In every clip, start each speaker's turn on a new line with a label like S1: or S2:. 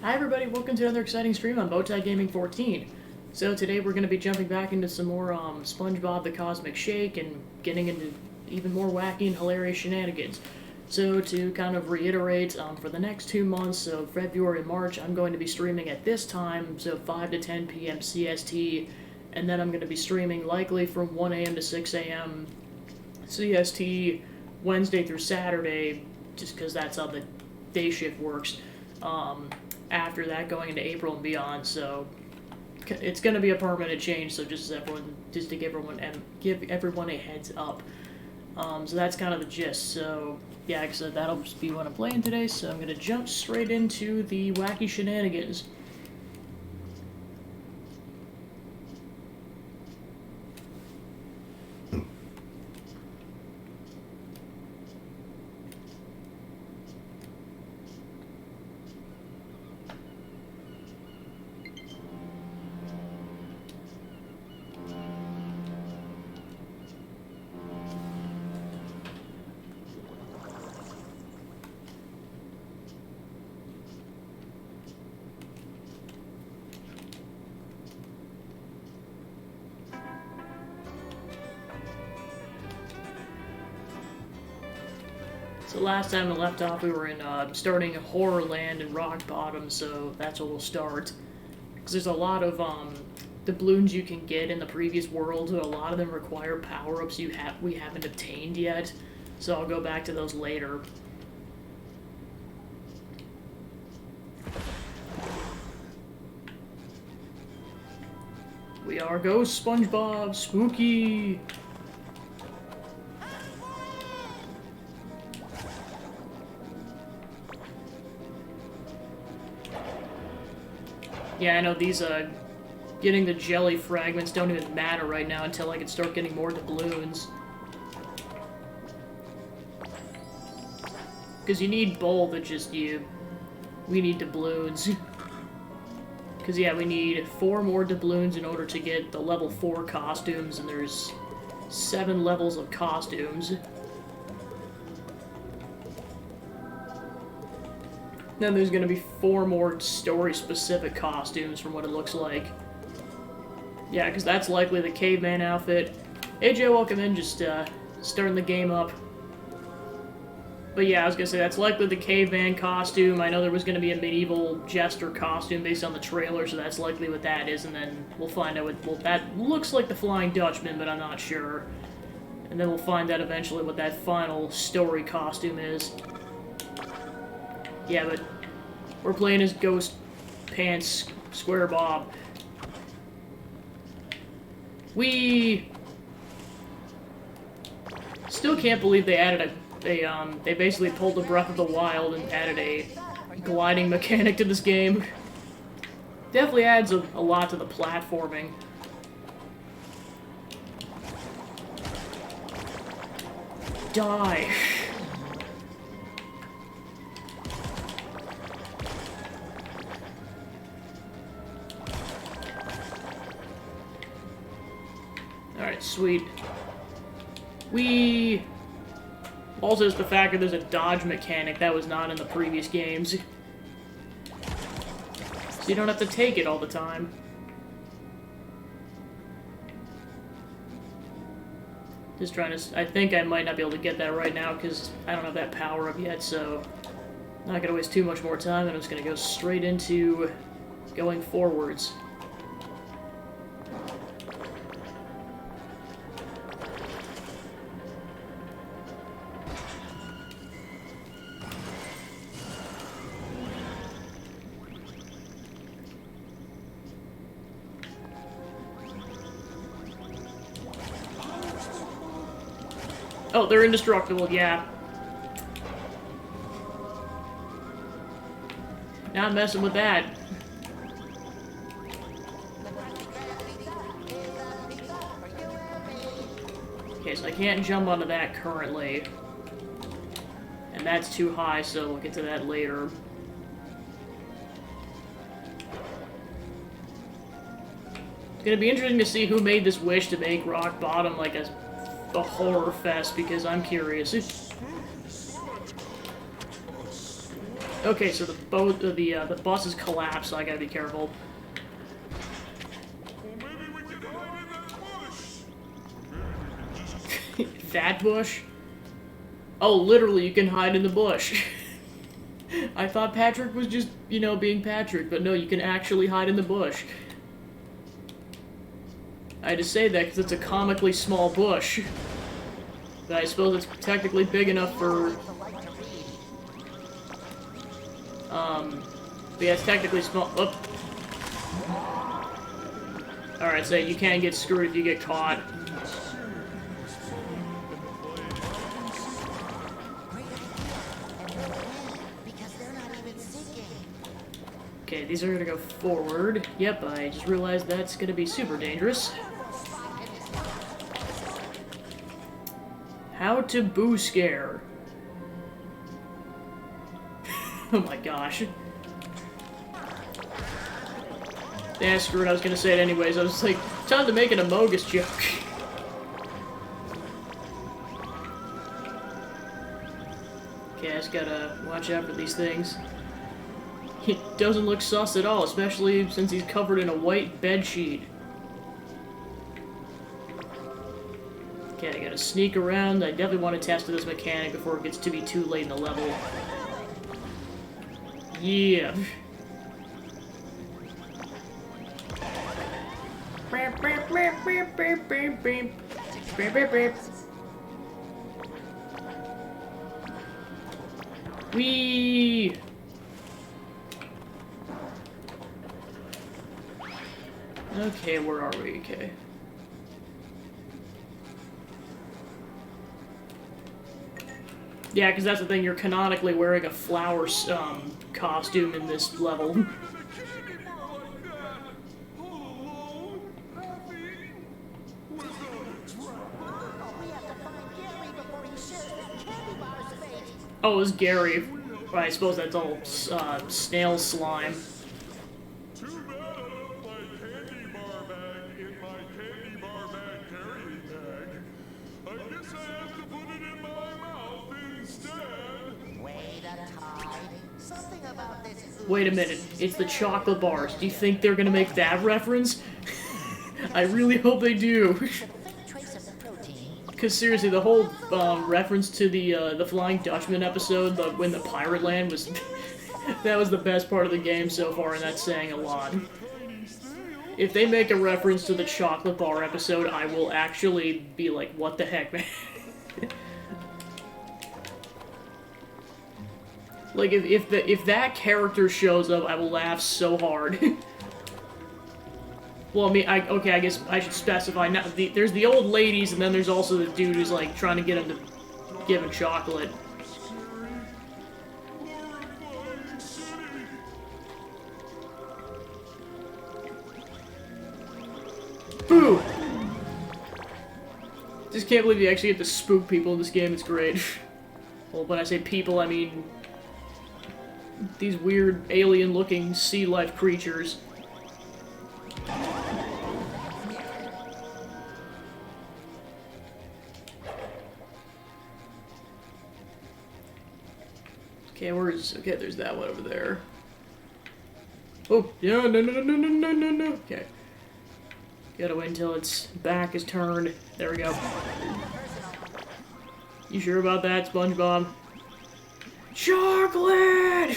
S1: Hi everybody, welcome to another exciting stream on Bowtie Gaming 14. So today we're going to be jumping back into some more SpongeBob the Cosmic Shake and getting into even more wacky and hilarious shenanigans. So to kind of reiterate, for the next 2 months, so February and March, I'm going to be streaming at this time, so 5 to 10 p.m. CST, and then I'm going to be streaming likely from 1 a.m. to 6 a.m. CST, Wednesday through Saturday, just because that's how the day shift works. After that, going into April and beyond, so it's going to be a permanent change. So just to give everyone a heads up. So that's kind of the gist. So yeah, like I said, that'll just be what I'm playing today. So I'm going to jump straight into the wacky shenanigans. So last time we left off, we were in starting Horrorland and Rock Bottom, so that's where we'll start. Because there's a lot of doubloons you can get in the previous world, so a lot of them require power-ups we haven't obtained yet. So I'll go back to those later. We are Ghost SpongeBob, spooky! Yeah, I know these, getting the jelly fragments don't even matter right now until I can start getting more doubloons. Because you need both, we need doubloons. Because, yeah, we need 4 more doubloons in order to get the level 4 costumes, and there's 7 levels of costumes. Then there's going to be 4 more story-specific costumes from what it looks like. Yeah, because that's likely the caveman outfit. Hey Joe, welcome in, just starting the game up. But yeah, I was going to say, that's likely the caveman costume. I know there was going to be a medieval jester costume based on the trailer, so that's likely what that is, and then we'll find out what, well, that looks like the Flying Dutchman, but I'm not sure. And then we'll find out eventually what that final story costume is. Yeah, but we're playing as Ghost Pants Squarepants. We still can't believe they added they basically pulled the Breath of the Wild and added a gliding mechanic to this game. Definitely adds a lot to the platforming. Die. Alright, sweet. Also, is the fact that there's a dodge mechanic that was not in the previous games. So you don't have to take it all the time. Just trying to... I think I might not be able to get that right now because I don't have that power up yet, so... Not gonna waste too much more time, and I'm just gonna go straight into going forwards. Oh, they're indestructible, yeah. Not messing with that. Okay, so I can't jump onto that currently. And that's too high, so we'll get to that later. It's gonna be interesting to see who made this wish to make Rock Bottom like a horror fest, because I'm curious. Okay, so the bus is collapsed, so I gotta be careful. That bush? Oh, literally, you can hide in the bush. I thought Patrick was just, you know, being Patrick, but no, you can actually hide in the bush. I had to say that because it's a comically small bush. But I suppose it's technically big enough for... But yeah, it's technically small. Oh. Alright, so you can get screwed if you get caught. Okay, these are gonna go forward. Yep, I just realized that's gonna be super dangerous. How to boo scare. Oh my gosh. Yeah, screw it, I was gonna say it anyways. I was like, time to make an Amogus joke. Okay, I just gotta watch out for these things. He doesn't look sus at all, especially since he's covered in a white bedsheet. Okay, I gotta sneak around. I definitely want to test this mechanic before it gets to be too late in the level. Yeah. Whee! Okay, where are we? Okay. Yeah, because that's the thing, you're canonically wearing a flower costume in this level. Oh, it was Gary. Well, I suppose that's all snail slime. Wait a minute, it's the chocolate bars. Do you think they're gonna make that reference? I really hope they do. Because seriously, the whole reference to the Flying Dutchman episode, when the pirate land was... that was the best part of the game so far, and that's saying a lot. If they make a reference to the chocolate bar episode, I will actually be like, what the heck, man? Like, if that character shows up, I will laugh so hard. Well, I mean, okay, I guess I should specify. Now, there's the old ladies, and then there's also the dude who's, like, trying to get him to give him chocolate. Boo! Just can't believe you actually get to spook people in this game, it's great. Well, when I say people, I mean... these weird, alien-looking sea life creatures. Okay, okay, there's that one over there. Oh, yeah, no. Okay. Gotta wait until its back is turned. There we go. You sure about that, SpongeBob? Chocolate!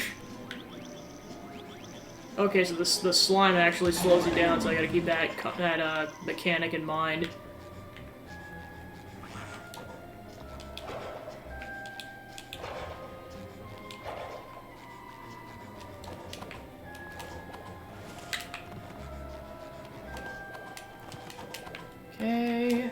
S1: Okay, so the slime actually slows you down, so I gotta keep that mechanic in mind. Okay.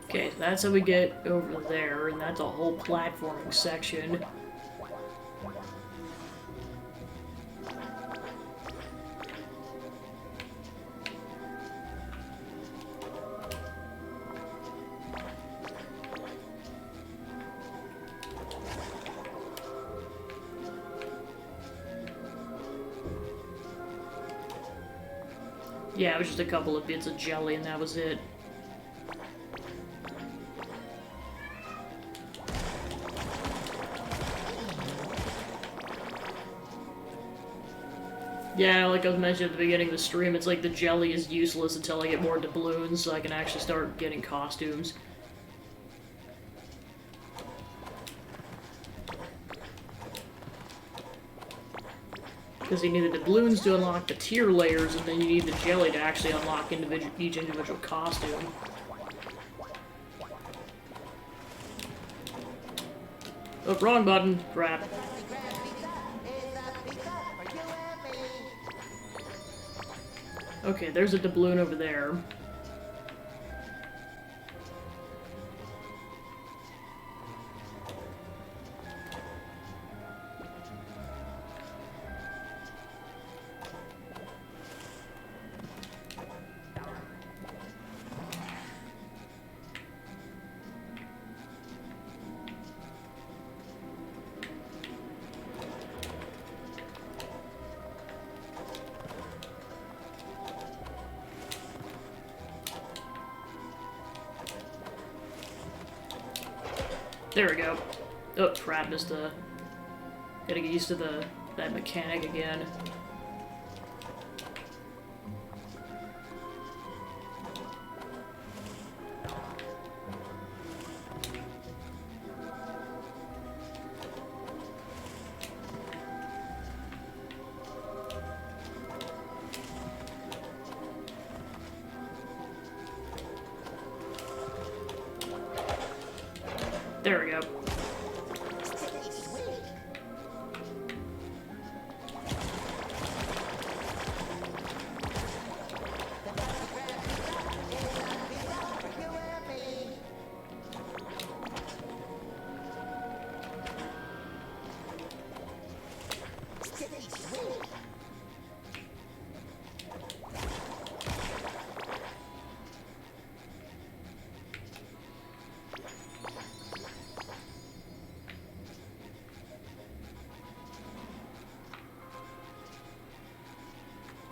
S1: Okay, so that's how we get over there, and that's a whole platforming section. Yeah, it was just a couple of bits of jelly and that was it. Yeah, like I was mentioning at the beginning of the stream, it's like the jelly is useless until I get more doubloons, so I can actually start getting costumes. Because you need the doubloons to unlock the tier layers, and then you need the jelly to actually unlock each individual costume. Oh, wrong button. Crap. Okay, there's a doubloon over there. There we go. Oh, crap, missed the... Gotta get used to that mechanic again. There we go.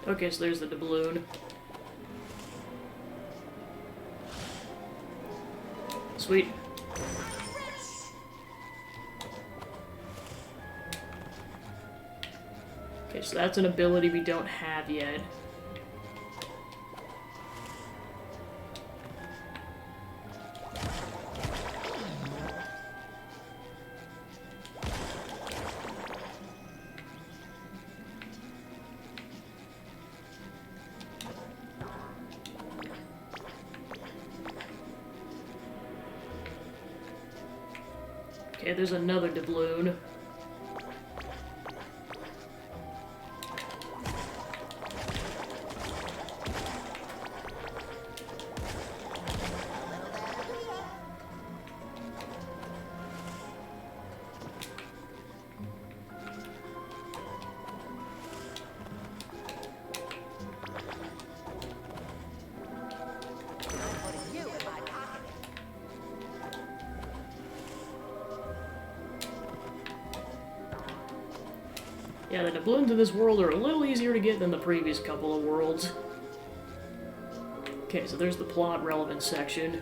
S1: Okay, so there's the doubloon. Sweet. Okay, so that's an ability we don't have yet. Okay, there's another doubloon. Yeah, the doubloons in this world are a little easier to get than the previous couple of worlds. Okay, so there's the plot relevant section.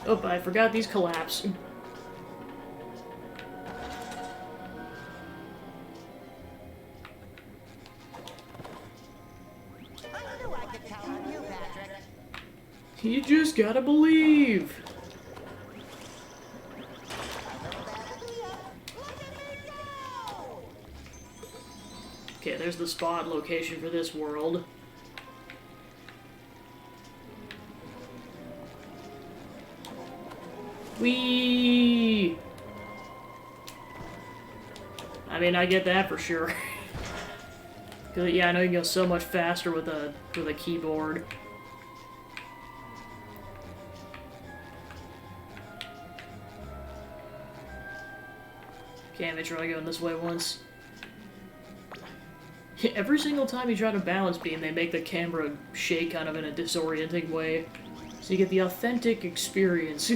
S1: Oh, I forgot these collapse. You just gotta believe. Okay, there's the spot location for this world. Whee! I mean, I get that for sure. Cause yeah, I know you can go so much faster with a keyboard. Can't try going this way once. Every single time you try to balance beam, they make the camera shake kind of in a disorienting way. So you get the authentic experience.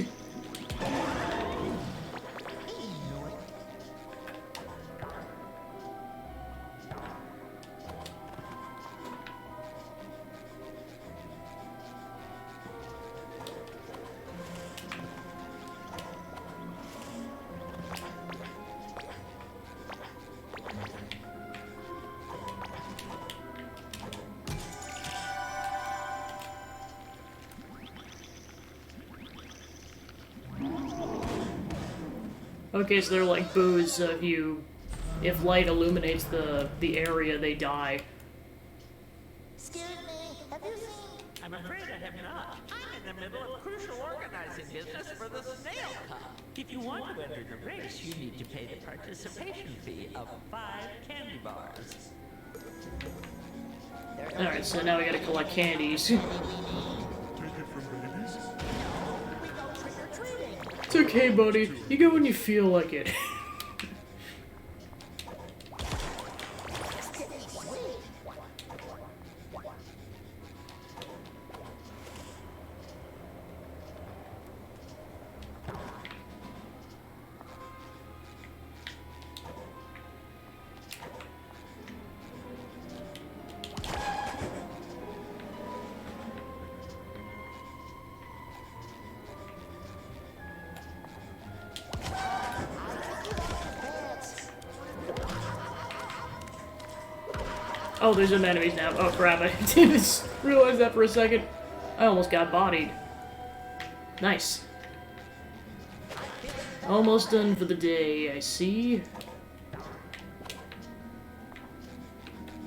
S1: Okay, so they're like boos, so if light illuminates the area, they die.
S2: Excuse me, have you seen?
S3: I'm afraid I have not. I'm in the middle of crucial organizing business for the Snail Cup. If you want to enter the race, you need to pay the participation fee of 5 candy bars.
S1: Alright, so now we gotta collect candies.
S4: Take it from babies?
S2: We go trick or treating.
S1: It's okay, buddy. You go when you feel like it.
S2: Sticky sweet.
S1: Oh, there's some enemies now. Oh crap, I didn't realize that for a second. I almost got bodied. Nice. Almost done for the day, I see.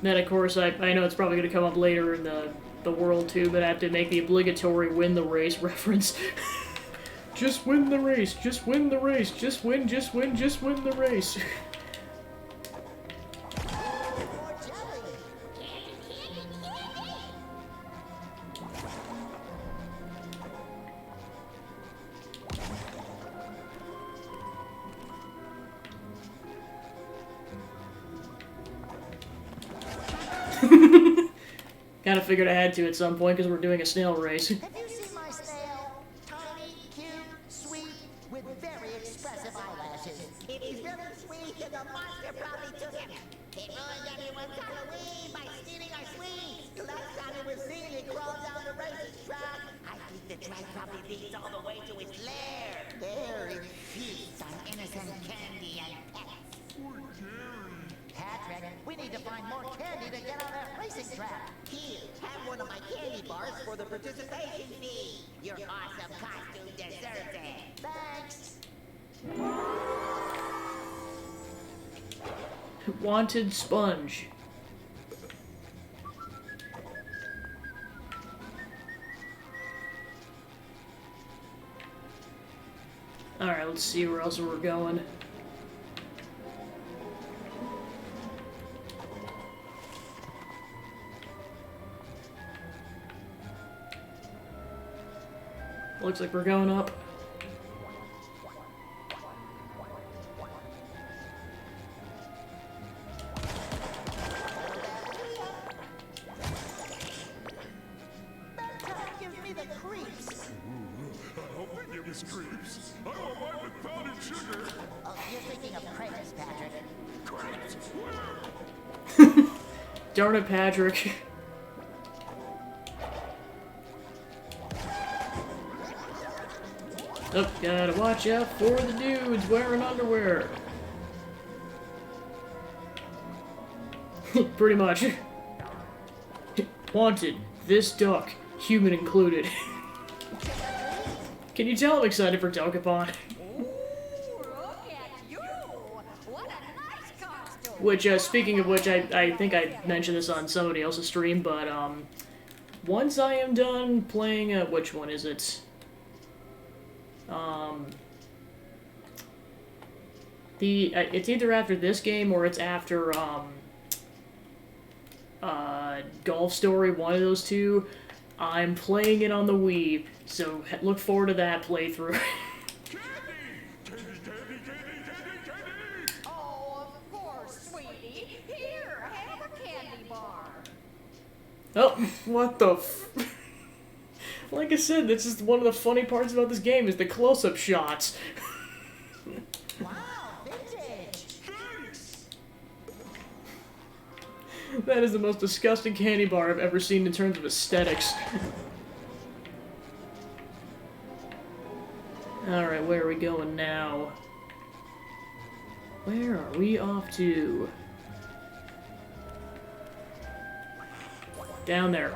S1: Then, of course, I know it's probably going to come up later in the world, too, but I have to make the obligatory win the race reference. Just win the race, just win the race, just win the race. Kinda figured I had to at some point because we're doing a snail race.
S2: Have you seen my snail? Tiny, cute, sweet, with very expressive eyelashes. If he's very sweet, then the monster probably took him. He ruined everyone's Halloween by stealing our sweets. The last time it was seen, he crawled down the racing track. I think the track probably leads all the way to its lair. There it feeds on innocent candy and pets.
S4: Poor Gary.
S2: Patrick, we need to find more candy to get on that racing track. Here, have one of my candy bars for the participation fee. Your awesome costume deserves it. Thanks.
S1: Wanted sponge. Alright, let's see where else we're going. Looks like we're going up.
S2: That gives me the creeps.
S4: I hope they give us creeps. I want mine with powdered sugar.
S2: Oh, you're thinking of crepes, Patrick.
S4: Crepes? Where?
S1: Darn it, Patrick. Oh, gotta watch out for the dudes wearing underwear. Pretty much. Wanted. This duck. Human included. Can you tell I'm excited for Dokapon?
S5: Ooh, look at you! What a nice costume!
S1: Which, speaking of which, I think I mentioned this on somebody else's stream, but, once I am done playing, which one is it? It's either after this game or it's after, Golf Story, one of those two. I'm playing it on the Wii, so look forward to that playthrough.
S4: Candy! Candy, candy, candy, candy, candy!
S5: Oh, of course, sweetie. Here, have a candy bar.
S1: Oh, what the f... Like I said, this is one of the funny parts about this game, is the close-up shots.
S2: Wow, vintage.
S4: Thanks!
S1: That is the most disgusting candy bar I've ever seen in terms of aesthetics. Alright, where are we going now? Where are we off to? Down there.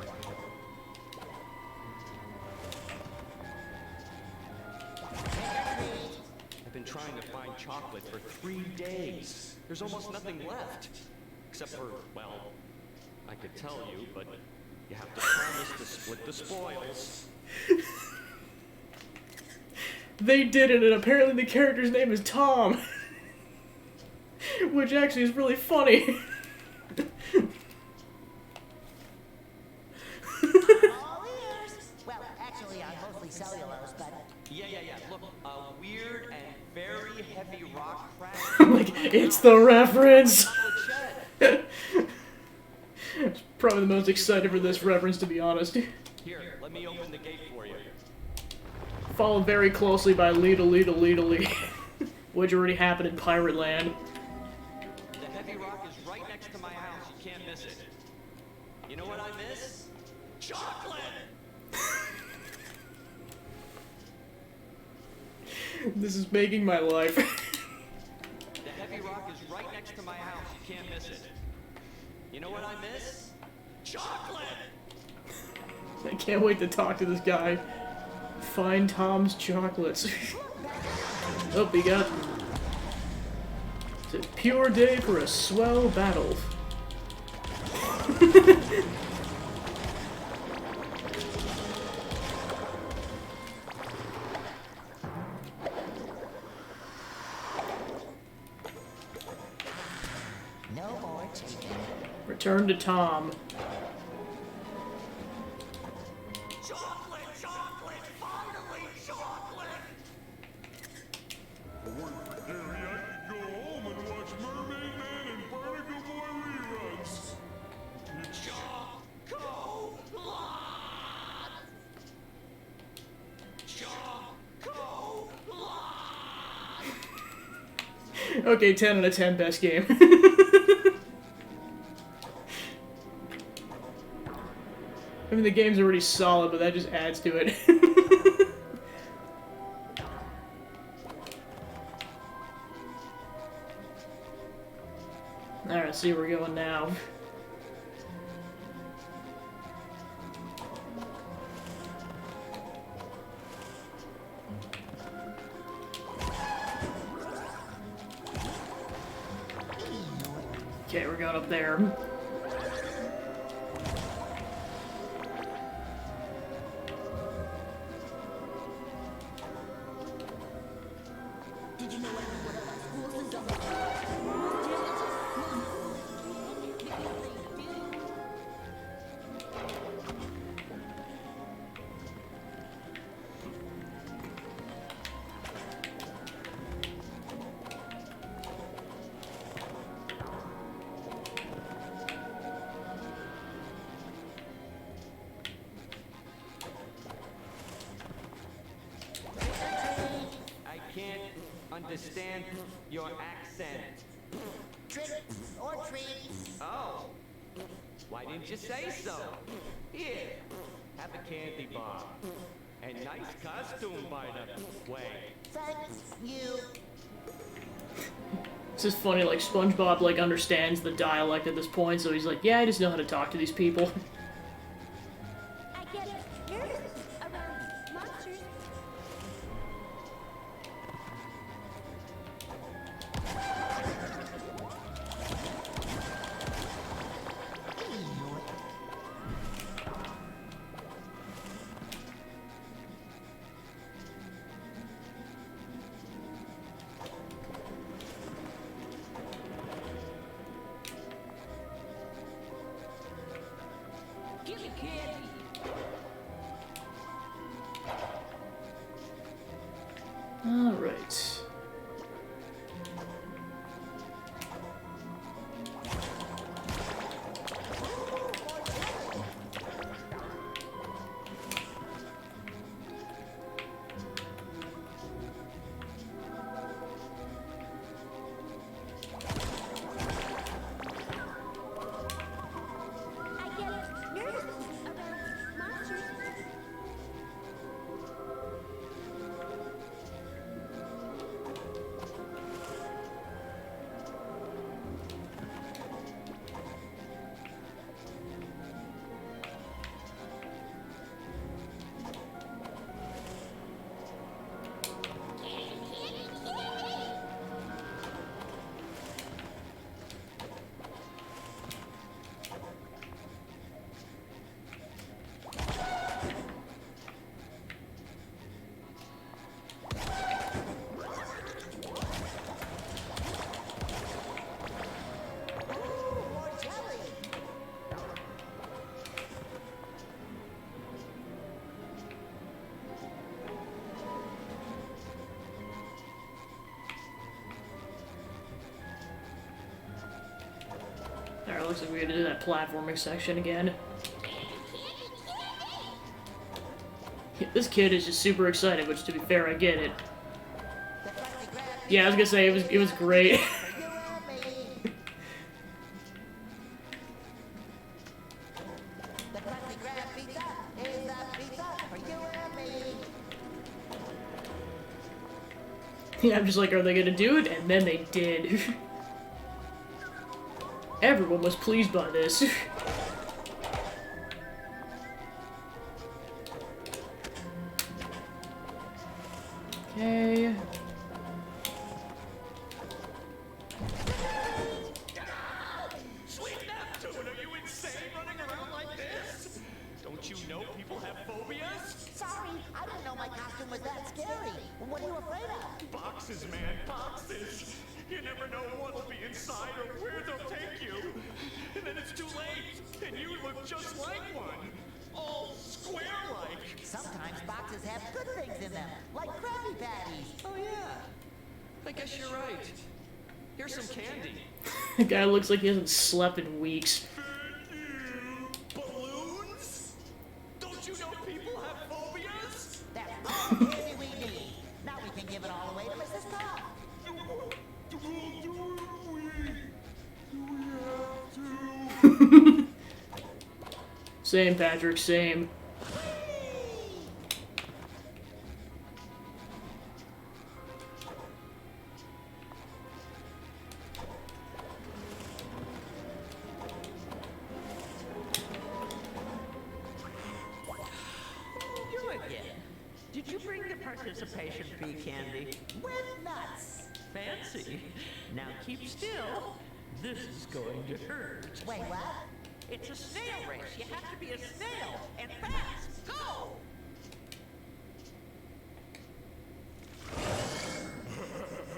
S6: I've been trying to find chocolate chocolate for 3 days. There's almost nothing left. Except for, well, I could tell you, but you have to promise to split the spoils.
S1: They did it, and apparently the character's name is Tom. Which actually is really funny.
S2: All ears. Well, actually, I'm mostly cellulose, but
S6: Yeah. Look, a weird and very heavy rock crash.
S1: Like, it's the reference!
S6: Chocolate shed.
S1: Probably the most excited for this reference, to be honest.
S6: Here, let me open the gate for you.
S1: Followed very closely by Leedle Leedle Leedle Lee, which already happened in Pirate Land.
S6: The heavy rock is right next to my house. You can't miss it. You know what I miss? Chocolate!
S1: This is making my life.
S6: The heavy rock is right next to my house. You can't miss it. You know what I miss? Chocolate!
S1: I can't wait to talk to this guy. Find Tom's chocolates. Oh, he got... It's a pure day for a swell battle.
S2: no more chicken.
S1: Return to Tom.
S6: Chocolate! Finally, chocolate!
S4: If it weren't for Gary, I could go home and watch Mermaid Man and Barnacle Boy reruns.
S1: Okay, 10 out of 10, best game. I mean, the game's already solid, but that just adds to it. Alright, let's see where we're going now. Okay, we're going up there.
S5: Did you know everyone at my school's been done with
S6: I can't understand your accent.
S2: Trick or treat.
S6: Oh. Why didn't you say so? Here, have a candy bar. And nice costume, by the way.
S2: Thanks, you.
S1: It's just funny, like, SpongeBob, like, understands the dialect at this point, so he's like, yeah, I just know how to talk to these people.
S5: I get nervous around monsters. Give me candy.
S1: Alright.
S5: I get nervous around monsters.
S1: Alright, looks like we're gonna do that platforming section again. This kid is just super excited, which to be fair, I get it. Yeah, I was gonna say, it was great. Yeah, I'm just like, are they gonna do it? And then they did. Everyone was pleased by this. Okay.
S6: Sweet Neptune, are you insane running around like this? Don't you know people have phobias?
S2: Sorry, I didn't know my costume was that scary. What are you afraid of?
S6: Boxes, man, boxes. You never know what'll be inside or where they'll take you. And then it's too late, and you look just like one. All square-like.
S2: Sometimes boxes have good things in them, like Krabby Patties.
S6: Oh, yeah. I guess you're right. Here's some candy.
S1: The guy looks like he hasn't slept in weeks.
S6: Balloons? Don't you know people have phobias?
S2: That's all the candy we need. Now we can give it all away to Mrs. Top.
S1: Same, Patrick, same.
S3: You again. Did you bring the participation fee candy?
S2: With nuts.
S3: Fancy. Now keep still. This is going to hurt.
S2: Wait, what?
S3: It's a snail race. You have to be a snail and fast. Go!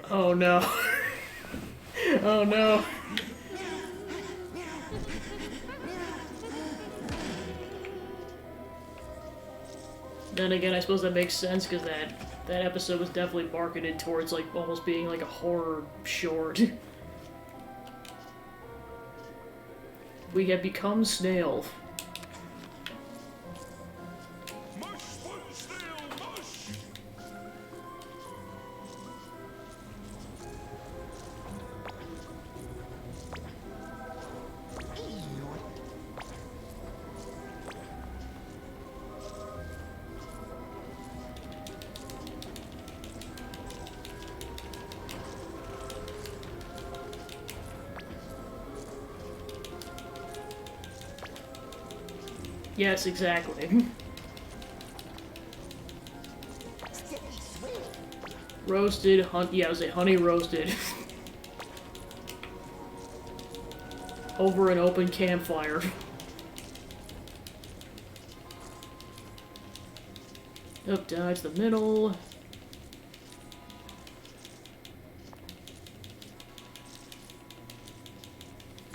S1: Oh no. Oh no. Then again, I suppose that makes sense because that episode was definitely marketed towards like almost being like a horror short. We have become snail.
S4: Mush, sponge, snail, mush!
S1: Yes, exactly.
S2: Sticky sweet.
S1: Roasted, yeah, I was a honey roasted. Over an open campfire. Up, dodge the middle.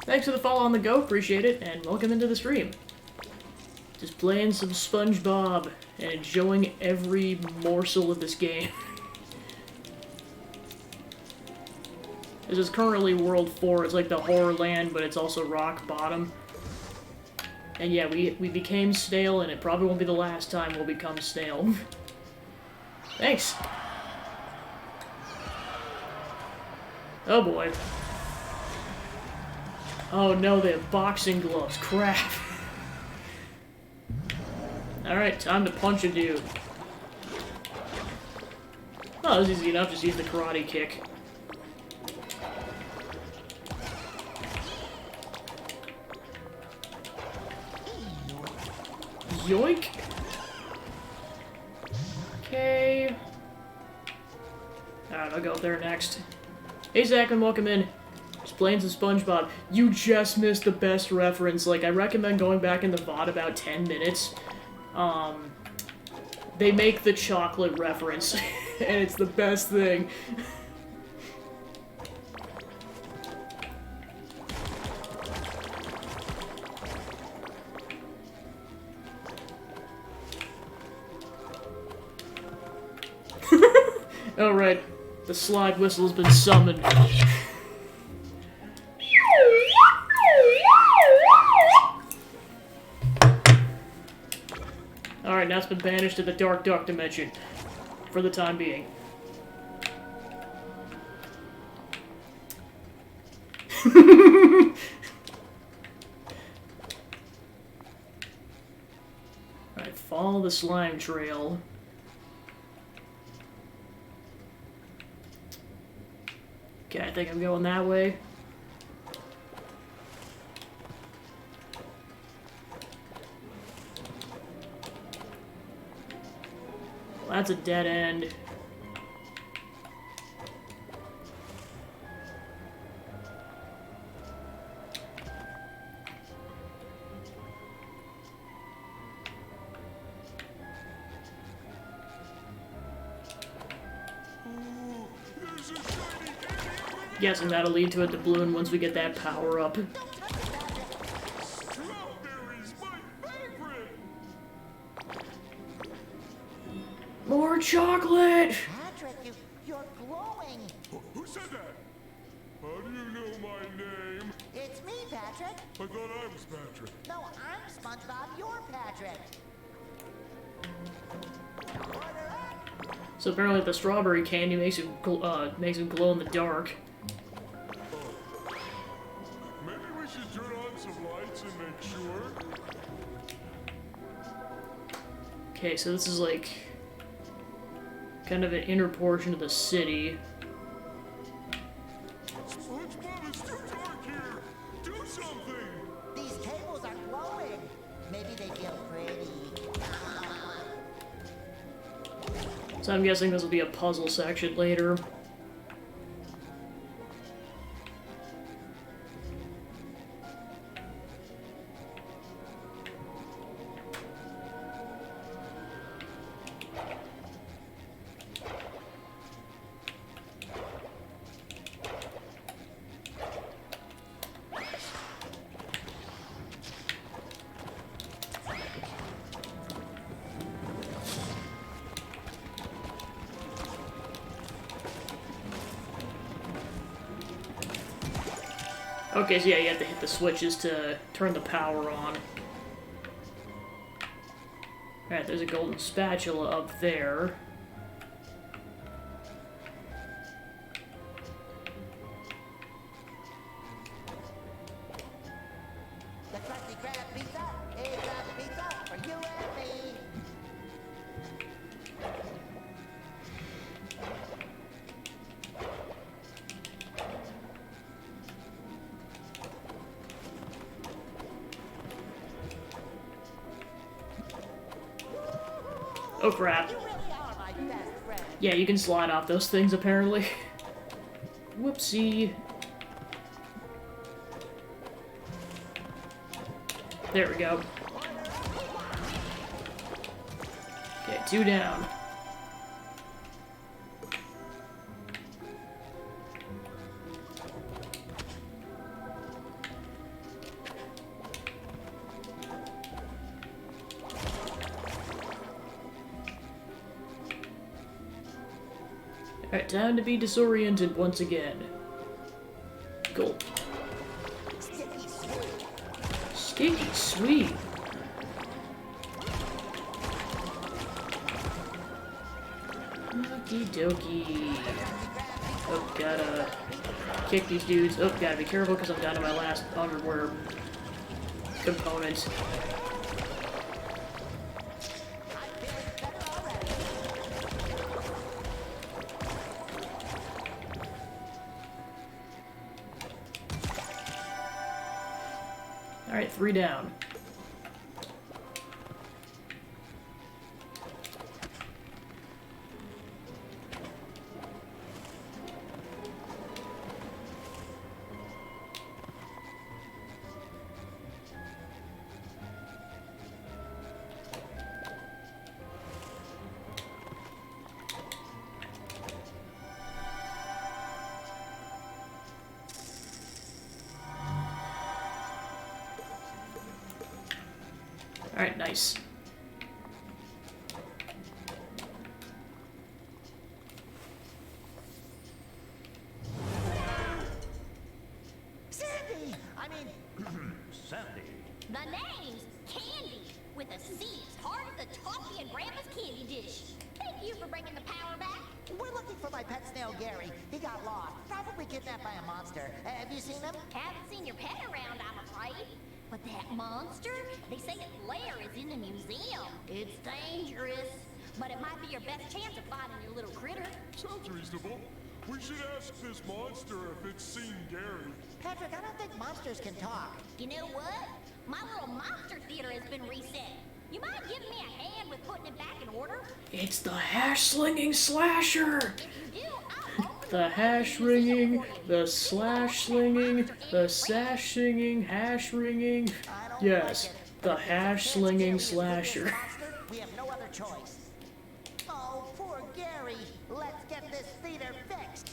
S1: Thanks for the follow on the go, appreciate it, and welcome into the stream. Just playing some SpongeBob and enjoying every morsel of this game. This is currently World 4, it's like the horror land, but it's also rock bottom. And yeah, we became stale, and it probably won't be the last time we'll become stale. Thanks! Oh boy. Oh no, they have boxing gloves, crap. Alright, time to punch a dude. Oh, this is easy enough, just use the karate kick. Yoink! Okay. Alright, I'll go up there next. Hey Zach, and welcome in. Just playing some SpongeBob. You just missed the best reference. Like, I recommend going back in the VOD about 10 minutes. They make the chocolate reference, and it's the best thing. Oh right, the slide whistle has been summoned. now it's been banished to the Dark Duck dimension. For the time being. Alright, follow the slime trail. Okay, I think I'm going that way. Well, that's a dead end. Guessing that'll lead to a doubloon once we get that power up.
S4: Strawberries, my favorite!
S1: More chocolate!
S2: Patrick, you're glowing.
S4: Who said that? How do you know my name?
S2: It's me, Patrick.
S4: I thought I was Patrick.
S2: No, I'm SpongeBob. You're Patrick. Order up.
S1: So apparently the strawberry candy makes him glow in the dark.
S4: Maybe we should turn on some lights and make sure.
S1: Okay, so this is like kind of an inner portion of the city.
S4: SpongeBob, it's too dark here. Do something.
S2: These cables are glowing. Maybe they feel pretty.
S1: So I'm guessing this will be a puzzle section later. Okay, so yeah, you have to hit the switches to turn the power on. Alright, there's a golden spatula up there.
S2: The crusty credit pizza is a pizza for you and me.
S1: Oh crap.
S2: You really are my best friend.
S1: Yeah, you can slide off those things apparently. Whoopsie. There we go. Okay, 2 down. Alright, time to be disoriented once again. Cool.
S2: Sticky sweet.
S1: Sticky sweet. Okie dokie. Oh, gotta kick these dudes. Oh, gotta be careful because I'm down to my last underwear component. Alright, 3 down. Alright, nice.
S2: Sandy, I mean,
S3: Sandy.
S5: The name's Candy, with a C as hard as the toffee in Grandma's candy dish. Thank you for bringing the power back.
S2: we're looking for my pet snail, Gary. He got lost, probably kidnapped by a monster. Have you seen him?
S5: Haven't seen your pet around, I'm afraid. But that monster, they say its lair is in the museum. It's dangerous, but it might be your best chance of finding your little critter.
S4: Sounds reasonable. We should ask this monster if it's seen Gary.
S2: Patrick, I don't think monsters can talk.
S5: You know what? My little monster theater has been reset. You mind giving me a hand with putting it back in order?
S1: It's the hash slinging slasher!
S5: If you do, I'll open
S1: The hash ringing, the slash slinging, the sash singing, hash ringing.
S2: I don't
S1: Yes,
S2: like it.
S1: the
S2: If
S1: hash
S2: kids
S1: slinging
S2: Gary is this
S1: slasher.
S2: monster, we have no other choice. Oh, poor Gary. Let's get this theater fixed.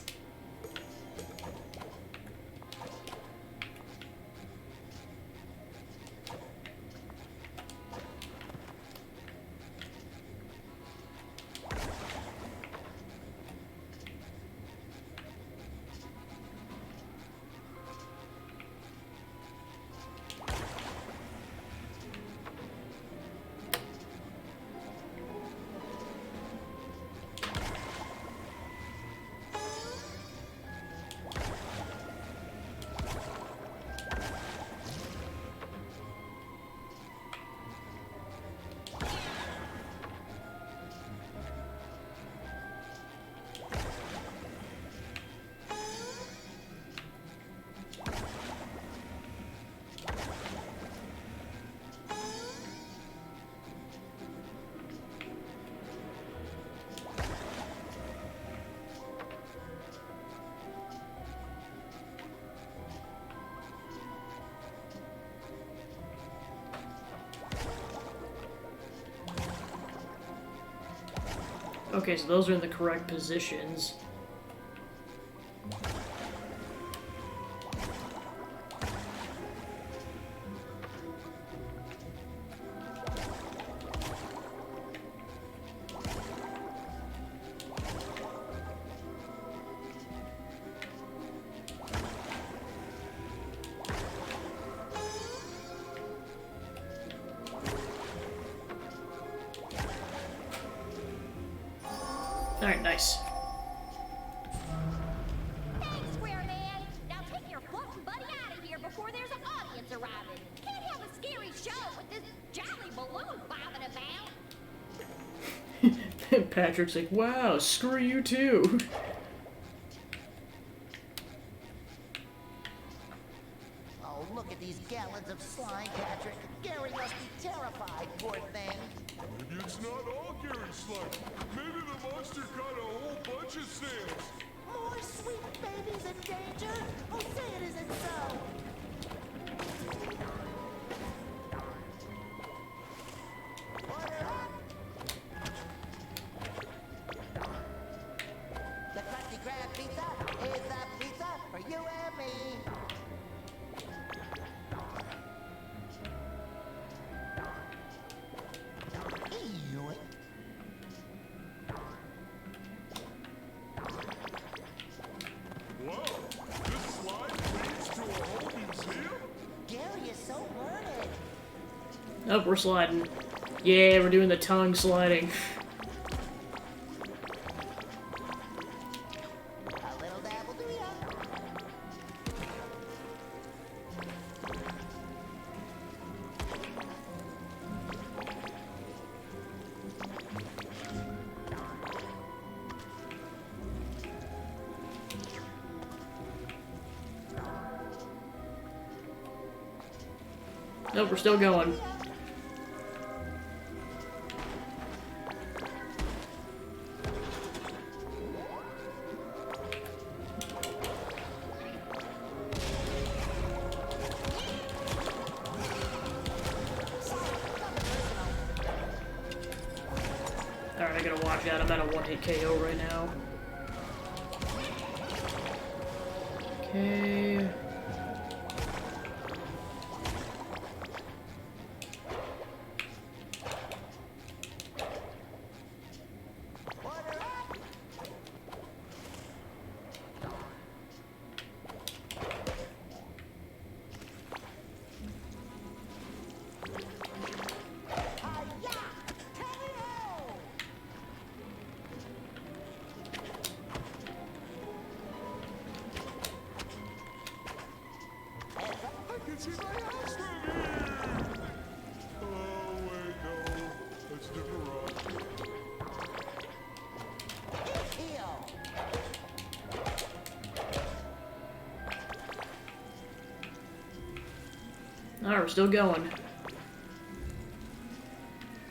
S1: Okay, so those are in the correct positions. Alright, nice.
S5: Thanks, Square Man. Now take your floating buddy out of here before there's an audience arriving. Can't have a scary show with this jolly balloon bobbing about.
S1: Patrick's like, wow, screw you too.
S2: Oh, look at these gallons of slime, Patrick. Gary must be terrified, poor thing.
S4: Maybe it's not all Gary's slime. Maybe the monster caught a whole bunch of snails.
S2: More sweet babies in danger? Oh, say it isn't so. Order up. The Krusty Krab pizza is the pizza for you and me. Yoink.
S4: Wow, this slime leads to a whole museum?
S2: Gary is so learned.
S1: Oh, we're sliding. Yeah, we're doing the tongue sliding.
S2: A little dab will do ya.
S1: Nope, we're still going. Alright, I gotta watch out. I'm at a 1-hit KO right now. Okay.
S2: Order up.
S4: can see my house from here! Oh, wait, no. That's a different rock.
S2: Heel.
S1: Alright, we're still going.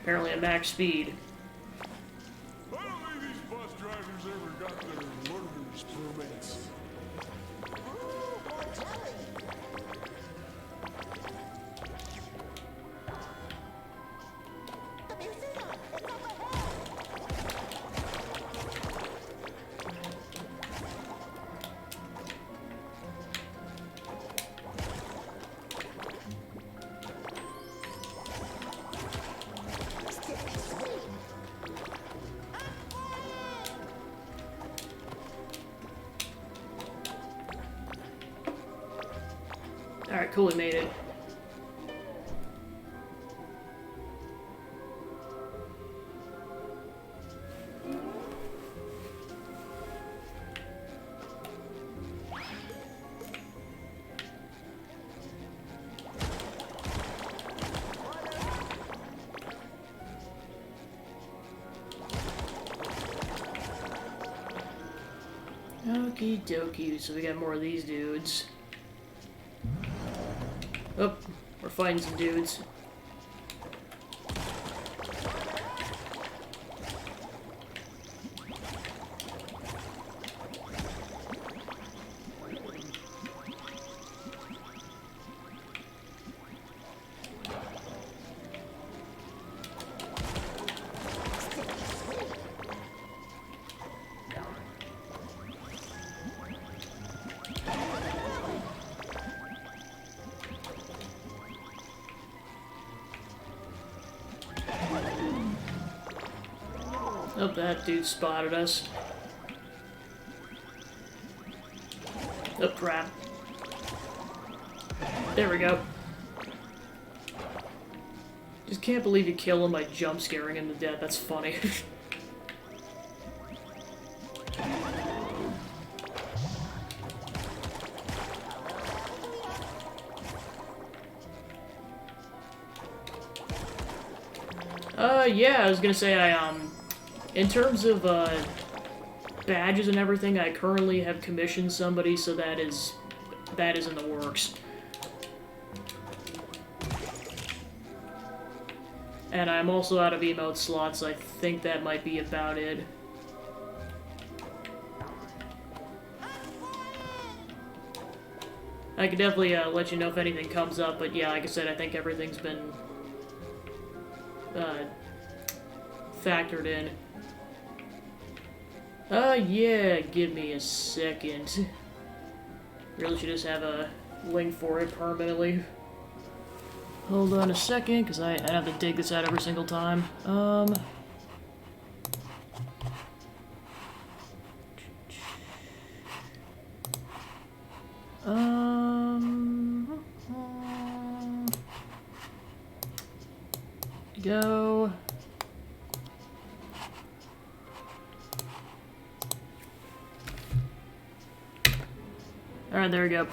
S1: Apparently at max speed.
S4: I don't think these bus drivers ever got their learner's permits.
S2: Ooh, more jelly. The museum. It's up ahead. Sticky sweet.
S1: Alright, cool, we made it. Okie dokie, so we got more of these dudes. Oh, we're fighting some dudes. Oh, that dude spotted us. Oh, crap. There we go. Just can't believe you kill him by jump scaring him to death. That's funny. Yeah, I was gonna say, in terms of, badges and everything, I currently have commissioned somebody, so that is in the works. And I'm also out of emote slots, I think that might be about it. I could definitely, let you know if anything comes up, but yeah, like I said, I think everything's been, factored in. Yeah, give me a second. Really should just have a link for it permanently. Hold on a second, because I have to dig this out every single time. Go. Alright, there we go.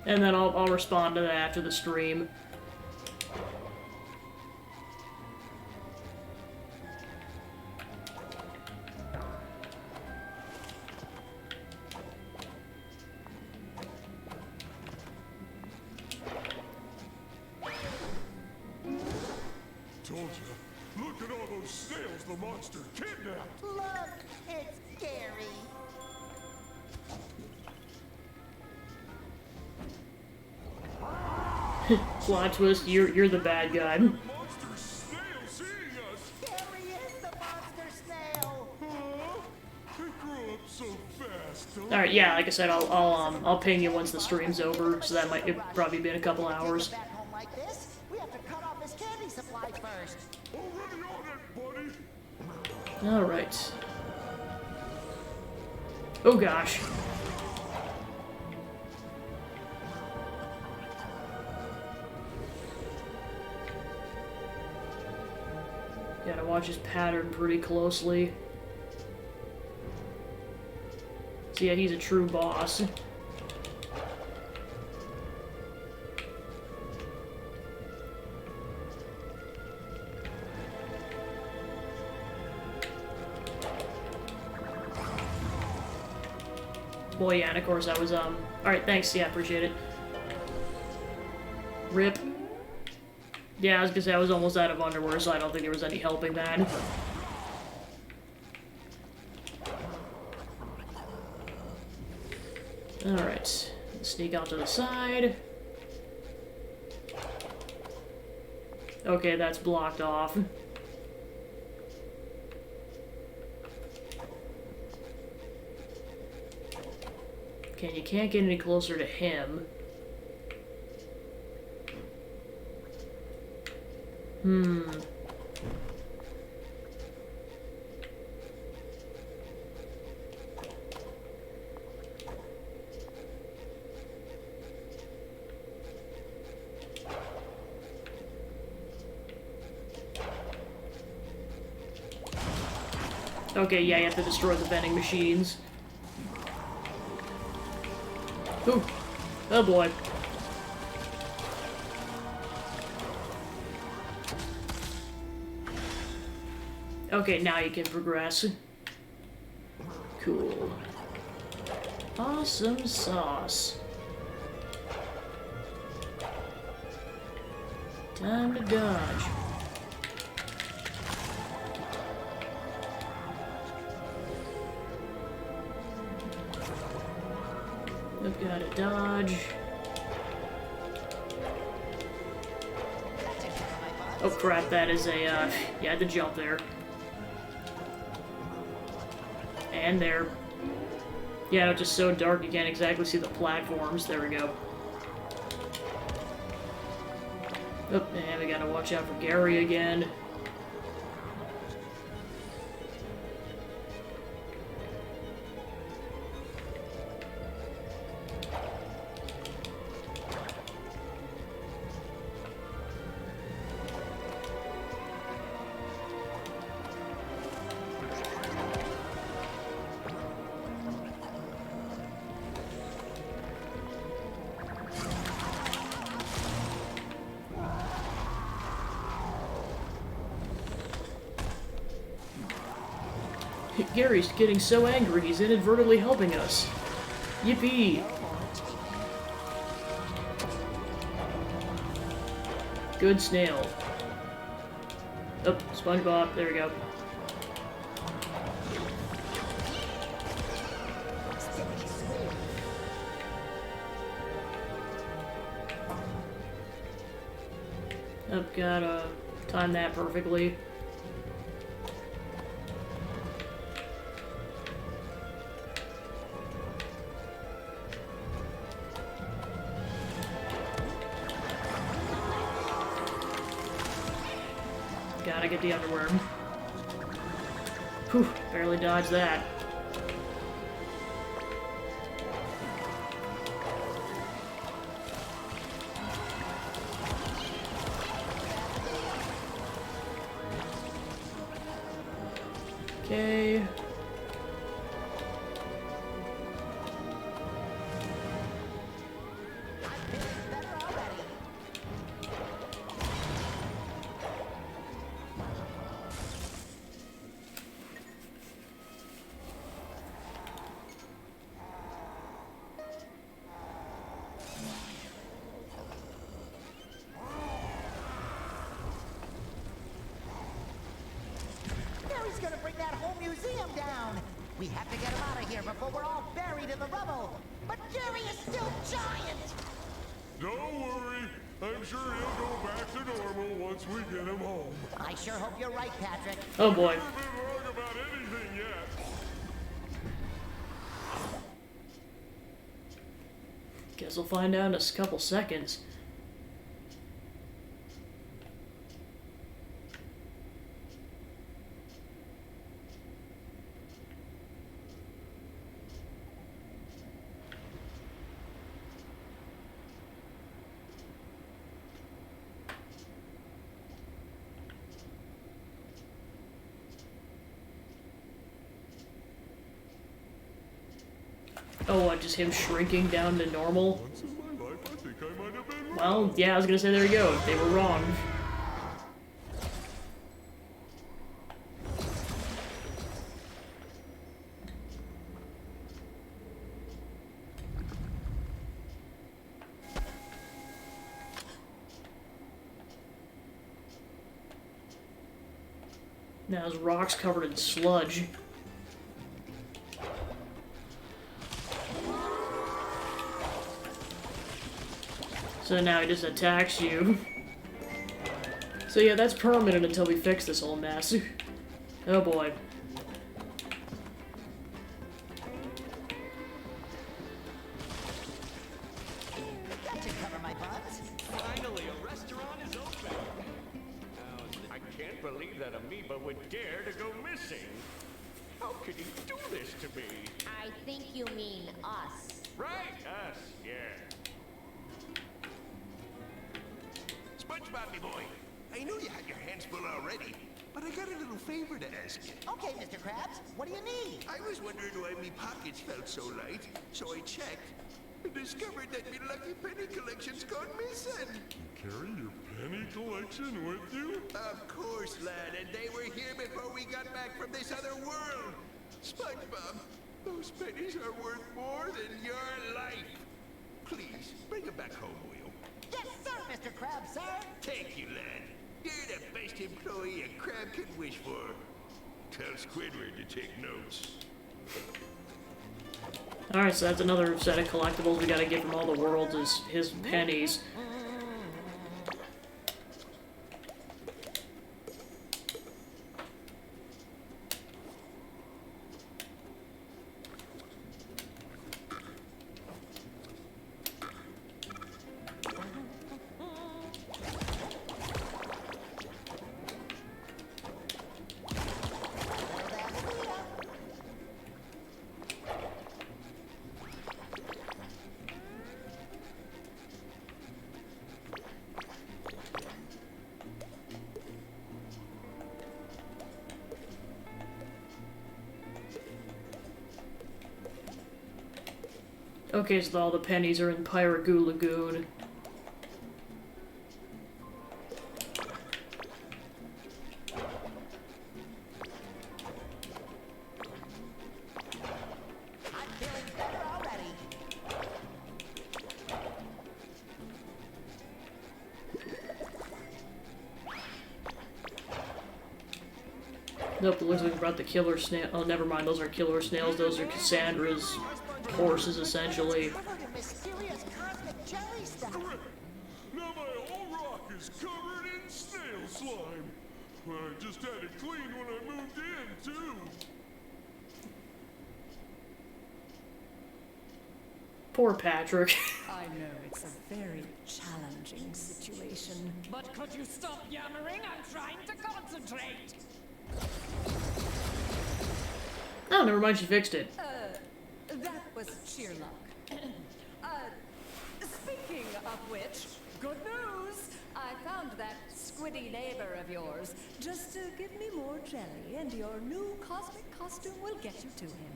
S1: And then I'll respond to that after the stream.
S4: Told you. Look at all those snails the monster kidnapped.
S2: Look, it's scary.
S1: Plot twist, you're the bad guy.
S4: Monster snail seeing us.
S2: Scary is the monster snail.
S4: Huh? They grew up so fast, huh?
S1: Alright, yeah, like I said, I'll ping you once the stream's over, so that might it'll probably be in a couple hours.
S2: Back home like this, we have to cut off his candy supply first.
S4: Already on it, buddy.
S1: Alright. Oh gosh. Gotta watch watch his pattern pretty closely. So yeah, he's a true boss. Boy, yeah, and of course I was, alright, thanks, yeah, appreciate it. Rip. Yeah, I was gonna say I was almost out of underwear, so I don't think there was any helping that. Alright, sneak out to the side. Okay, that's blocked off. Okay, you can't get any closer to him. Okay, yeah, you have to destroy the vending machines. Ooh. Oh boy. Okay, now you can progress. Cool. Awesome sauce. Time to dodge. I've got to dodge. Oh crap, that is a, yeah, I had to jump there. And there. Yeah, it's just so dark you can't exactly see the platforms. There we go. Oh, and we gotta watch out for Gary again. Gary's getting so angry, he's inadvertently helping us. Yippee! Good snail. Oh, SpongeBob, there we go. I've gotta time that perfectly. Gotta get the underwear. Whew, barely dodged that. Okay.
S2: Gary's gonna bring that whole museum down. We have to get him out of here before we're all buried in the rubble. But Gary is still giant.
S4: Don't worry. I'm sure he'll go back to normal once we get him home.
S2: I sure hope you're right, Patrick.
S1: Oh boy.
S4: Never been wrong about anything yet.
S1: Guess we'll find out in a couple seconds. Oh, what, just him shrinking down to normal?
S4: Once in my life, I think I might have been
S1: Well, yeah, I was gonna say, there you go. They were wrong. Now his rock's covered in sludge. So now he just attacks you. So yeah, that's permanent until we fix this whole mess. Oh boy.
S2: That should cover my buns.
S6: Finally, a restaurant is open. Now, I can't believe that amoeba would dare to go missing. How could he do this to me?
S5: I think you mean us.
S6: Right, us, yeah.
S7: SpongeBob, me boy, I know you had your hands full already, but I got a little favor to ask you.
S2: Okay, Mr. Krabs, what do you need?
S7: I was wondering why me pockets felt so light, so I checked and discovered that me lucky penny collection's gone missing.
S4: Carry your penny collection with you?
S7: Of course, lad, and they were here before we got back from this other world. SpongeBob, those pennies are worth more than your life. Please, bring them back home, will you?
S2: Yes, sir, Mr. Krabs, sir.
S7: Thank you, lad. You're the best employee a crab could wish for. Tell Squidward to take notes.
S1: Alright, so that's another set of collectibles we gotta get from all the worlds is his pennies. Okay, so all the pennies are in Pyragoo Lagoon.
S2: I'm feeling better already.
S1: Nope, it looks like we brought the killer snail. Oh, never mind, those aren't killer snails, those are Cassandra's horses, essentially.
S2: Covered in mysterious cosmic jelly stuff.
S4: Correct. Now my whole rock is covered in snail slime. I just had it cleaned when I moved in, too.
S1: Poor Patrick.
S8: I know it's a very challenging situation. But could you stop yammering? I'm trying to concentrate.
S1: Oh, never mind, she fixed it.
S8: That was sheer luck. Speaking of which, good news! I found that squiddy neighbor of yours. Just give me more jelly, and your new cosmic costume will get you to him.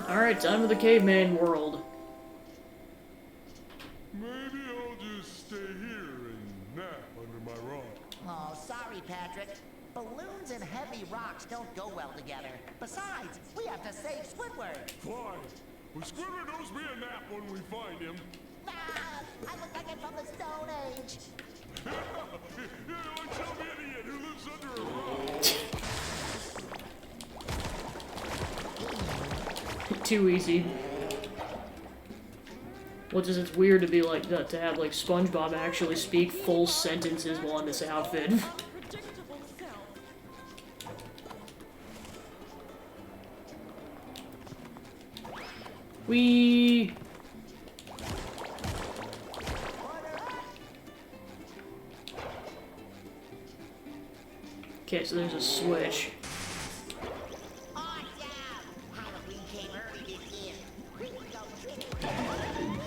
S1: Alright, time for the caveman world.
S4: Maybe I'll just stay here and nap under my rock.
S2: Oh, sorry, Patrick. Balloons and heavy rocks don't go well together. Besides, we have to save Squidward.
S4: Fine. Well, Squidward owes me a nap when we find him.
S2: Ah, I look like I'm from the Stone Age.
S4: Yeah, like some idiot who lives under a rock.
S1: Too easy. Which is, it's weird to be like, to have like SpongeBob actually speak full sentences while in this outfit.
S8: Unpredictable self.
S1: We. Okay, so there's a switch.
S2: Awesome! Halloween came early this year. We can go trick-or-treating.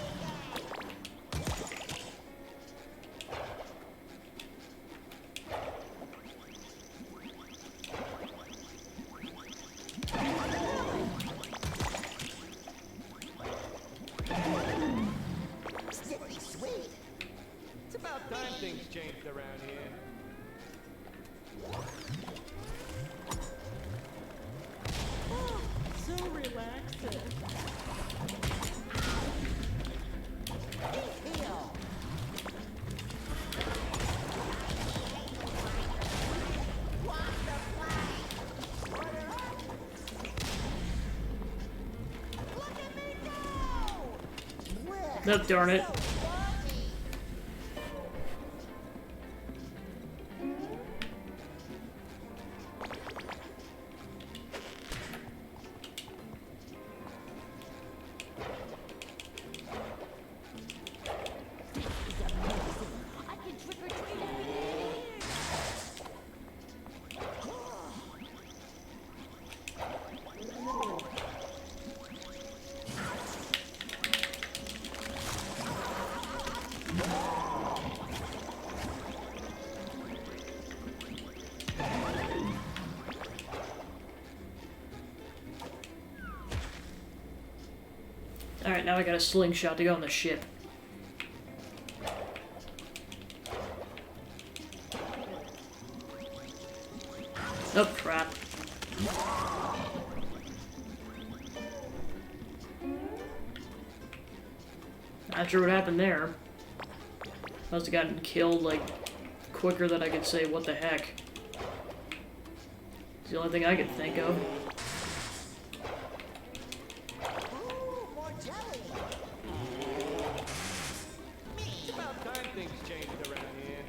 S1: Oh, darn it.
S5: I can trick or treat every day.
S1: Alright, now I got a slingshot to go on the ship. Oh, crap. Not sure what happened there. Must have gotten killed, like, quicker than I could say what the heck. It's the only thing I could think of.
S2: Ooh, more jelly.
S6: It's about time things changed around here.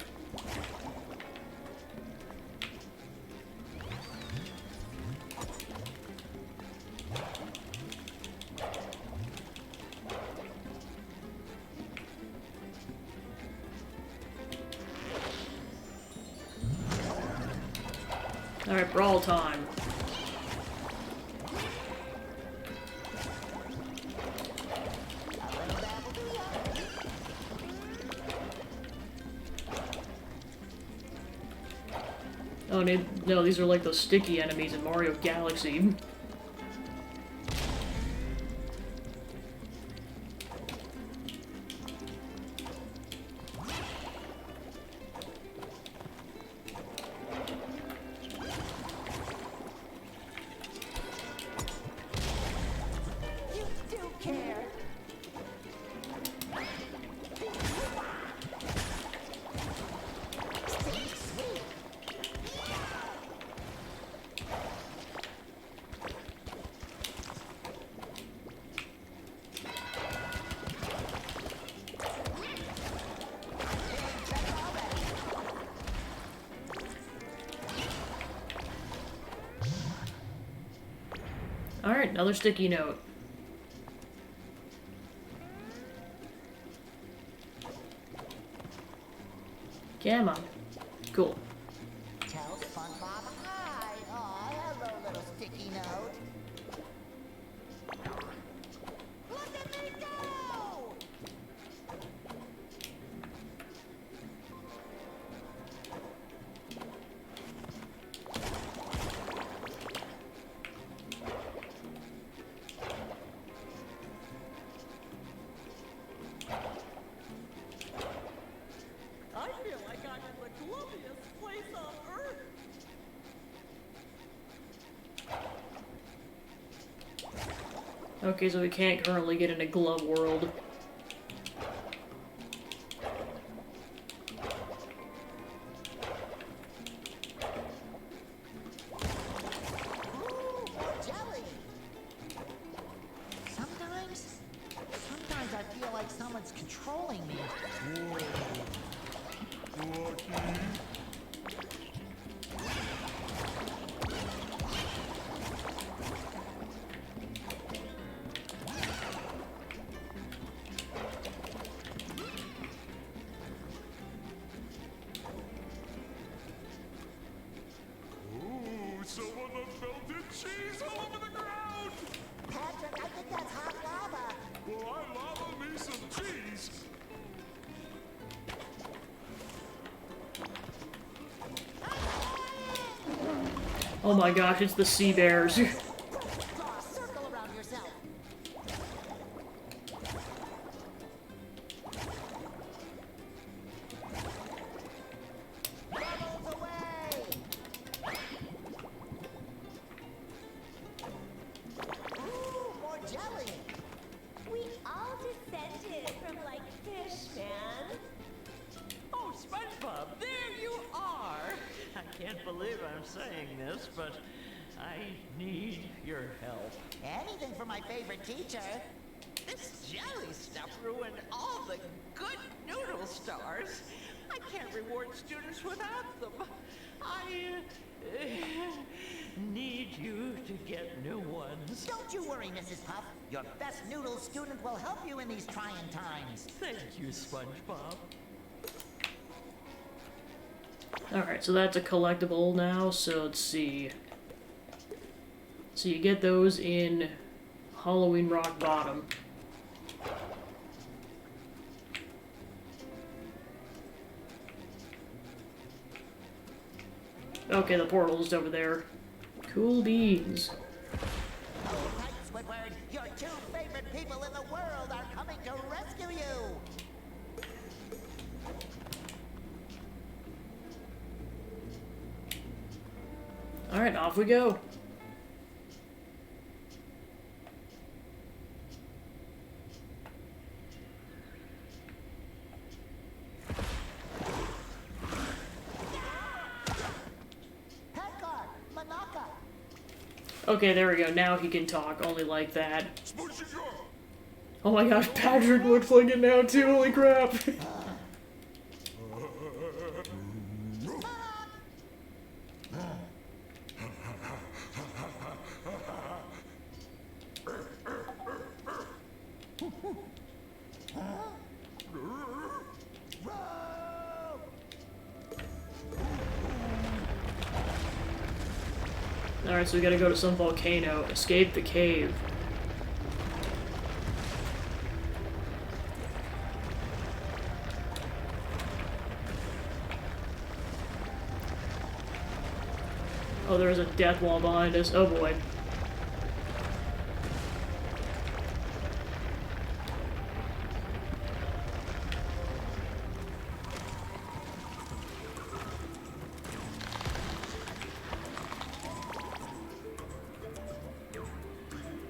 S1: Alright, brawl time. Oh, no, these are like those sticky enemies in Mario Galaxy.
S2: You do care. Sticky sweet.
S1: Alright, another sticky note. Come on. Cool.
S2: Tell SpongeBob hi. Aw, hello, little sticky note. Look at me go!
S3: I feel like I'm in the gloomiest place on Earth.
S1: Okay, so we can't currently get into Glove World.
S2: Ooh, more jelly. Sometimes I feel like someone's controlling me.
S4: Ooh, someone left melted cheese all over the ground!
S2: Patrick, I think that's hot lava.
S4: Well, I lava me some cheese!
S1: Oh my gosh, it's the sea bears.
S2: Draw a circle around yourself. Bubbles away! Ooh, more jelly!
S5: We all descended from, like, fish, man.
S3: Oh, SpongeBob, there you are! I can't believe I'm saying this, but I need your help.
S2: Anything for my favorite teacher.
S3: This jelly stuff ruined all the good noodle stars. I can't reward students without them. I need you to get new ones.
S2: Don't you worry, Mrs. Puff. Your best noodle student will help you in these trying times.
S3: Thank you, SpongeBob.
S1: Alright, so that's a collectible now, so let's see. So you get those in Halloween Rock Bottom. Okay, the portal's over there. Cool beans.
S2: Hold tight, Squidward. Your two favorite people in the world are coming to rescue you.
S1: Alright, off we go.
S2: Hagar, Manaka.
S1: Okay, there we go. Now he can talk, only like that.
S4: Spongy Jaw!
S1: Oh my gosh, Patrick looks like it now too, holy crap. Alright, so we gotta go to some volcano, escape the cave. Oh, there's a death wall behind us. Oh boy.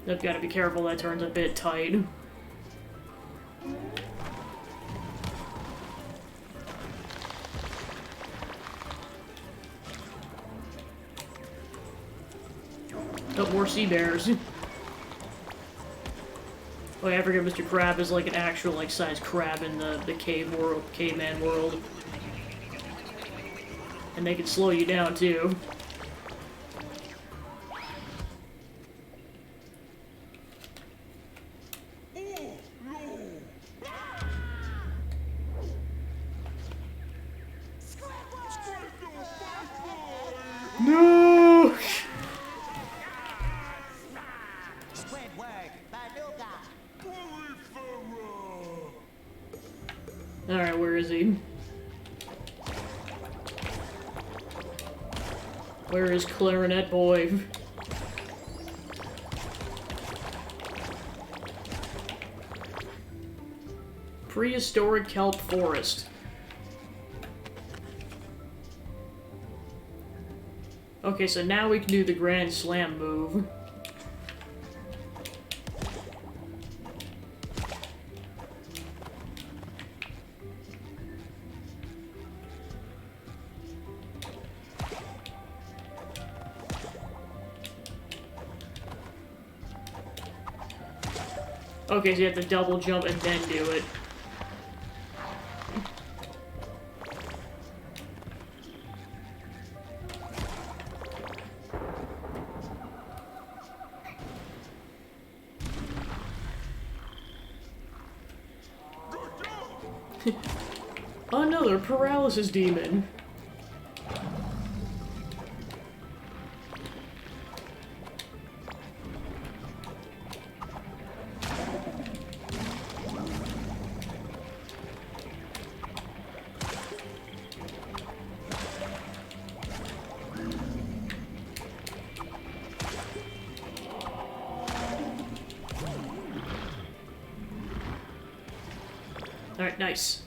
S1: I've got to be careful, that turns a bit tight. Oh, more sea bears. Oh yeah, I forget Mr. Crab is like an actual like size crab in the caveman world. And they can slow you down too. No!
S2: Squidward, Banuga.
S1: Alright, where is he? Where is Clarinet Boy? Prehistoric kelp forest. Okay, so now we can do the Grand Slam move. Okay, so you have to double jump and then do it. Another paralysis demon. Alright, nice.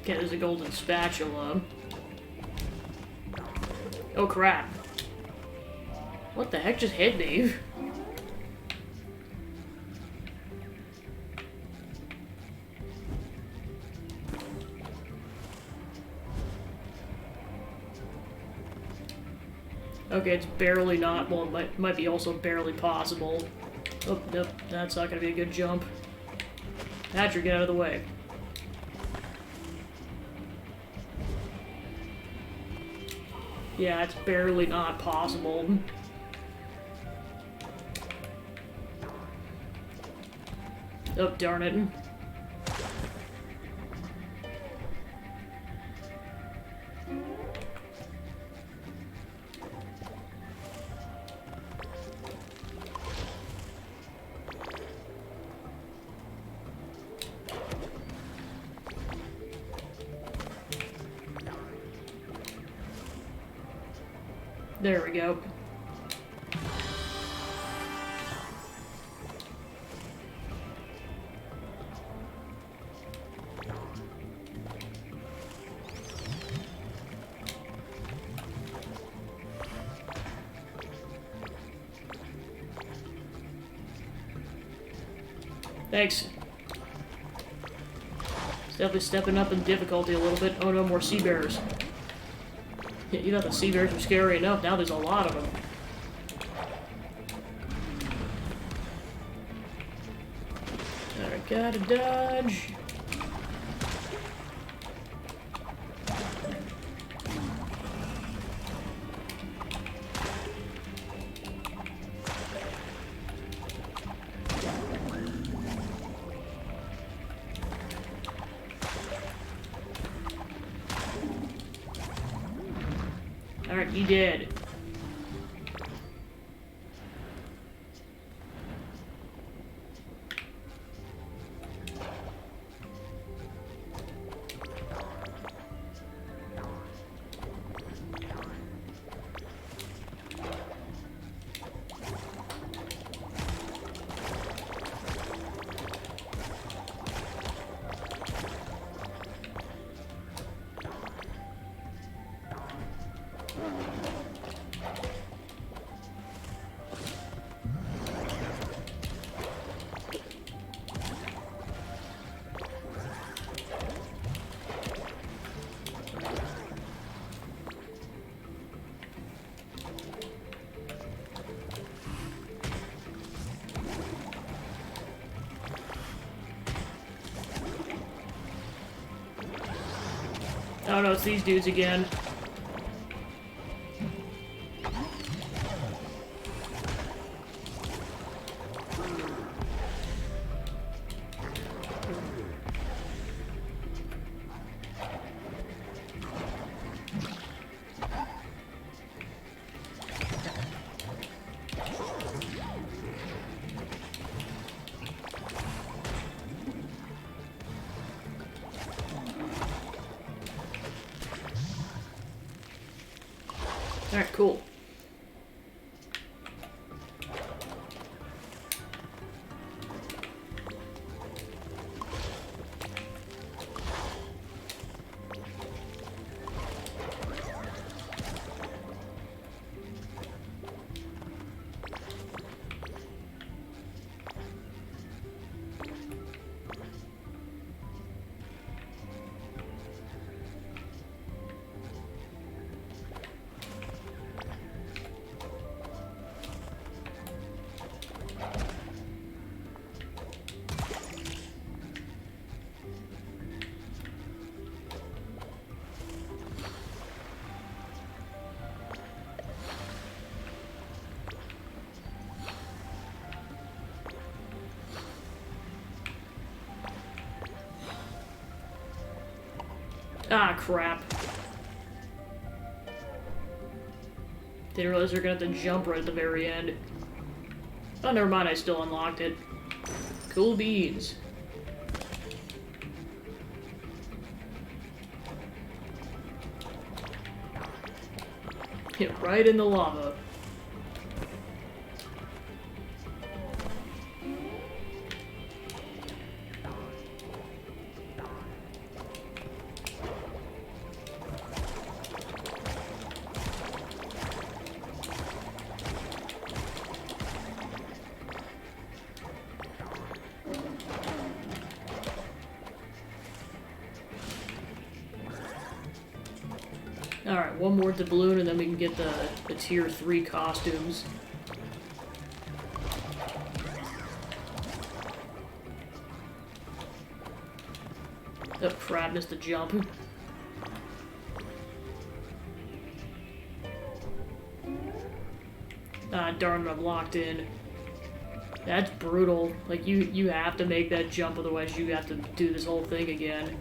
S1: Okay, there's a golden spatula. Oh crap. What the heck just hit me? Okay, it's barely not. Well, it might be also barely possible. Oh, nope, that's not gonna be a good jump. Patrick, get out of the way. Yeah, it's barely not possible. Oh, darn it. There we go. Thanks. It's definitely stepping up in difficulty a little bit. Oh no, more sea bears. Yeah, you thought the sea bears were scary enough, now there's a lot of them. Alright, gotta dodge. Alright, you did. Oh no, it's these dudes again. Alright, cool. Ah, crap. Didn't realize they were gonna have to jump right at the very end. Oh, never mind, I still unlocked it. Cool beans. Hit right in the lava. Alright, one more doubloon and then we can get the tier 3 costumes. Oh crap, missed the jump. Ah, darn it, I'm locked in. That's brutal. Like, you have to make that jump, otherwise you have to do this whole thing again.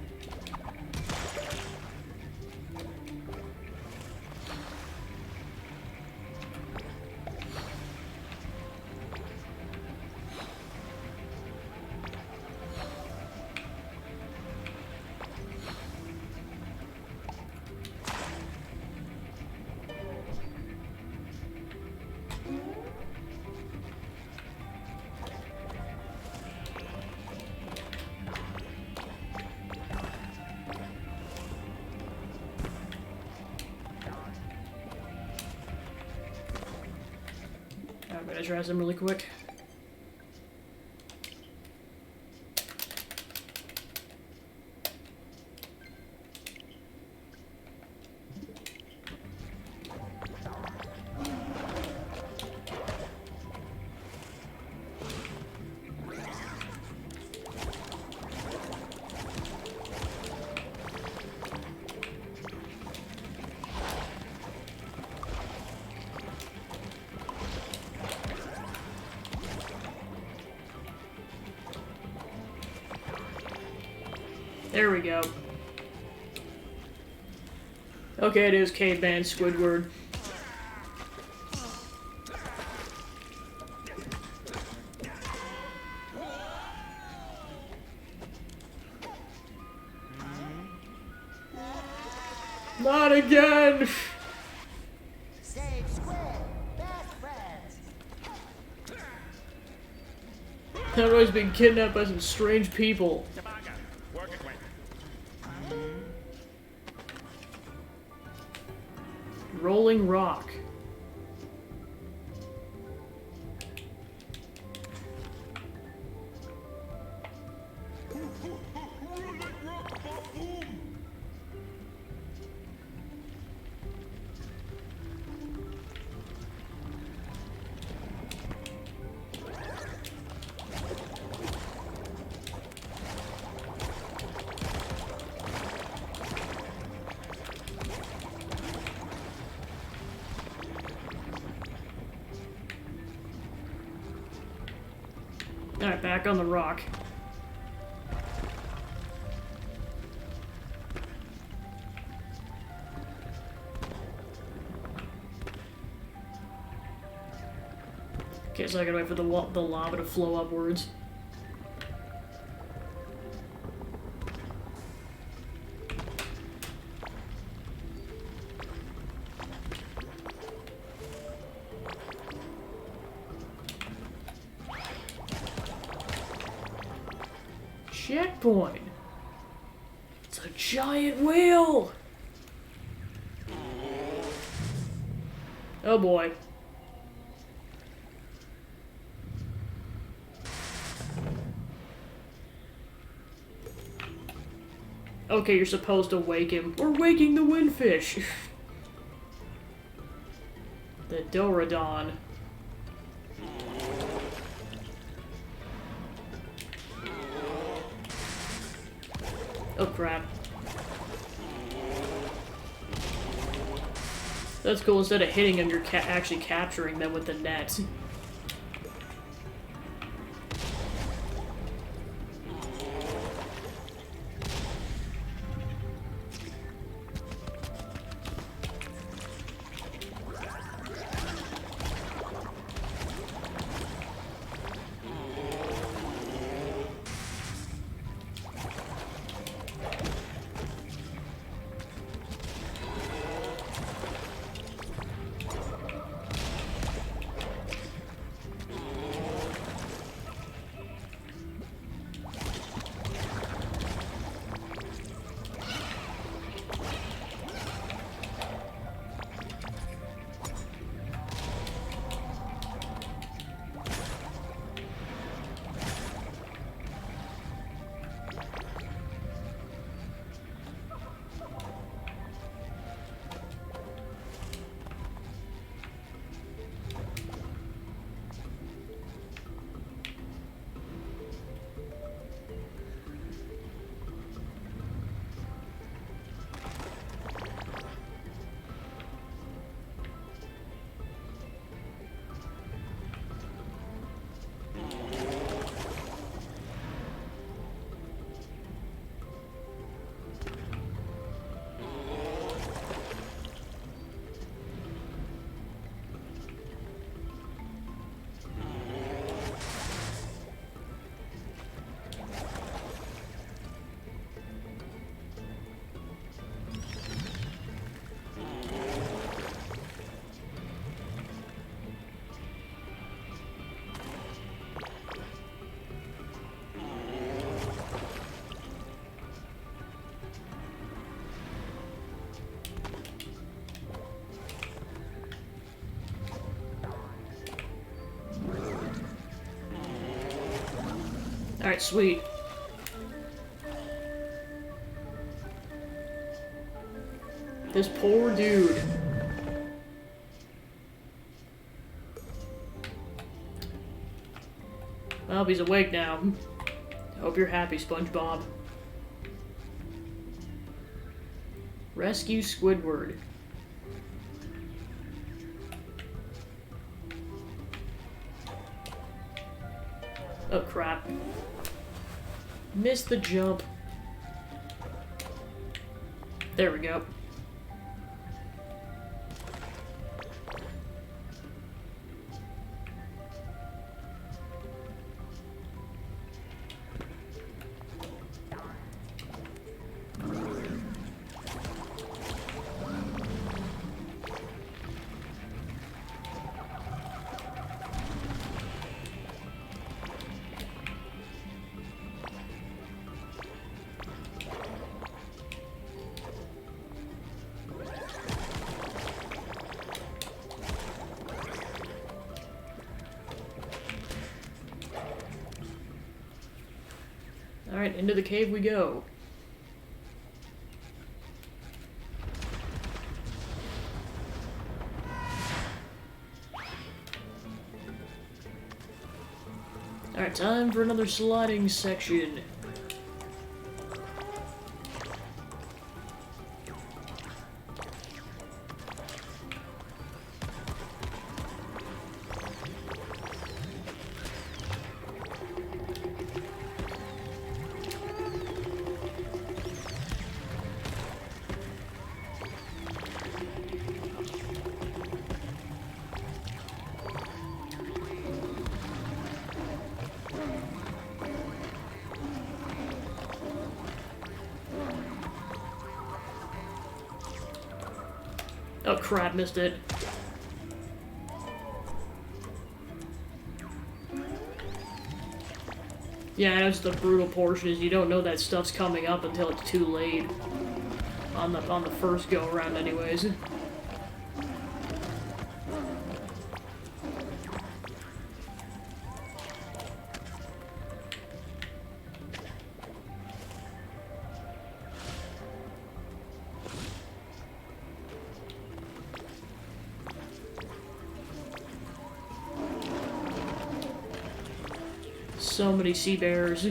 S1: I'm gonna try some really quick. There we go. Okay, it is Caveman Squidward. Not again!
S2: Save Squid, best friends.
S1: I've always been kidnapped by some strange people.
S6: Toboggan, work it with.
S1: Rolling Rock. Alright, back on the rock. Okay, so I gotta wait for the lava to flow upwards. Checkpoint! It's a giant wheel! Oh boy. Okay, you're supposed to wake him. We're waking the windfish! The Dorodon. Oh crap. That's cool, instead of hitting them, you're actually capturing them with the net. Alright, sweet. This poor dude. Well, he's awake now. Hope you're happy, SpongeBob. Rescue Squidward. Oh crap. Missed the jump. There we go. Alright, into the cave we go. Alright, time for another sliding section. Oh crap, missed it. Yeah, that's the brutal portion, is you don't know that stuff's coming up until it's too late. On the first go around anyways. So many sea bears.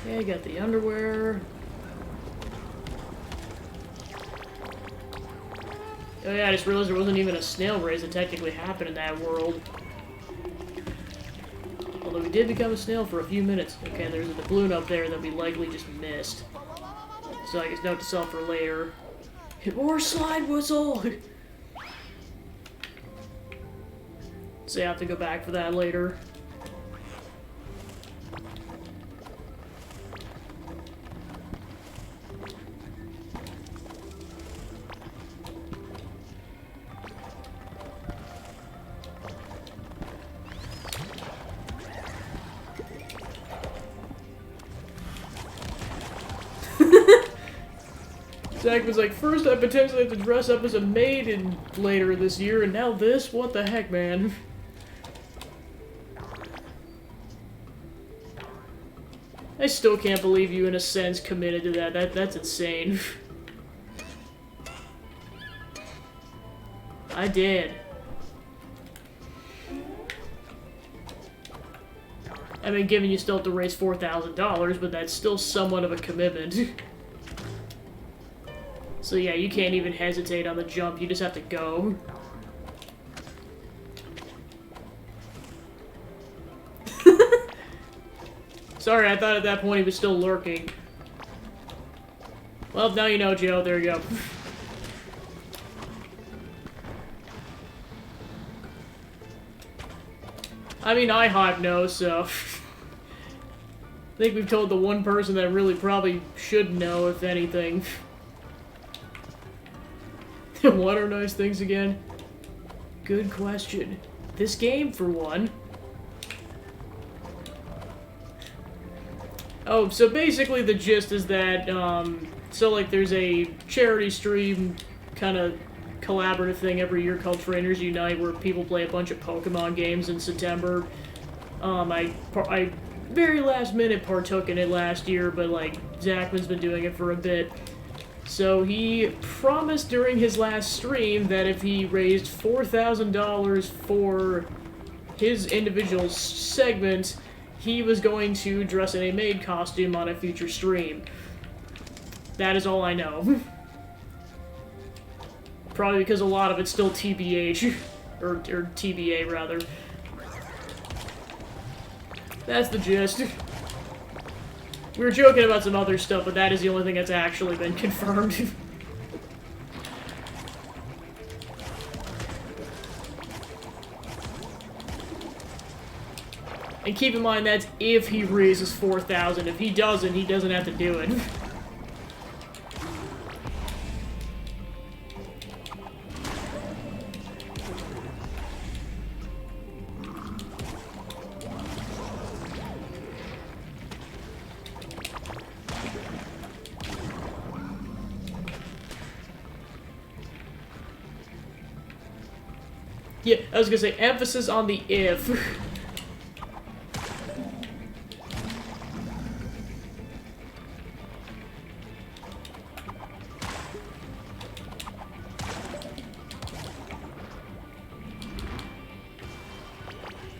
S1: Okay, got the underwear. Oh yeah, I just realized there wasn't even a snail race that technically happened in that world. Although we did become a snail for a few minutes. Okay, and there's a doubloon up there that we likely just missed. So I guess note to self for later. Hit more slide whistle! So I have to go back for that later. Zach was like, first I potentially have to dress up as a maid later this year, and now this? What the heck, man? I still can't believe you, in a sense, committed to that. That's insane. I did. I mean, given you still have to raise $4,000, but that's still somewhat of a commitment. So yeah, you can't even hesitate on the jump, you just have to go. Sorry, I thought at that point he was still lurking. Well, now you know, Joe. There you go. I mean, IHOP knows, so... I think we've told the one person that really probably should know, if anything. What are nice things again? Good question. This game, for one. Oh, so basically the gist is that, so like there's a charity stream kind of collaborative thing every year called Trainers Unite where people play a bunch of Pokemon games in September. I very last minute partook in it last year, but like Zachman's been doing it for a bit. So he promised during his last stream that if he raised $4,000 for his individual segment, he was going to dress in a maid costume on a future stream. That is all I know. Probably because a lot of it's still TBH. or TBA, rather. That's the gist. We were joking about some other stuff, but that is the only thing that's actually been confirmed. And keep in mind, that's if he raises 4,000. If he doesn't have to do it. Yeah, I was gonna say, emphasis on the if.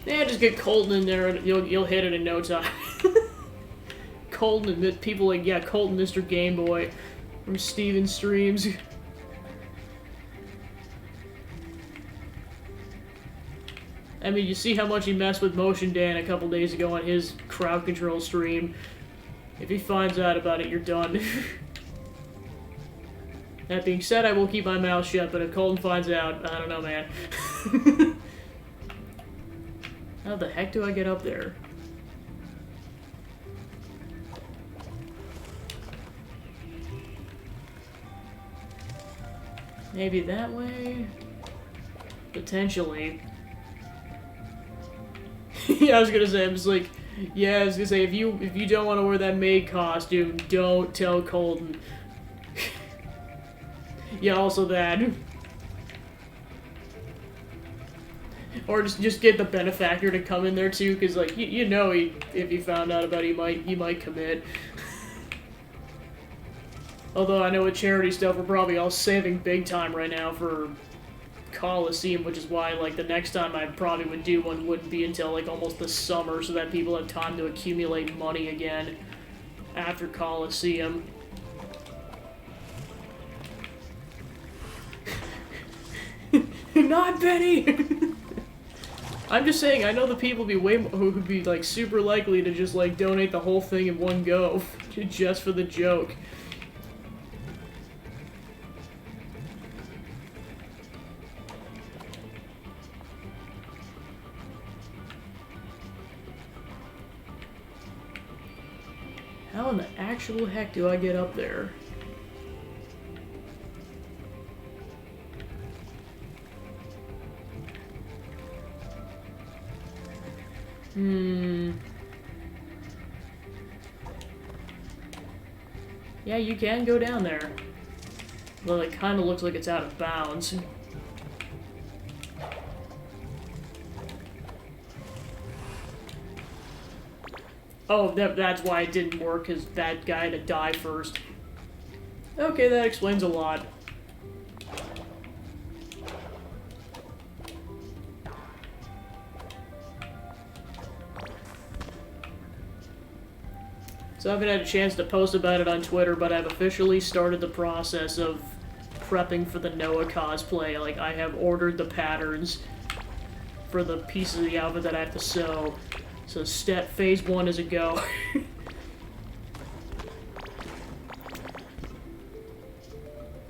S1: Yeah, just get Colton in there and you'll hit it in no time. Colton and people like, yeah, Colton, Mr. Game Boy from Steven Streams. I mean, you see how much he messed with Motion Dan a couple days ago on his crowd control stream. If he finds out about it, you're done. That being said, I will keep my mouth shut, but if Colton finds out, I don't know, man. How the heck do I get up there? Maybe that way? Potentially. Yeah, I was gonna say, I'm just like, yeah, I was gonna say, if you don't want to wear that maid costume, don't tell Colton. Yeah, also that. Or just get the benefactor to come in there too, because like you know, if he found out about it, he might commit. Although I know with charity stuff, we're probably all saving big time right now for Coliseum, which is why like the next time I probably would do one wouldn't be until like almost the summer, so that people have time to accumulate money again after Coliseum. Not Benny. I'm just saying, I know the people who would be like super likely to just like donate the whole thing in one go, just for the joke. How in the actual heck do I get up there? Yeah, you can go down there. Well, it kind of looks like it's out of bounds. Oh, that's why it didn't work, because that guy had to die first. Okay, that explains a lot. So I haven't had a chance to post about it on Twitter, but I've officially started the process of prepping for the Noah cosplay. Like, I have ordered the patterns for the pieces of the outfit that I have to sew. So phase 1 is a go.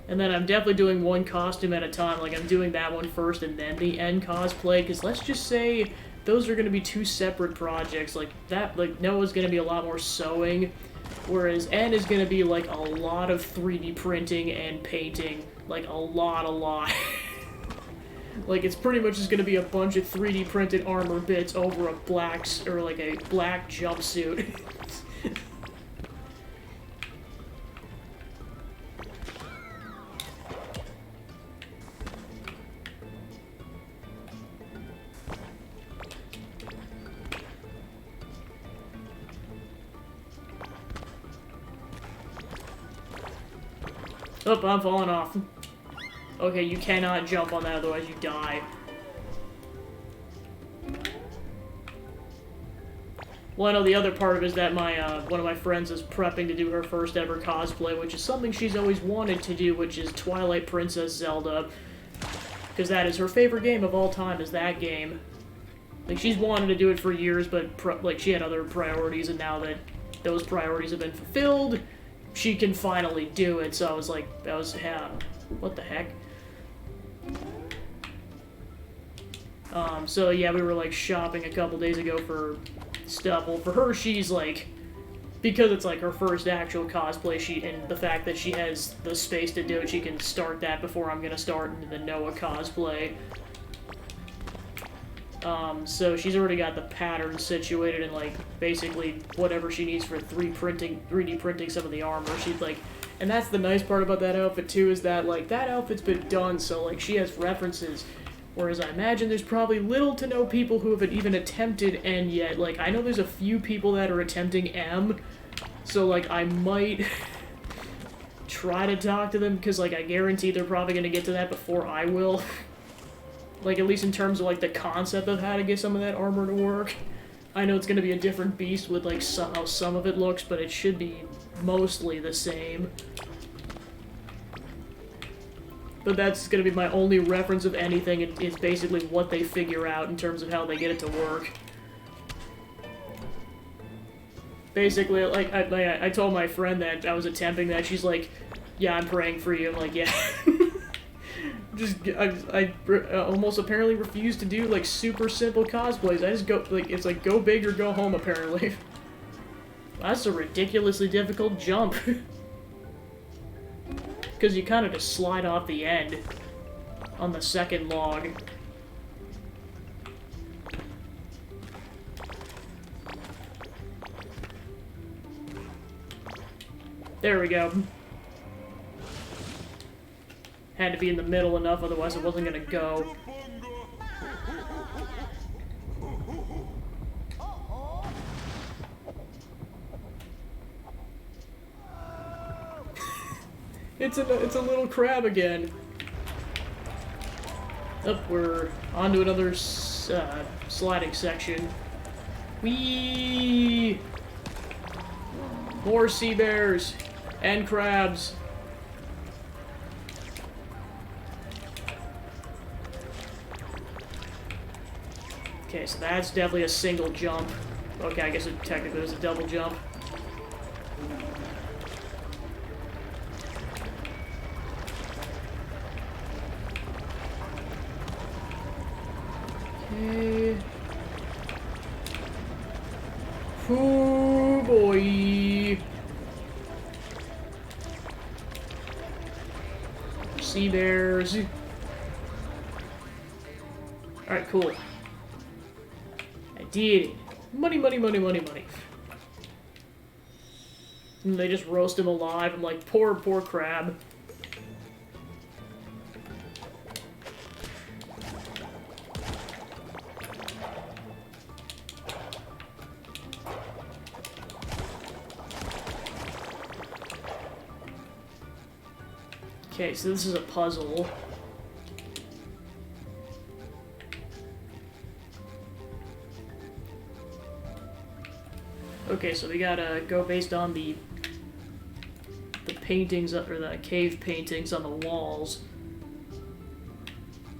S1: And then I'm definitely doing one costume at a time. Like, I'm doing that one first and then the N cosplay, because let's just say those are going to be two separate projects. Like, Noah's going to be a lot more sewing, whereas N is going to be, like, a lot of 3D printing and painting. Like, a lot. Like, it's pretty much just going to be a bunch of 3D printed armor bits over a black jumpsuit. Oh, I'm falling off. Okay, you cannot jump on that, otherwise you die. Well, I know the other part of it is that one of my friends is prepping to do her first ever cosplay, which is something she's always wanted to do, which is Twilight Princess Zelda. Because that is her favorite game of all time, is that game. Like, she's wanted to do it for years, but, she had other priorities, and now that those priorities have been fulfilled, she can finally do it. So I was like, what the heck? So yeah, we were like shopping a couple days ago for stuff. Well, for her, she's like, because it's like her first actual cosplay, and the fact that she has the space to do it, she can start that before I'm gonna start into the Noah cosplay. So she's already got the pattern situated and, like, basically whatever she needs for 3D printing some of the armor. She's like, and that's the nice part about that outfit too, is that, like, that outfit's been done, so, like, she has references. Whereas I imagine there's probably little to no people who have even attempted N yet. Like, I know there's a few people that are attempting M, so, like, I might try to talk to them, because, like, I guarantee they're probably going to get to that before I will. Like, at least in terms of, like, the concept of how to get some of that armor to work. I know it's going to be a different beast with, like, how some of it looks, but it should be mostly the same. But that's going to be my only reference of anything, is basically what they figure out in terms of how they get it to work. Basically, like, I told my friend that I was attempting that. She's like, yeah, I'm praying for you. I'm like, yeah. I almost apparently refuse to do, like, super simple cosplays. I just go, like, it's like, go big or go home, apparently. That's a ridiculously difficult jump. Because you kind of just slide off the end on the second log. There we go. Had to be in the middle enough, otherwise it wasn't gonna go. It's a little crab again. Up, we're onto another sliding section. Whee! More sea bears and crabs. Okay, so that's definitely a single jump. Okay, I guess it technically was a double jump. Okay. Oh boy. Sea bears. Alright, cool. I did it. Money, money, money, money, money. And they just roast him alive. I'm like, poor crab. Okay, so this is a puzzle. Okay, so we gotta go based on the paintings, or the cave paintings on the walls.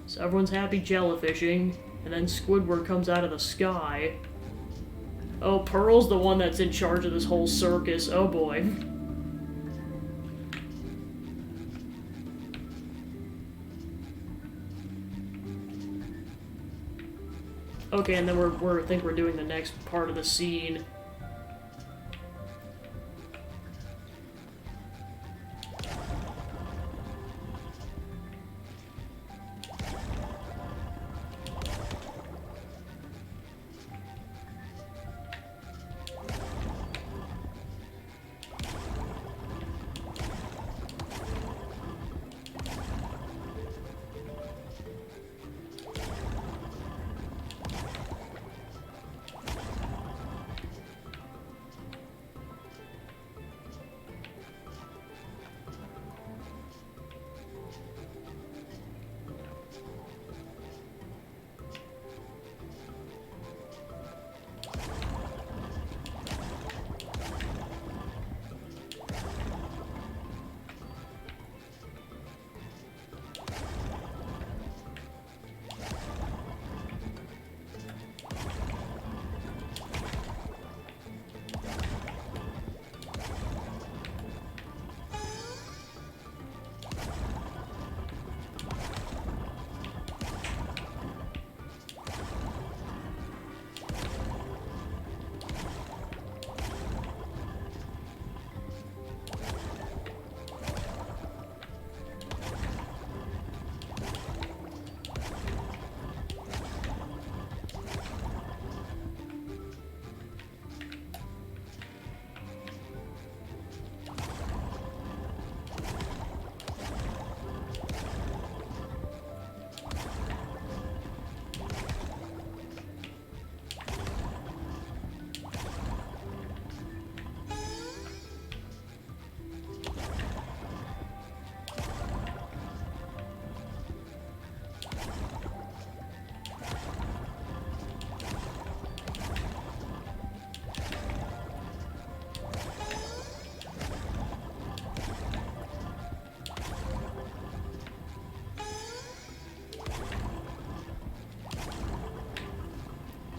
S1: So everyone's happy jellyfishing, and then Squidward comes out of the sky. Oh, Pearl's the one that's in charge of this whole circus. Oh boy. Okay, and then I think we're doing the next part of the scene.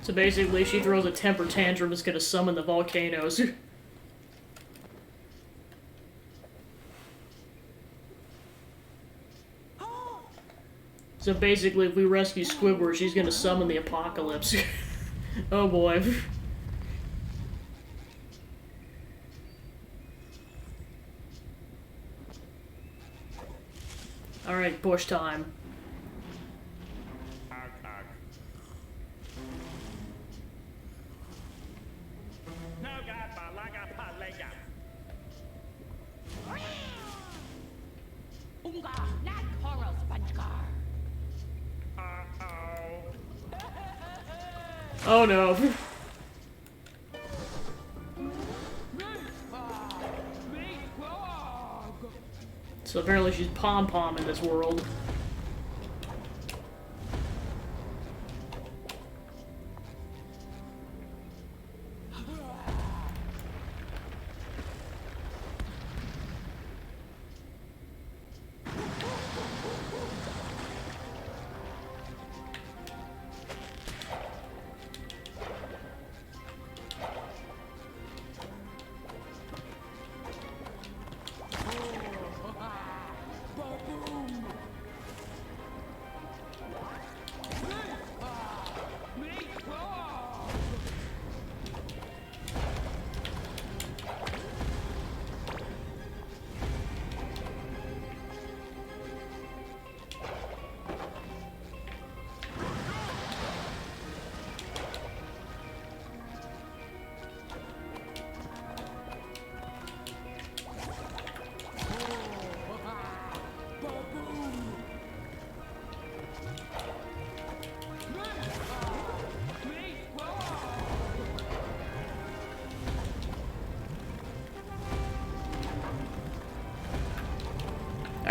S1: So basically, she throws a temper tantrum that's gonna summon the volcanoes. So basically, if we rescue Squidward, she's gonna summon the apocalypse. Oh boy. Alright, push time. Oh no. So apparently she's pom-pom in this world.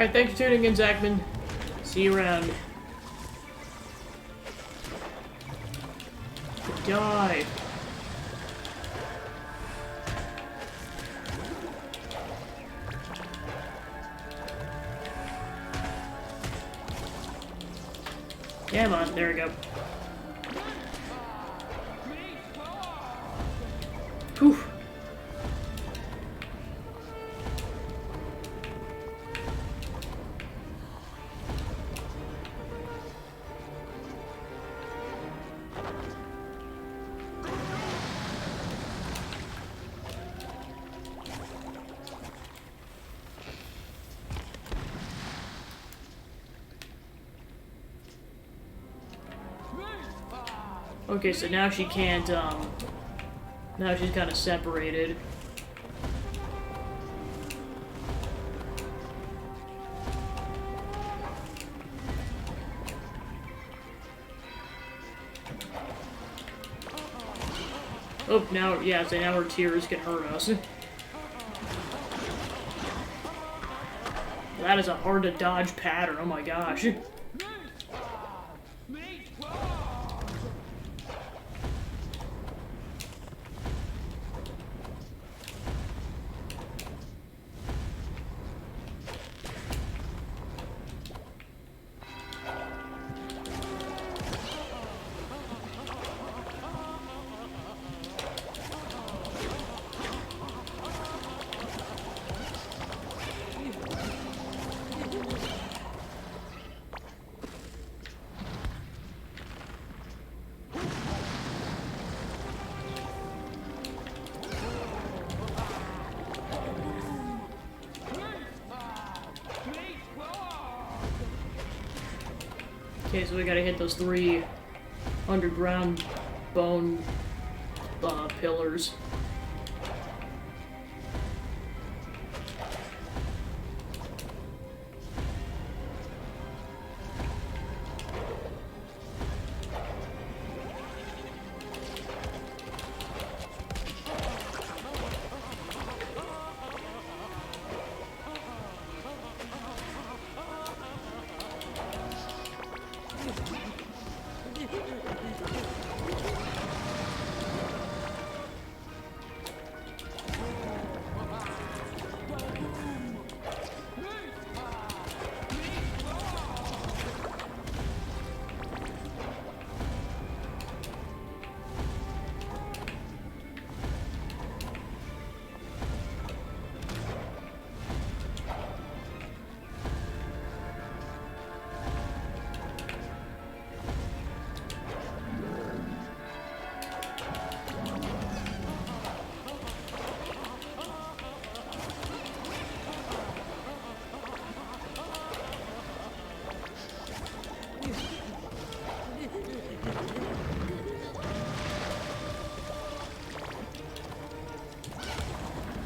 S1: Alright, thanks for tuning in, Zachman. See you around. Die. Come on, there we go. Okay, so now she can't, now she's kind of separated. Oh, now, yeah, so now her tears can hurt us. That is a hard to dodge pattern, oh my gosh. Okay, so we gotta hit those 3 underground bone pillars.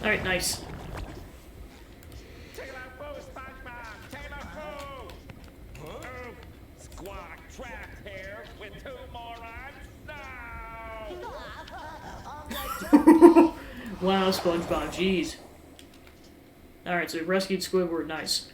S1: Alright, nice.
S6: Take it out, fool, SpongeBob! Take it out, fool! Huh? Oh, squawk trapped here with 2 morons? No!
S1: Wow, SpongeBob, jeez. Alright, so we rescued Squidward, nice.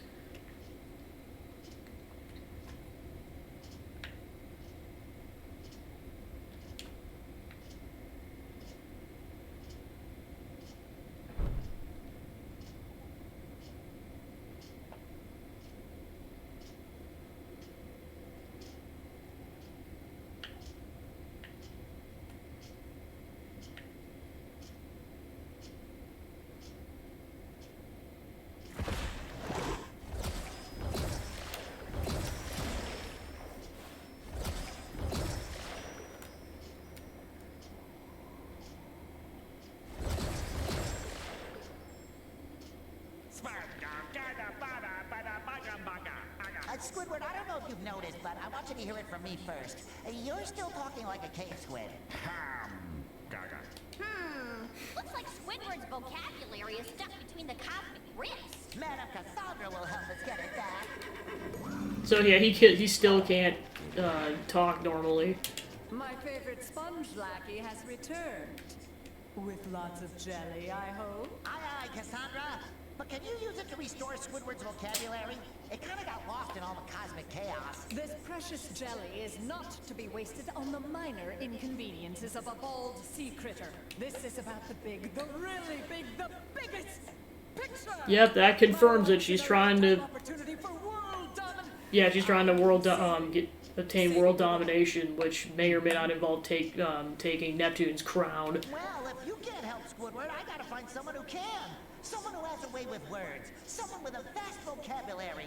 S2: Squidward, I don't know if you've noticed, but I want you to hear it from me first. You're still talking like a cave squid.
S5: Looks like Squidward's vocabulary is stuck between the cosmic rifts.
S2: Madam Cassandra will help us get it back.
S1: So yeah, he still can't talk normally.
S8: My favorite sponge lackey has returned. With lots of jelly, I hope.
S2: Aye, Cassandra. But can you use it to restore Squidward's vocabulary? It kind of got lost in all the cosmic chaos.
S8: This precious jelly is not to be wasted on the minor inconveniences of a bald sea critter. This is about the big, the really big, the biggest picture!
S1: Yep, that confirms it. She's trying to... Yeah, she's trying to obtain world domination, which may or may not involve taking Neptune's crown.
S2: Well, if you can't help Squidward, I gotta find someone who can. Someone who has a way with words. Someone with a vast vocabulary.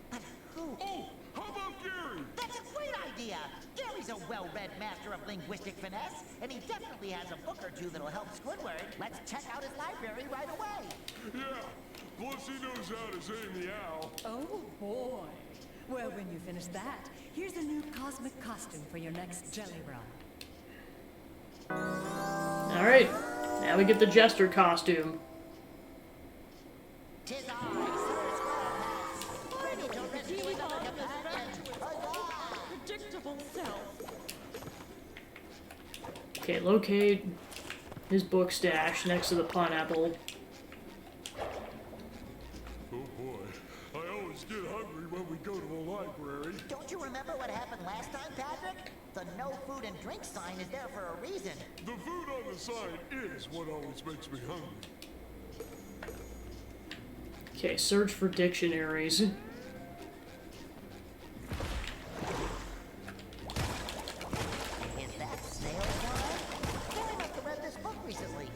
S2: But who?
S4: Oh, how about Gary?
S2: That's a great idea! Gary's a well-read master of linguistic finesse, and he definitely has a book or two that'll help Squidward. Let's check out his library right away.
S4: Yeah, plus he knows how to say meow.
S8: Oh boy. Well, when you finish that, here's a new cosmic costume for your next jelly run.
S1: Alright, now we get the Jester costume.
S2: Tis I, Sir Squarepants, ready to rescue another companion. Huzzah!
S6: Predictable self.
S1: Okay, locate his book stash next to the pineapple.
S4: Oh boy, I always get hungry when we go to the library.
S2: Don't you remember what happened last time, Patrick? The no food and drink sign is there for a reason.
S4: The food on the sign is what always makes me hungry.
S1: Okay, search for dictionaries.
S2: Is that snail slime? Gary must have read this book recently.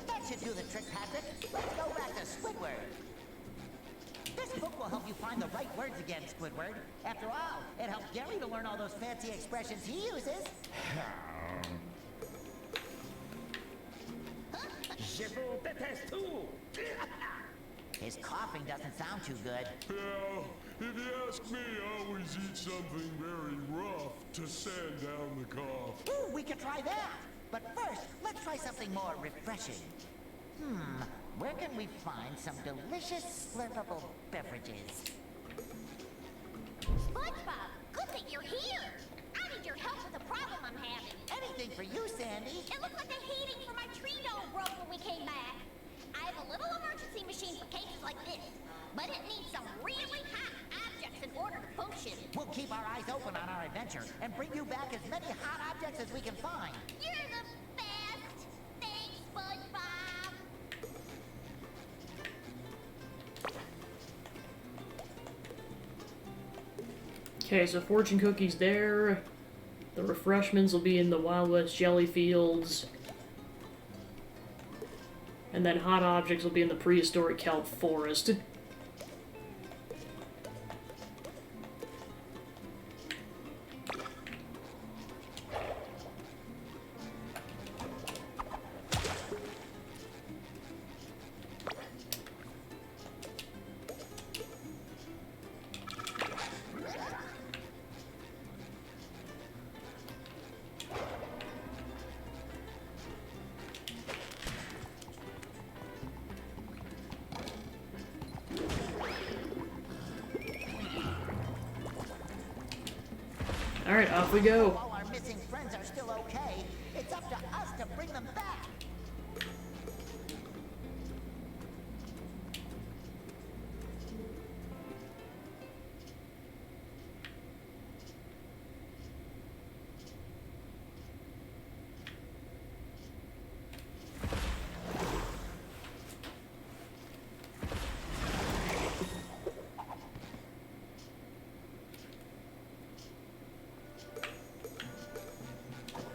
S2: That should do the trick, Patrick. Let's go back to Squidward. This book will help you find the right words again, Squidward. After all, it helped Gary to learn all those fancy expressions he uses.
S3: Je vous déteste tout.
S2: His coughing doesn't sound too good.
S4: Yeah, if you ask me, I always eat something very rough to sand down the cough.
S2: Ooh, we could try that. But first, let's try something more refreshing. Where can we find some delicious, slurpable beverages?
S5: SpongeBob, good that you're here. I need your help with a problem I'm having.
S2: Anything for you, Sandy.
S5: It looks like the heating for my tree dome broke when we came back. I have a little emergency machine for cases like this, but it needs some really hot objects in order to function.
S2: We'll keep our eyes open on our adventure and bring you back as many hot objects as we can find.
S5: You're the best. Thanks, SpongeBob.
S1: Okay, so fortune cookies there. The refreshments will be in the Wild West jelly fields. And then hot objects will be in the prehistoric kelp forest. Alright, off we go.
S2: While our missing friends are still okay, it's up to us to bring them back.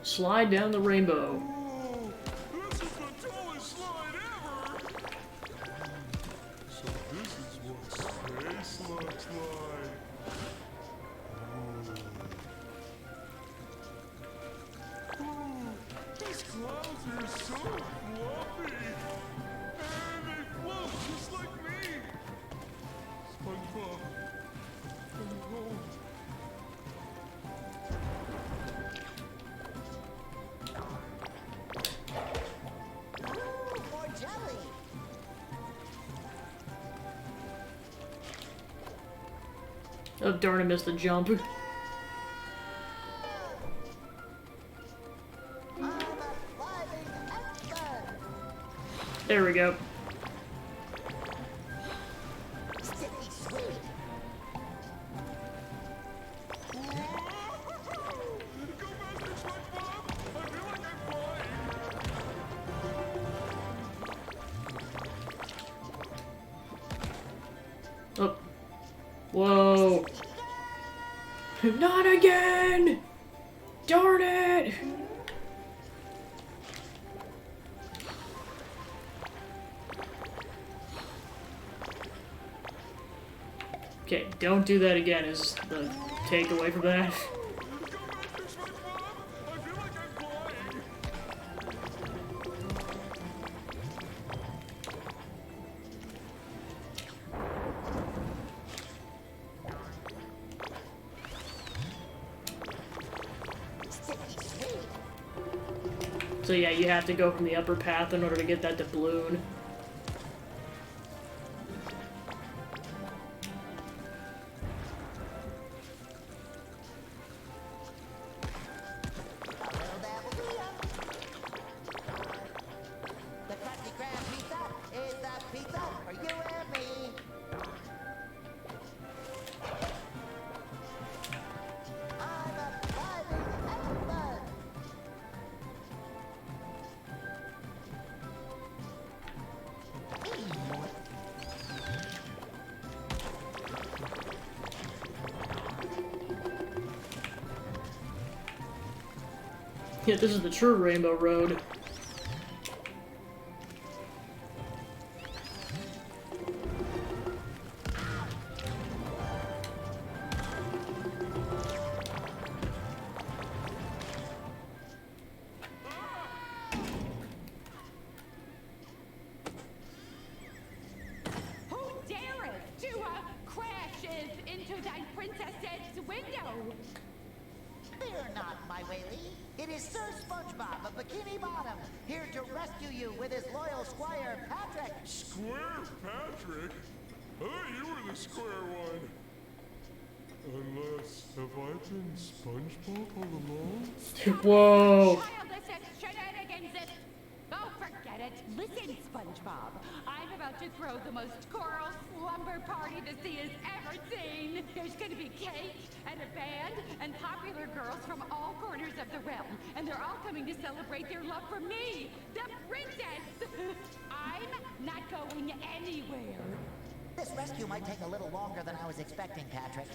S1: Slide down the rainbow.
S4: Oh, this is the tallest slide ever! So this is what space looks like. These clouds are so fluffy! And they float just like me! SpongeBob, come home.
S2: Ooh, more jelly.
S1: Oh darn, I missed the jump.
S2: I'm a flying expert.
S1: There we go.
S2: Sticky sweet.
S4: Go faster, SpongeBob! I feel like I'm flying!
S1: Oh. Whoa. Not again! Darn it! Okay, don't do that again is the takeaway from that.
S4: Go faster, SpongeBob! I feel like I'm flying!
S1: So yeah, you have to go from the upper path in order to get that doubloon.
S2: The Krusty Krab pizza is the pizza for you and me. I'm a thriving elephant.
S1: Yeah, this is the true Rainbow Road.
S9: Who dareth to crash into thy princess's window?
S2: Fear not, my Whaley. It is Sir SpongeBob of Bikini Bottom, here to rescue you with his loyal squire, Patrick.
S4: Square Patrick? I thought you were the square one. Unless, have I been SpongeBob all along?
S1: Whoa!
S9: Childless shenanigans! Oh, forget it. Listen, SpongeBob. I'm about to throw the most choral slumber party the sea has ever seen. There's gonna be cake and a band and popular girls from all corners of the realm. And they're all coming to celebrate their love for me, the princess. I'm not going anywhere.
S2: This rescue might take a little longer than I was expecting, Patrick.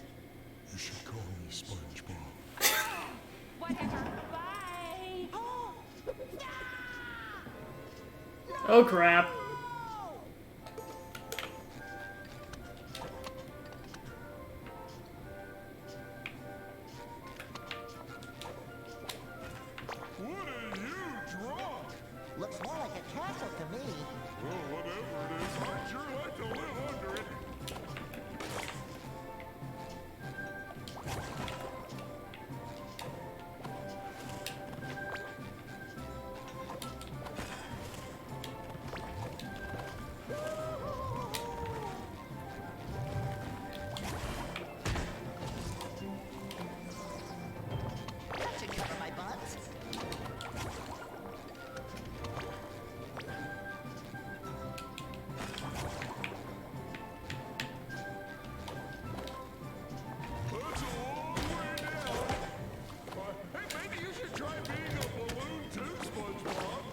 S4: You should call me SpongeBob.
S9: Whatever. Bye.
S1: Oh crap.
S4: What a huge rock!
S2: Looks more like a castle to me.
S4: Well, whatever it is, I'd sure like to live under it.
S2: That should cover my buns.
S4: That's a long way down. Hey, maybe you should try being a balloon too, SpongeBob.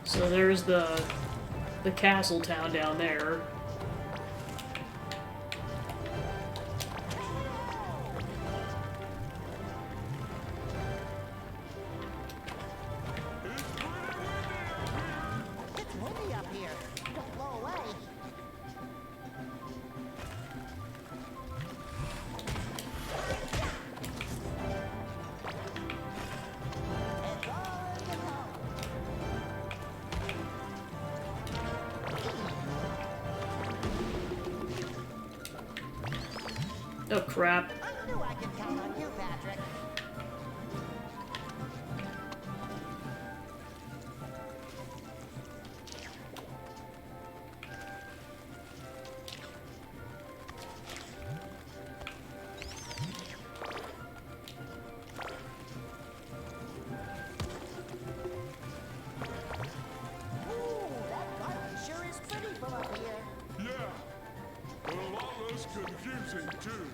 S1: So there's the castle town down there.
S2: It's windy up here. Don't blow away. It's on the top.
S1: Oh crap.
S2: I knew I could count on you, Patrick. Ooh, that garden sure is pretty from up here.
S4: Yeah, but a lot less confusing too.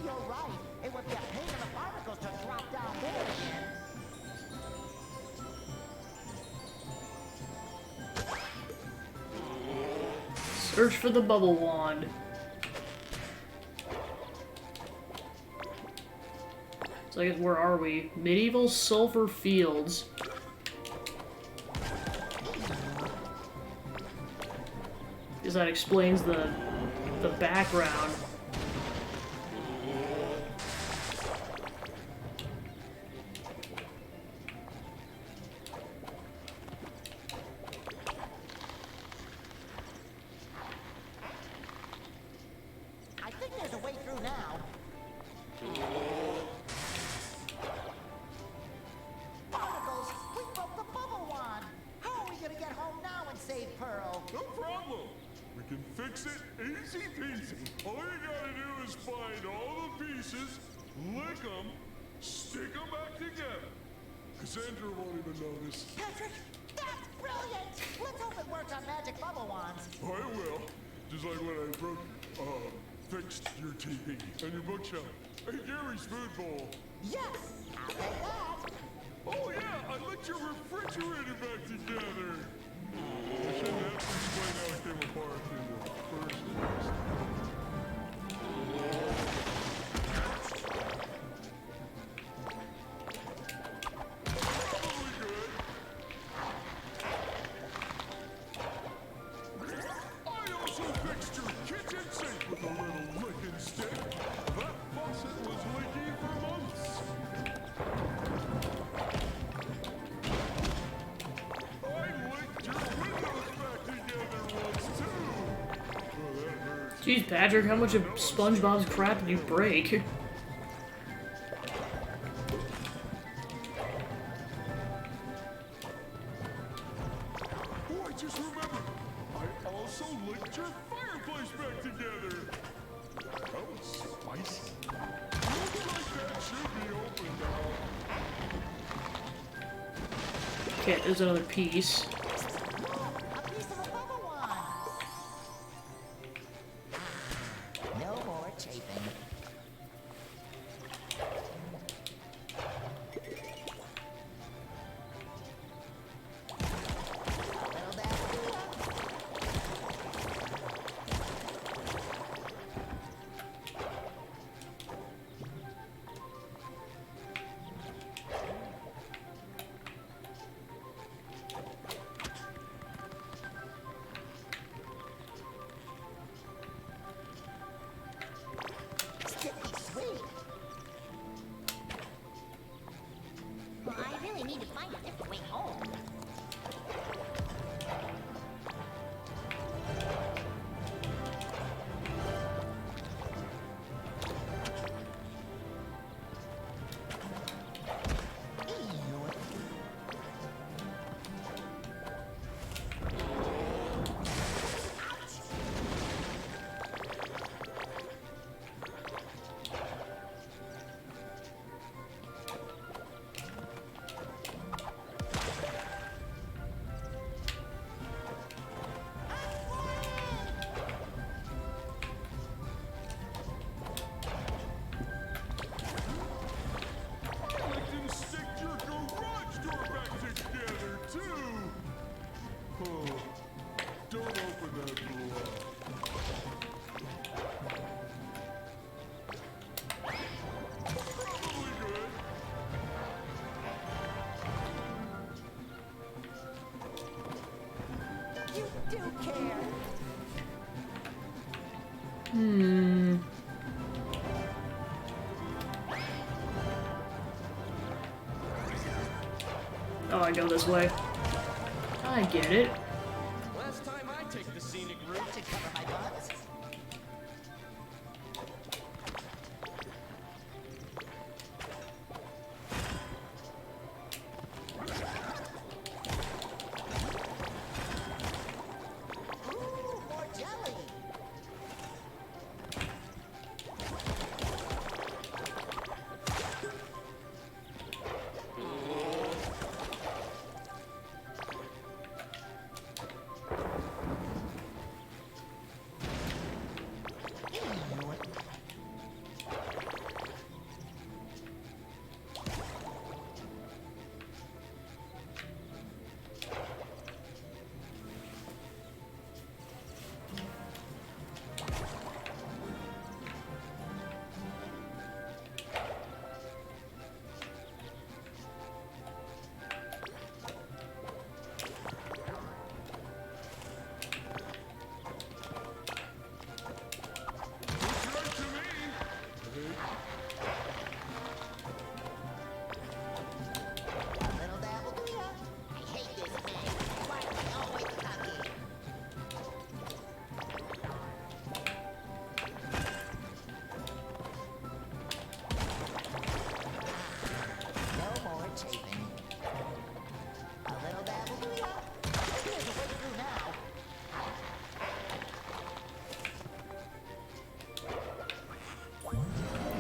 S2: You're right. It would be a pain in the barnacles to drop down there again.
S1: Search for the bubble wand. So I guess, where are we? Medieval Sulfur Fields. Because that explains the background.
S2: there's a way through now. Barnacles, we broke the bubble wand. How are we gonna get home now and save Pearl?
S4: No problem. We can fix it easy peasy. All you gotta do is find all the pieces, lick them, stick them back together. Cassandra won't even notice.
S2: Patrick, that's brilliant! Let's hope it works on magic bubble wands.
S4: I will. Just like when I fixed your TV and your bookshelf and Gary's food bowl.
S2: Yes, I'll take that.
S4: Oh yeah, I licked your refrigerator back together. I shouldn't have to explain how it came apart in the first place. Probably good. I also fixed your kitchen sink with a little licking stick. That faucet was leaky for months. I licked your windows back together once too. Oh, that hurts.
S1: Jeez, Patrick, how much of SpongeBob's crap did you break?
S4: Oh, I just remembered. I also licked your fireplace back together. That was spicy. Looking like that should be open now.
S1: Okay, there's another piece.
S2: A piece of a bubble wand. No more chafing. Well, that's good. Sticky sweet.
S5: Well, I really need to find a different way home.
S4: I licked and sticked your garage door back together too. Oh, don't open that door. Probably good.
S2: You do care.
S1: Oh, I go this way. I get it.
S6: Last time I take the scenic route.
S2: To cover my buns. Ooh, more jelly.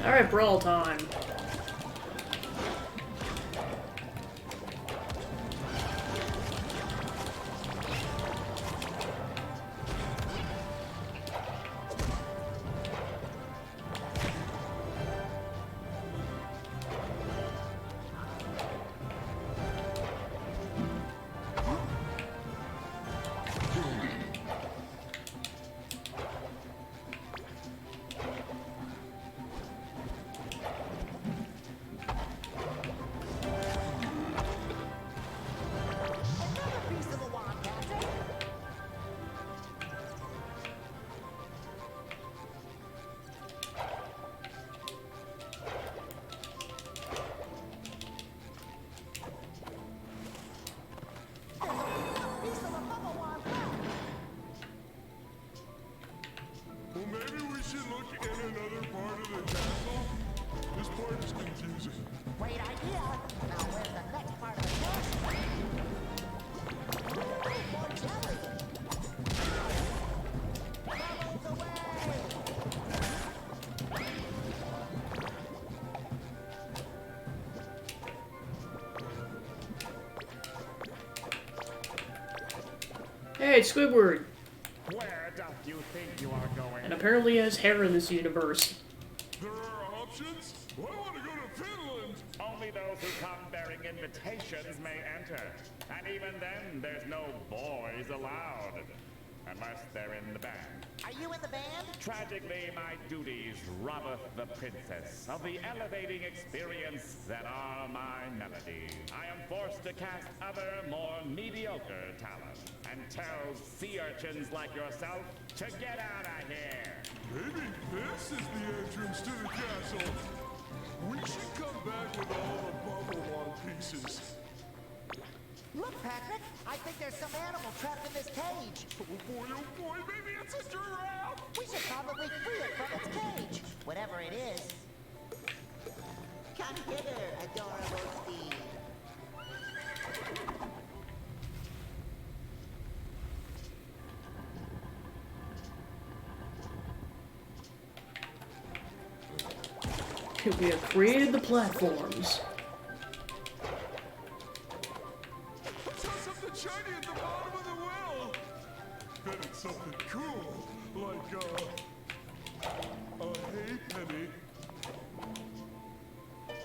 S1: Alright, brawl time.
S2: Piece of the wand, Captain. Piece of the bubble wand.
S4: Well, maybe we should look in another part of the castle. This part is confusing.
S2: Great idea. Now where's the next part of the castle? Ooh, more jelly. Bubbles away.
S1: Hey, it's Squidward!
S6: Where do you think you are going?
S1: And apparently he has hair in this universe.
S4: There are options? Well, I want to go to Finland.
S6: Only those who come bearing invitations may enter. And even then, there's no boys allowed. Unless they're in the band.
S2: Are you in the band?
S6: Tragically, my duties robbeth the princess of the elevating experience that are my melody. I am forced to cast other, more mediocre talent and tell sea urchins like yourself to get out of here.
S4: Maybe this is the entrance to the castle. We should come back with all the bubble wand pieces.
S2: Look, Patrick, I think there's some animal trapped in this cage.
S4: Oh boy, maybe it's a giraffe.
S2: We should probably free it from its cage. Whatever it is. Come hither, adorable steed.
S1: We have created the platforms.
S4: What's that something shiny at the bottom of the well? Bet it's something cool, like a hay penny.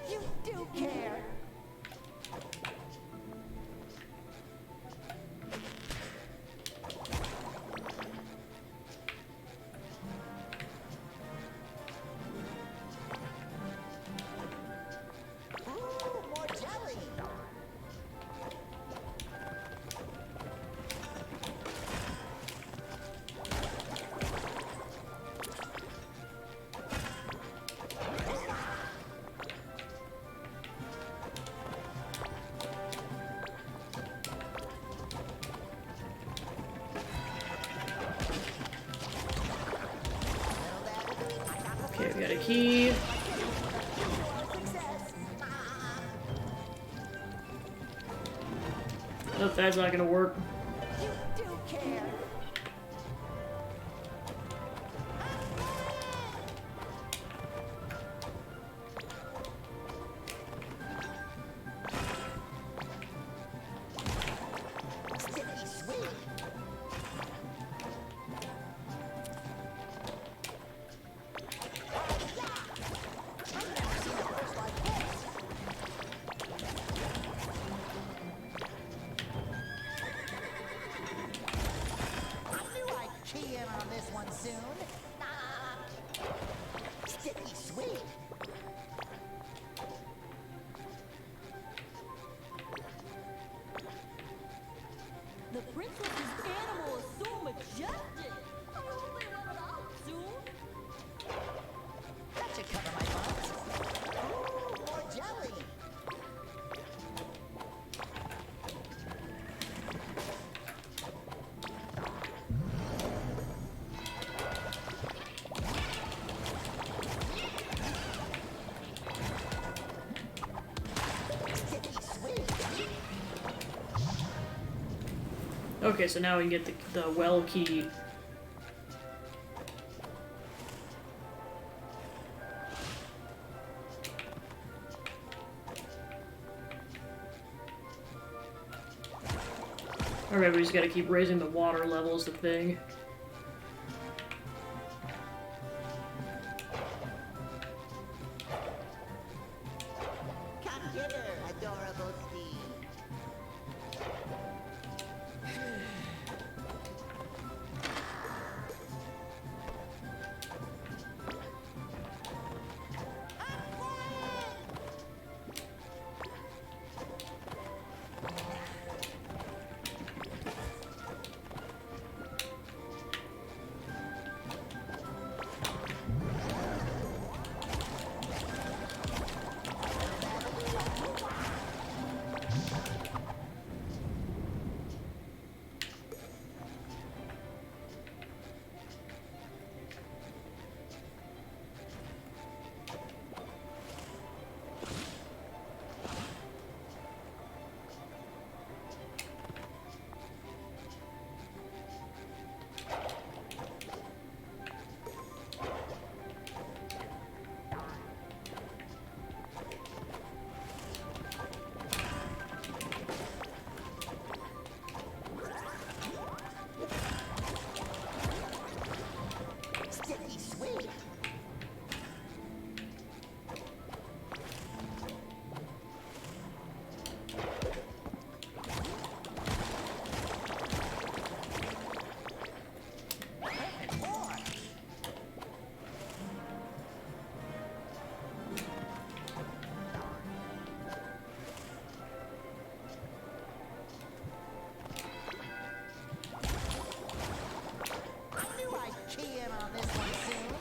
S2: You do care. Ooh, more jelly.
S1: Okay, we got a key. Nope, that's not gonna work.
S2: You do care. Sticky sweet. I've never seen a fish like this. I knew I'd key in on this one soon. Sticky sweet.
S5: The princess's animal is so majestic. I hope they let it out soon.
S2: That should cover my buns. Ooh, more jelly. Sticky sweet.
S1: Okay, so now we can get the well key. Alright, we just gotta keep raising the water level is the thing.
S2: Come hither, adorable steed. Sticky sweet. I knew I'd key in on this one soon.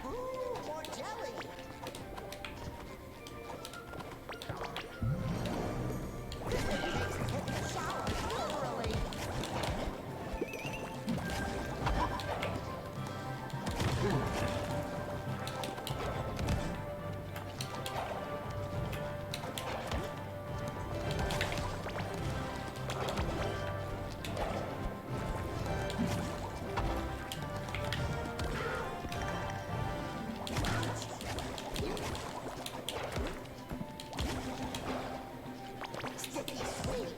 S2: Ooh, more jelly. This thing makes taking a shower, literally. Sticky sweet.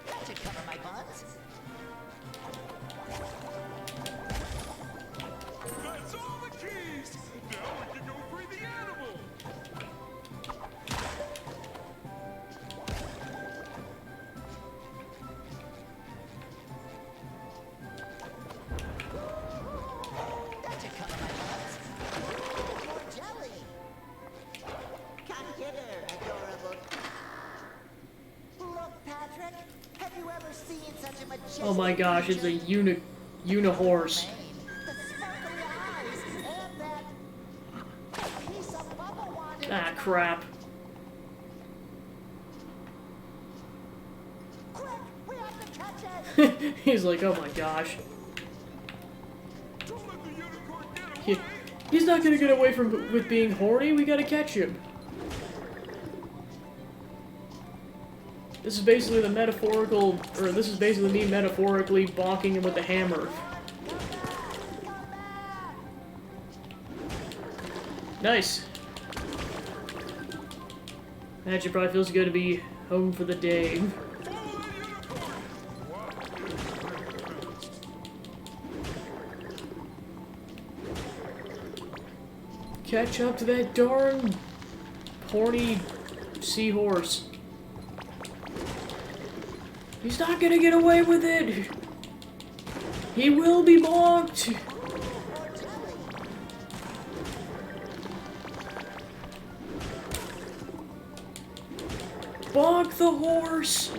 S2: That should cover my buns.
S4: That's all the keys! Now we can go free the animal!
S2: That should cover my buns. Ooh, more jelly. Come hither, adorable. Look, Patrick. Have you ever seen such a majestic
S1: Oh my gosh, it's a
S2: creature?
S1: unihorse.
S2: The sparkly eyes and that piece of bubble wand in
S1: Ah,
S2: its mouth.
S1: crap.
S2: Quick, we have to catch it.
S1: He's like, oh my gosh.
S4: Don't let the unicorn get
S1: He,
S4: away!
S1: he's not gonna get away from with being horny, we gotta catch him. This is basically the metaphorical, or this is basically me metaphorically bonking him with a hammer. Nice. Actually, probably feels good to be home for the day. Catch up to that darn horny seahorse. He's not gonna get away with it. He will be bonked. Bonk the horse.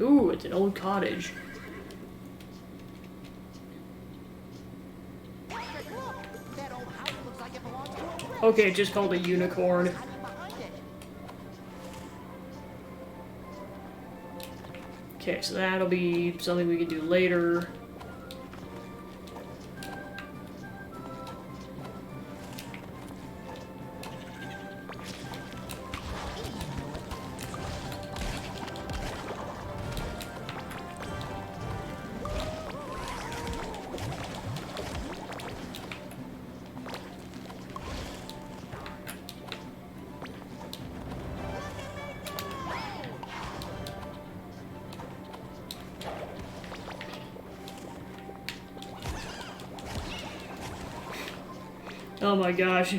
S1: Ooh, it's an old cottage.
S2: That old house looks like it belongs to a witch.
S1: Okay, just called a unicorn.
S2: Hiding behind it.
S1: Okay, so that'll be something we can do later. Oh my gosh.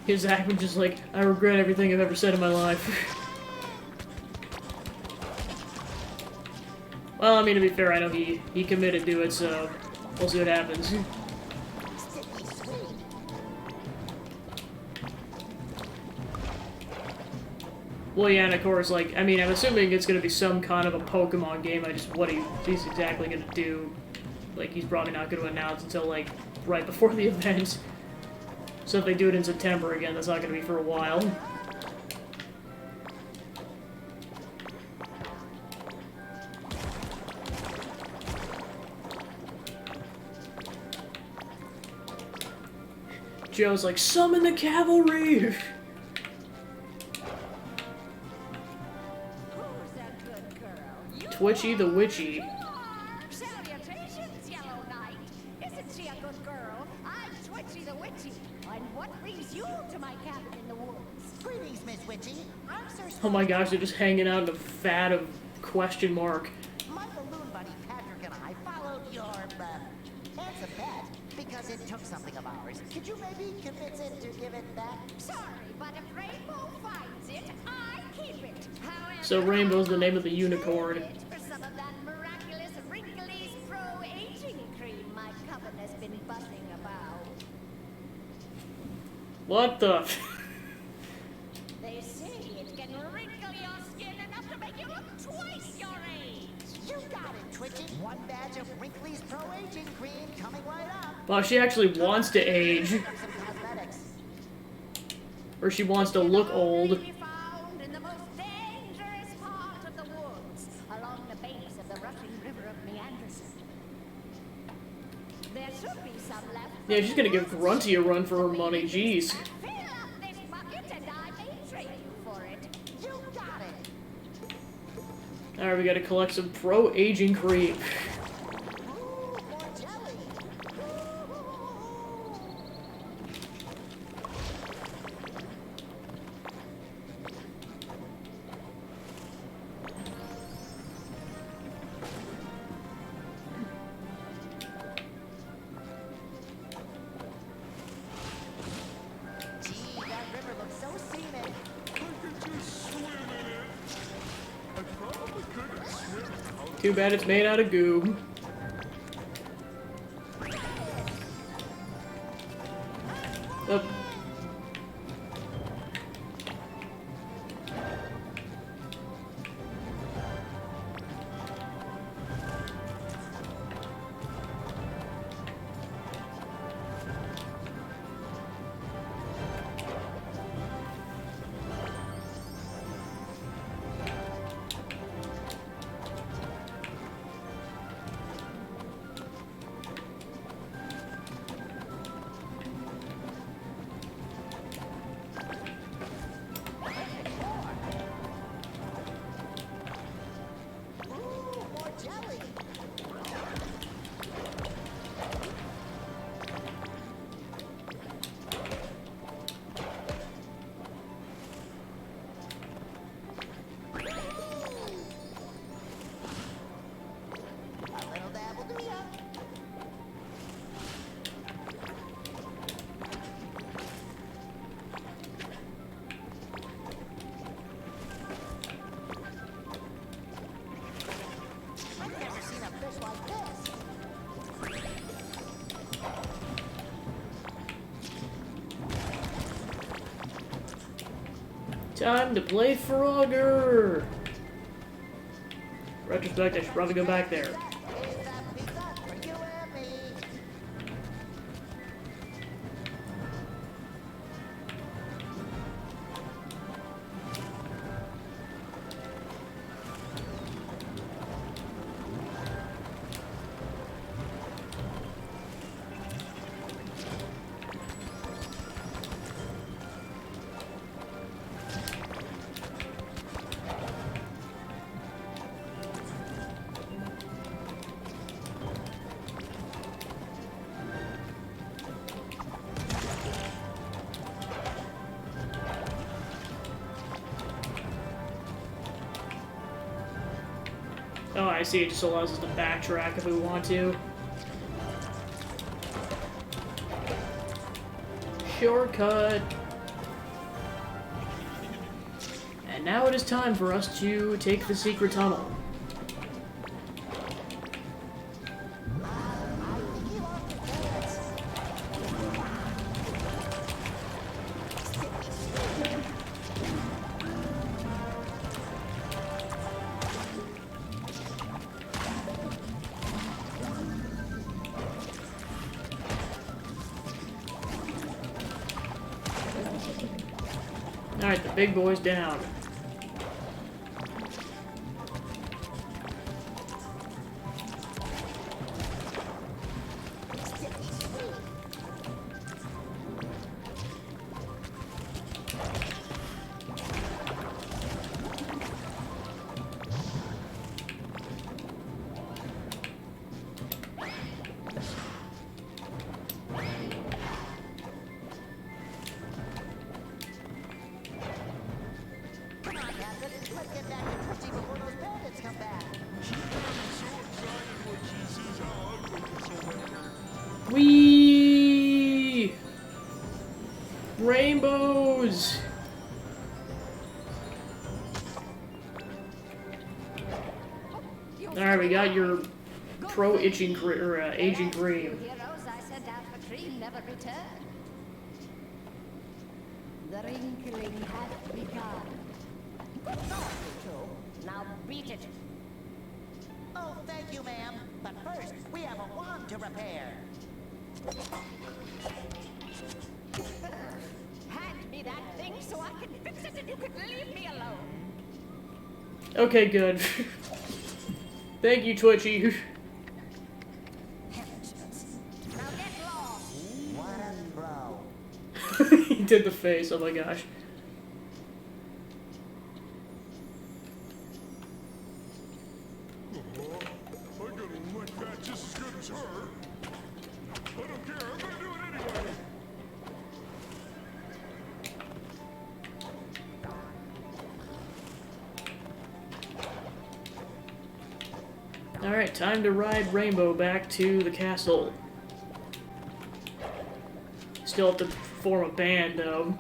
S1: His act was just like, I regret everything I've ever said in my life. Well, I mean, to be fair, I know he committed to it, so we'll see what happens.
S2: Sticky sweet.
S1: Well, yeah, and of course, like, I mean, I'm assuming it's gonna be some kind of a Pokemon game. I just, what he's exactly gonna do, like, he's probably not gonna announce until, like, right before the event. So if they do it in September again, that's not gonna be for a while. Joe's like, summon the cavalry!
S8: Who's that good girl? You
S1: Twitchy the Witchy.
S8: are. Salutations, Yellow Knight. Isn't she a good girl? I'm Twitchy the Witchy. And what brings you to my cabin in the woods?
S2: Greetings, Miss Witchy. I'm Sir
S1: Oh my gosh, they're just hanging out in a fat of question mark.
S2: My balloon buddy Patrick and I followed your, handsome pet because it took something of ours. Could you maybe convince it to give it back?
S5: Sorry, but if Rainbow finds it, I keep it. However,
S1: So Rainbow's the name of the unicorn.
S5: it for some of that miraculous Wrinkly's pro-aging cream my coven has been buzzing about.
S1: What the?
S5: They say it can wrinkle your skin enough to make you look twice your age.
S2: You got it, Twitchy. One badge of Wrinkly's pro-aging cream coming right up.
S1: Well, she actually wants to age,
S2: Some cosmetics.
S1: or she wants to look old.
S5: Only be found in the most dangerous part of the woods, along the banks of the rushing river of Meanders. There should be some left.
S1: Yeah, she's gonna give Grunty a run for her money, jeez.
S5: Fill up this bucket and I may trade you for it.
S2: You got it.
S1: Alright, we gotta collect some pro-aging cream.
S2: Ooh, more jelly. Gee, that river looks so scenic.
S4: I could just swim in it. I probably couldn't swim out.
S1: Too bad it's made out of goo. Oh. Time to play Frogger! Retrospect, I should probably go back there.
S2: Pizza, pizza for you and me.
S1: Oh, I see. It just allows us to backtrack if we want to. Shortcut. And now it is time for us to take the secret tunnel. Alright, the big boy's down.
S2: Come on, Captain. Let's get back to Twitchy before those bandits come back.
S4: She's gonna be so excited when she sees how ugly this will make her.
S1: Whee! Rainbows! Alright, we got your pro itching aging cream.
S8: Heroes I sent out for cream never returned. The wrinkling hath begun.
S2: Good thought, you two. Now beat it. Oh, thank you, ma'am. But first, we have a wand to repair.
S9: Hand me that thing so I can fix it and you can leave me alone.
S1: Okay, good. Thank you, Twitchy.
S2: Now get lost. What a throw.
S1: He did the face, oh my gosh.
S4: I gotta lick that just as good as her. I don't care, I'm gonna do it anyway.
S1: Alright, time to ride Rainbow back to the castle. Still have to form a band, though.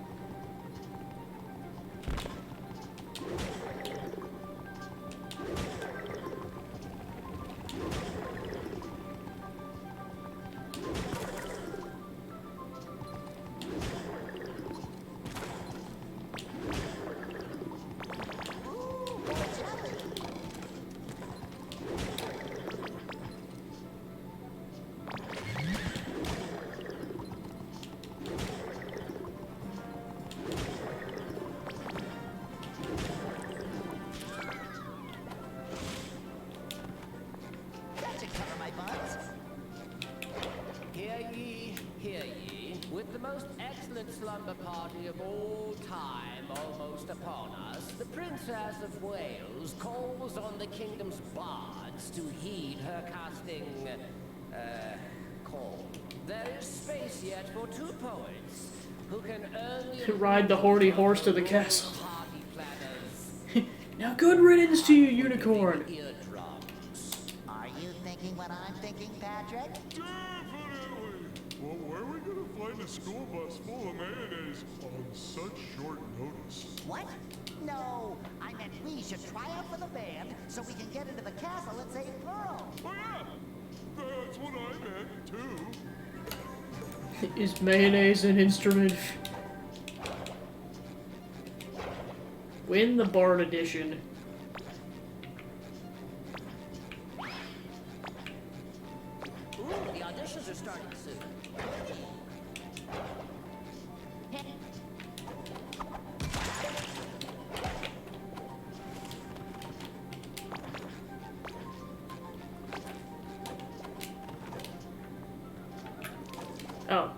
S2: That should cover my buns.
S10: Hear ye, with the most excellent slumber party of all time almost upon us, the Princess of Wales calls on the kingdom's bards to heed her casting, call. There is space yet for two poets who can only
S1: Ride the horny horse to the castle.
S10: party planners
S1: Now good riddance to you, unicorn!
S10: eardrums.
S2: Are you thinking what I'm thinking, Patrick?
S4: Definitely. Well, where are we gonna find a school bus full of mayonnaise on such short notice?
S2: What? No, I meant we should try out for the band so we can get into the castle and save Pearl.
S4: Oh yeah, that's what I meant too.
S1: Is mayonnaise an instrument? Win the Bard Edition.
S10: Ooh, the auditions are starting soon.
S1: Oh.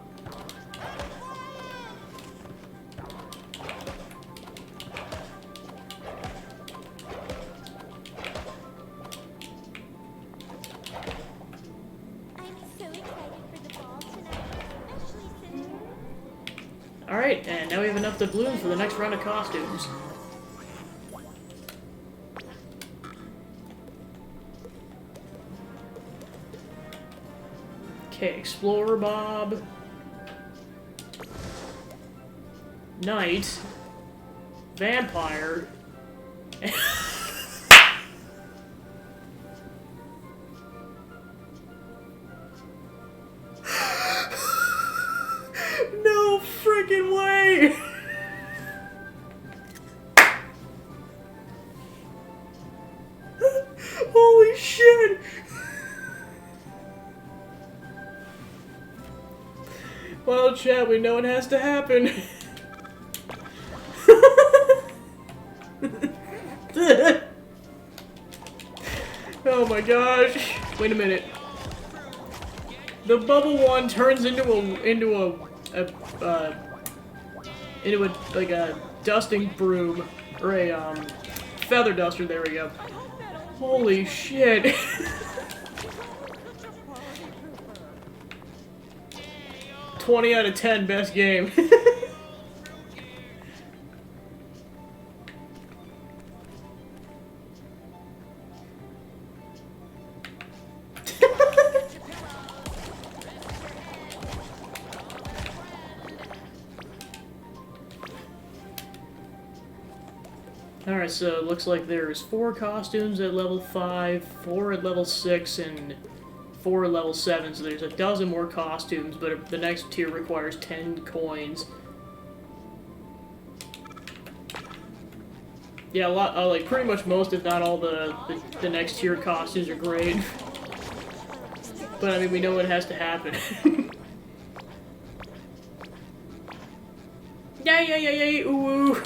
S5: I'm so excited for the ball tonight, especially since...
S1: Alright, and now we have enough doubloons for the next round of costumes. Okay, Explorer Bob. Knight. Vampire. No freaking way! Holy shit! Well, chat, we know it has to happen. Oh my gosh! Wait a minute. The bubble one turns into like a dusting broom or a feather duster. There we go. Holy shit! 20 out of 10, best game. Alright, so it looks like there's 4 costumes at level 5, 4 at level 6, and 4 at level 7, so there's a dozen more costumes, but the next tier requires 10 coins. Yeah, a lot, like pretty much most, if not all, the next tier costumes are great. But I mean, we know it has to happen. Yay, ooh, ooh.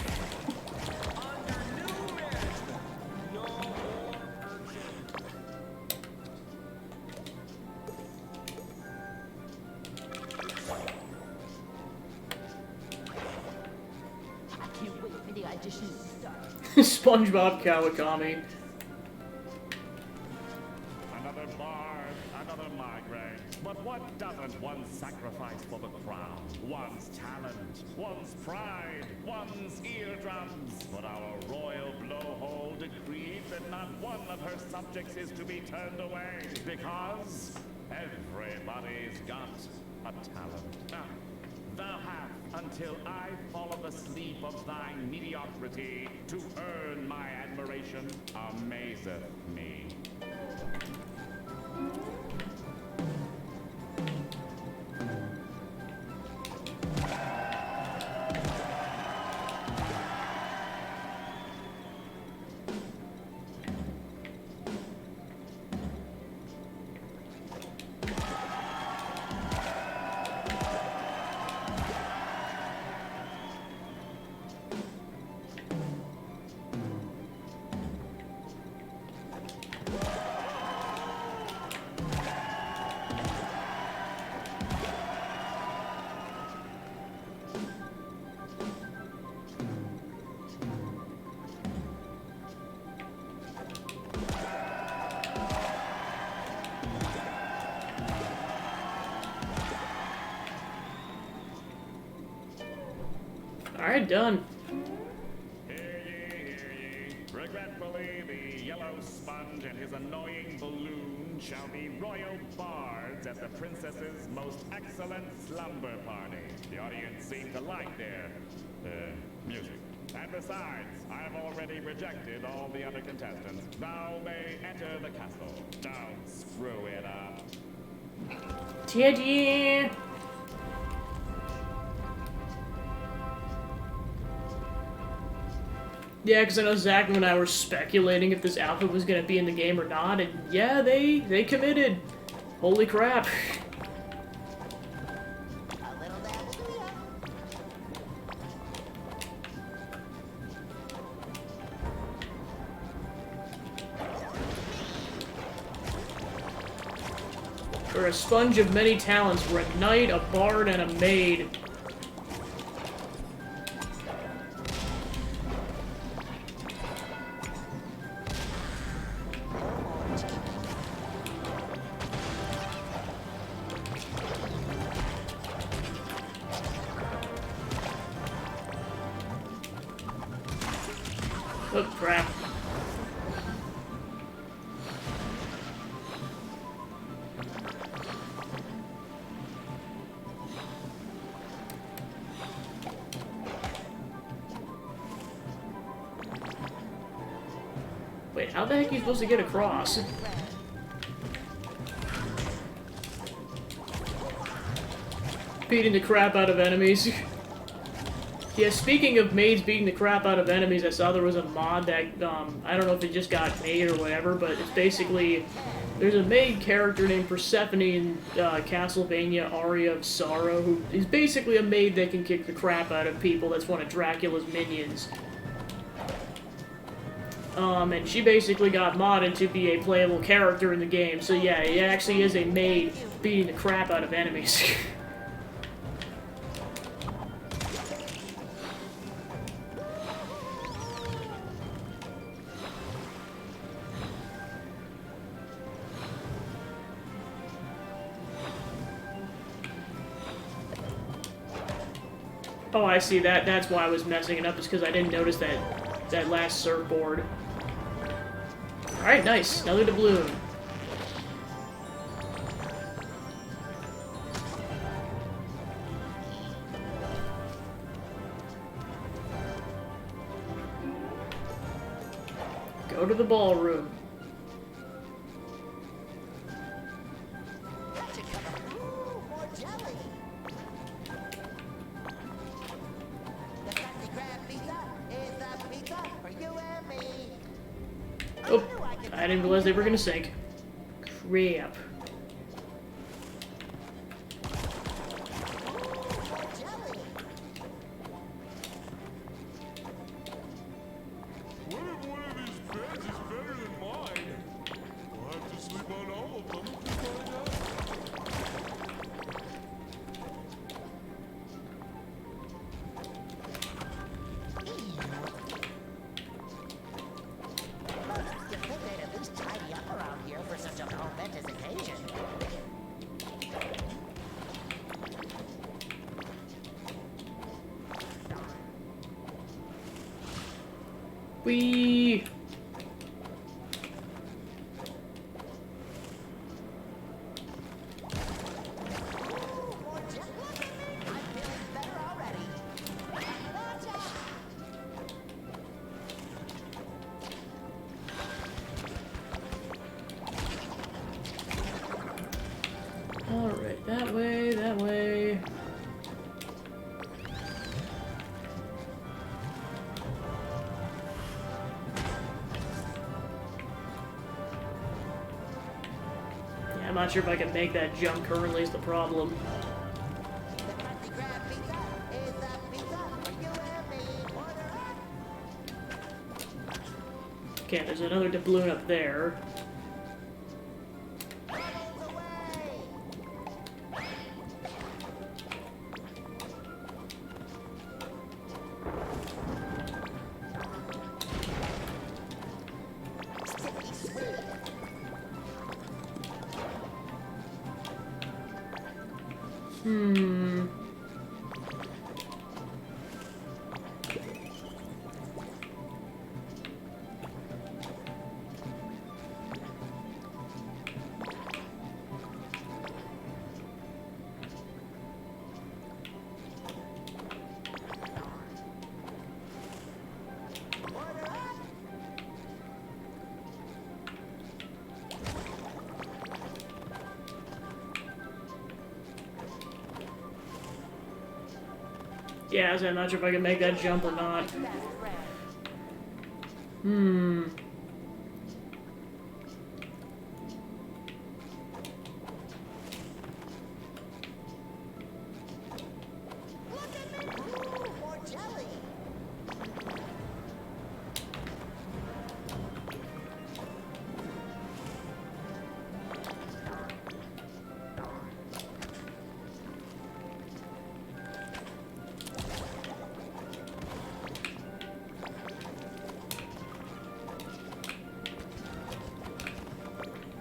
S1: SpongeBob Kawakami.
S6: Another bard, another migraine. But what doesn't one sacrifice for the crown? One's talent, one's pride, one's eardrums. But our royal blowhole decreed that not one of her subjects is to be turned away, because everybody's got a talent. Now, thou hast until I follow the sleep of thy mediocrity to earn my admiration amazeth me.
S1: Alright, done.
S6: Hear ye. Regretfully, the yellow sponge and his annoying balloon shall be royal bards at the princess's most excellent slumber party. The audience seemed to like their music. And besides, I have already rejected all the other contestants. Thou may enter the castle. Don't screw it up.
S1: Teddy! Yeah, because I know Zach and I were speculating if this outfit was going to be in the game or not, and yeah, they committed. Holy crap.
S2: A little dab will do ya.
S1: For a sponge of many talents, we're a knight, a bard, and a maid. Oh, crap. Wait, how the heck are you supposed to get across? Beating the crap out of enemies. Yeah, speaking of maids beating the crap out of enemies, I saw there was a mod that, I don't know if it just got made or whatever, but it's basically, there's a maid character named Persephone in Castlevania Aria of Sorrow, who is basically a maid that can kick the crap out of people. That's one of Dracula's minions. And she basically got modded to be a playable character in the game, so yeah, it actually is a maid beating the crap out of enemies. Oh, I see. That's why I was messing it up, is because I didn't notice that last surfboard. Alright, nice. Another doubloon. Go to the ballroom.
S2: Ooh, more jelly. The Krusty Krab pizza is the pizza for you and me.
S1: Oh, I didn't realize they were gonna sink. Crap.
S2: More jelly.
S4: What if one of these beds is better than mine? I'll have to sleep on all of them to find out.
S2: You'd think they'd at least tidy up around here for such a momentous occasion.
S1: Whee!
S2: Ooh, more jelly. I'm feeling better already. Gotcha.
S1: Alright, that way, that way. Yeah, I'm not sure if I can make that jump currently is the problem.
S2: The Krusty Krab pizza is the pizza for you and me. Order up.
S1: Okay, there's another doubloon up there.
S2: Bubbles away. Sticky sweet.
S1: Hmm.
S2: Order up.
S1: Yeah, so I'm not sure if I can make that jump or not. Hmm.
S2: Ooh, more jelly.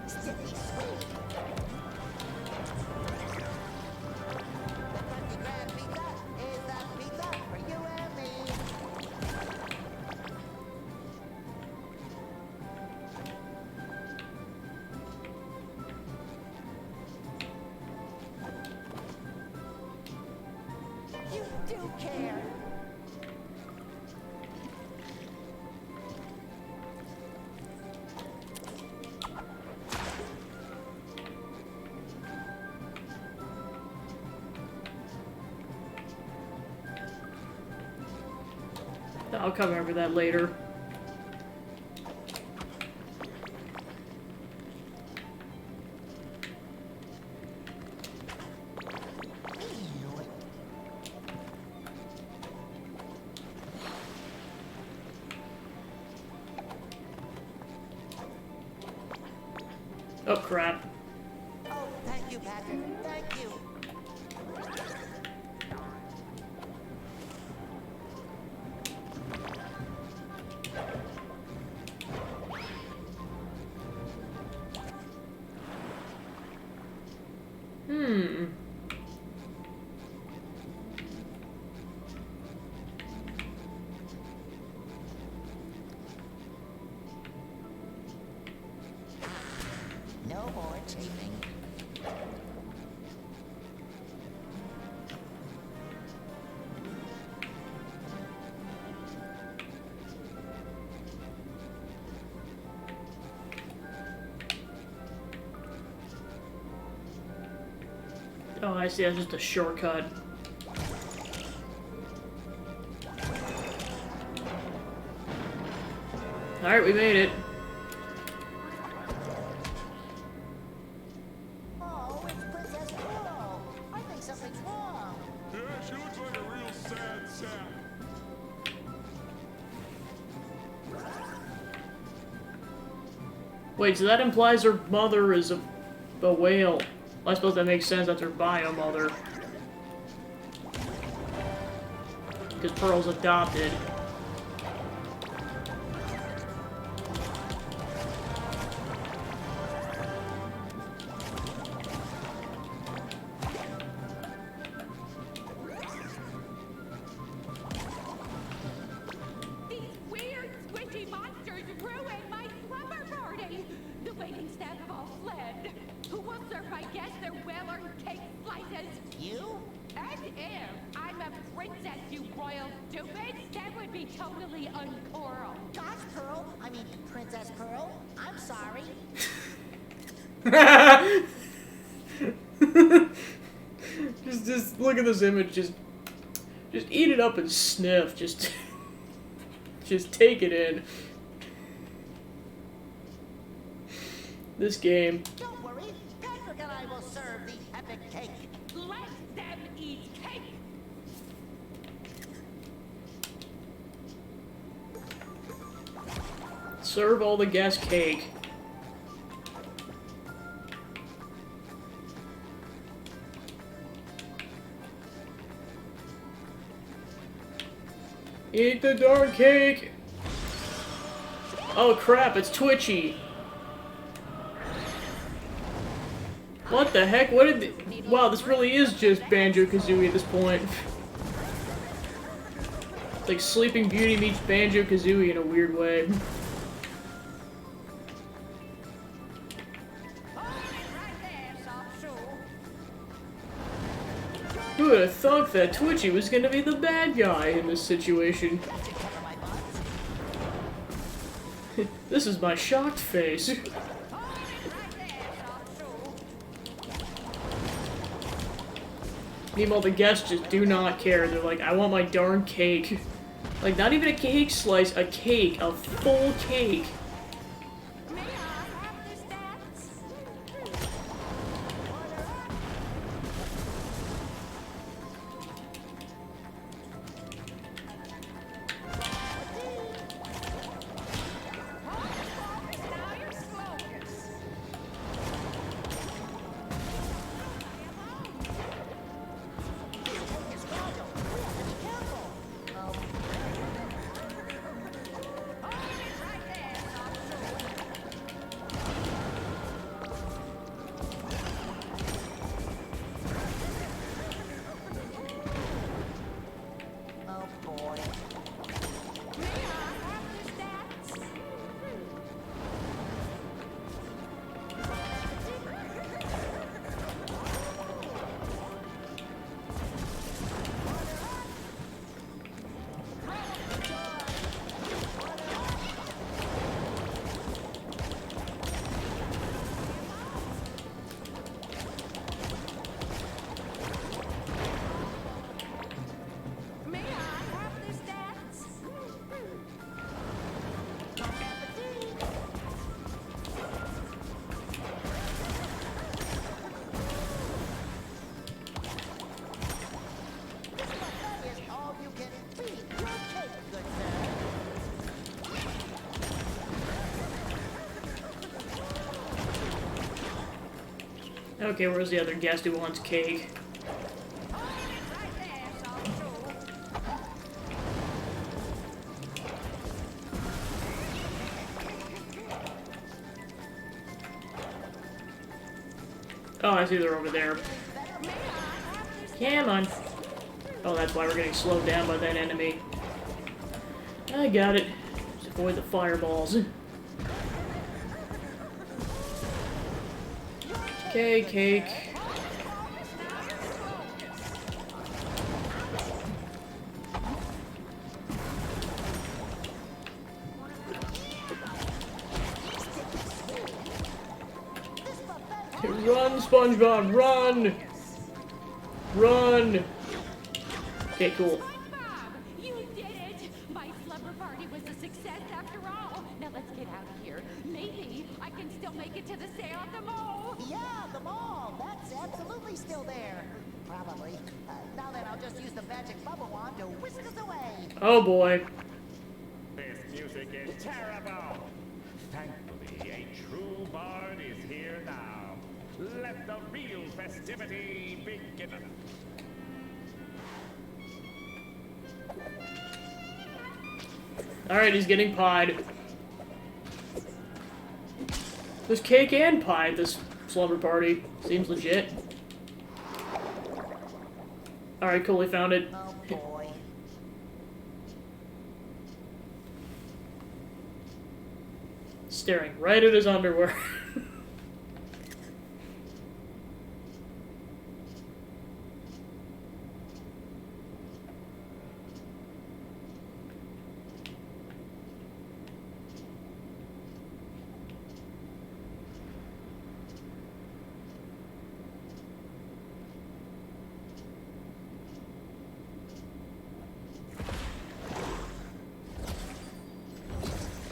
S2: Sticky sweet. The Country Grand Pizza is the pizza for you and me. You do care.
S1: I'll cover that later. Oh crap.
S2: Oh, thank you, Patrick. Thank you.
S1: Hmm.
S2: No more chafing.
S1: Oh, I see. That's just a shortcut. Alright, we made it.
S2: Oh, it's Princess Pearl. I think something's wrong.
S4: Yeah, she looks like a real sad sap.
S1: Wait, so that implies her mother is a whale. Well, I suppose that makes sense. That's her bio mother. Because Pearl's adopted.
S9: These weird, squishy monsters ruined my slumber party. The waiting staff have all fled. Who will serve my guests their well-earned cake slices?
S2: You?
S9: And if I'm a princess, you royal stupid, that would be totally uncoral.
S2: Gosh, Pearl. I mean, Princess Pearl. I'm sorry.
S1: just look at this image. Just eat it up and sniff. Just take it in. This game.
S2: Don't worry. Patrick and I will serve the epic cake.
S9: Let them eat cake.
S1: Serve all the guests cake. Eat the darn cake! Oh crap, it's twitchy! What the heck? What did wow, this really is just Banjo-Kazooie at this point. It's like Sleeping Beauty meets Banjo-Kazooie in a weird way. Who would have thought that Twitchy was gonna be the bad guy in this situation? This is my shocked face. Meanwhile, the guests just do not care. They're like, I want my darn cake. Like, not even a cake slice, a cake, a full cake.
S8: May I have this dance? Now you're slowest.
S2: It's fragile. We have to be careful.
S8: Right there, soft shoe.
S2: Oh boy.
S8: May I have this dance? May I have this dance?
S2: That is all you can feed your cake, good sir.
S1: Okay, where's the other guest who wants cake?
S8: Right there, soft shoe.
S1: Oh, I see they're over there. Come on. Oh, that's why we're getting slowed down by that enemy. I got it. Just avoid the fireballs. Okay, cake. Run, SpongeBob, run! Run! Okay, cool.
S9: SpongeBob, you did it! My slumber party was a success after all. Now let's get out of here. Maybe I can still make it to the sale at the mall.
S2: Yeah, the mall. That's absolutely still there. Probably. Now then, I'll just use the magic bubble wand to whisk us away.
S1: Oh boy.
S6: This music is terrible. Thankfully, a true bard is here now. Let the real festivity begin.
S1: Alright, he's getting pied. There's cake and pie at this slumber party. Seems legit. Alright, cool, we found it.
S2: Oh boy.
S1: Staring right at his underwear.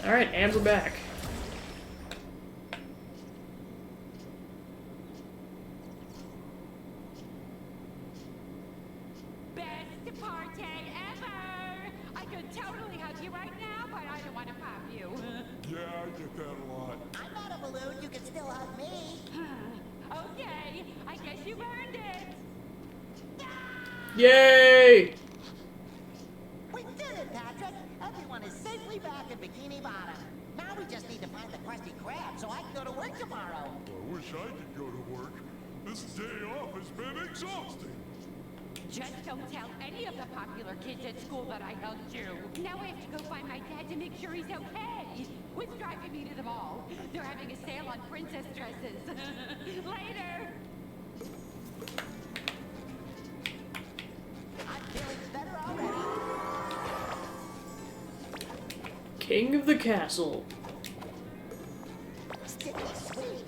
S1: Alright, and we're back.
S9: Best party ever! I could totally hug you right now, but I don't want to pop you.
S4: Yeah, I get that a lot.
S2: I'm not a balloon. You can still hug me.
S9: Okay, I guess you earned it.
S1: Yay!
S2: We did it, Patrick. Everyone is safely back in Bikini Bottom. Now we just need to find the Krusty Krab so I can go to work tomorrow.
S4: I wish I could go to work. This day off has been exhausting.
S9: Just don't tell any of the popular kids at school that I hugged you. Now I have to go find my dad to make sure he's okay. What's driving me to the mall? They're having a sale on princess dresses. Later!
S2: I'm feeling better already.
S1: King of the castle.
S2: Sticky sweet.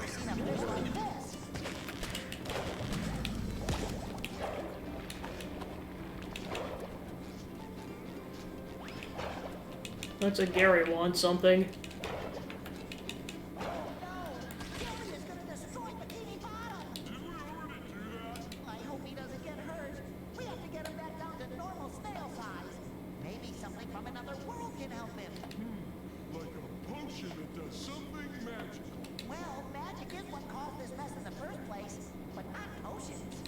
S2: never seen a fish like this.
S1: That's a Gary wants something.
S2: Oh no! Gary is gonna destroy Bikini Bottom!
S4: Did we already do that?
S2: I hope he doesn't get hurt. We have to get him back down to normal snail size. Maybe something from another world can help him.
S4: Like a potion that does something magical.
S2: Well, magic is what caused this mess in the first place, but not potions.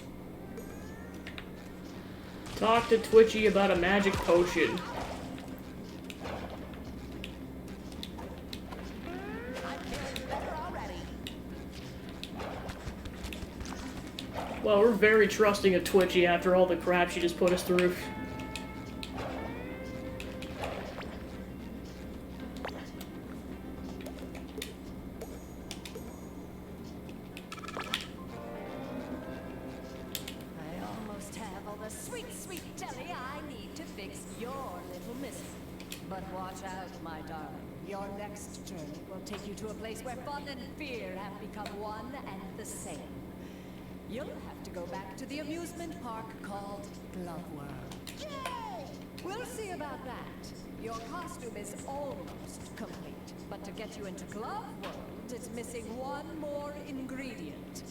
S1: Talk to Twitchy about a magic potion.
S2: I'm feeling better already.
S1: Well, we're very trusting of Twitchy after all the crap she just put us through.
S8: I almost have all the sweet, sweet jelly I need to fix your little missing. But watch out, my darling. Your next journey will take you to a place where fun and fear have become one and the same. You'll have to go back to the amusement park called Glove World.
S2: Yay!
S8: We'll see about that. Your costume is almost complete. But to get you into Glove World, it's missing one more ingredient.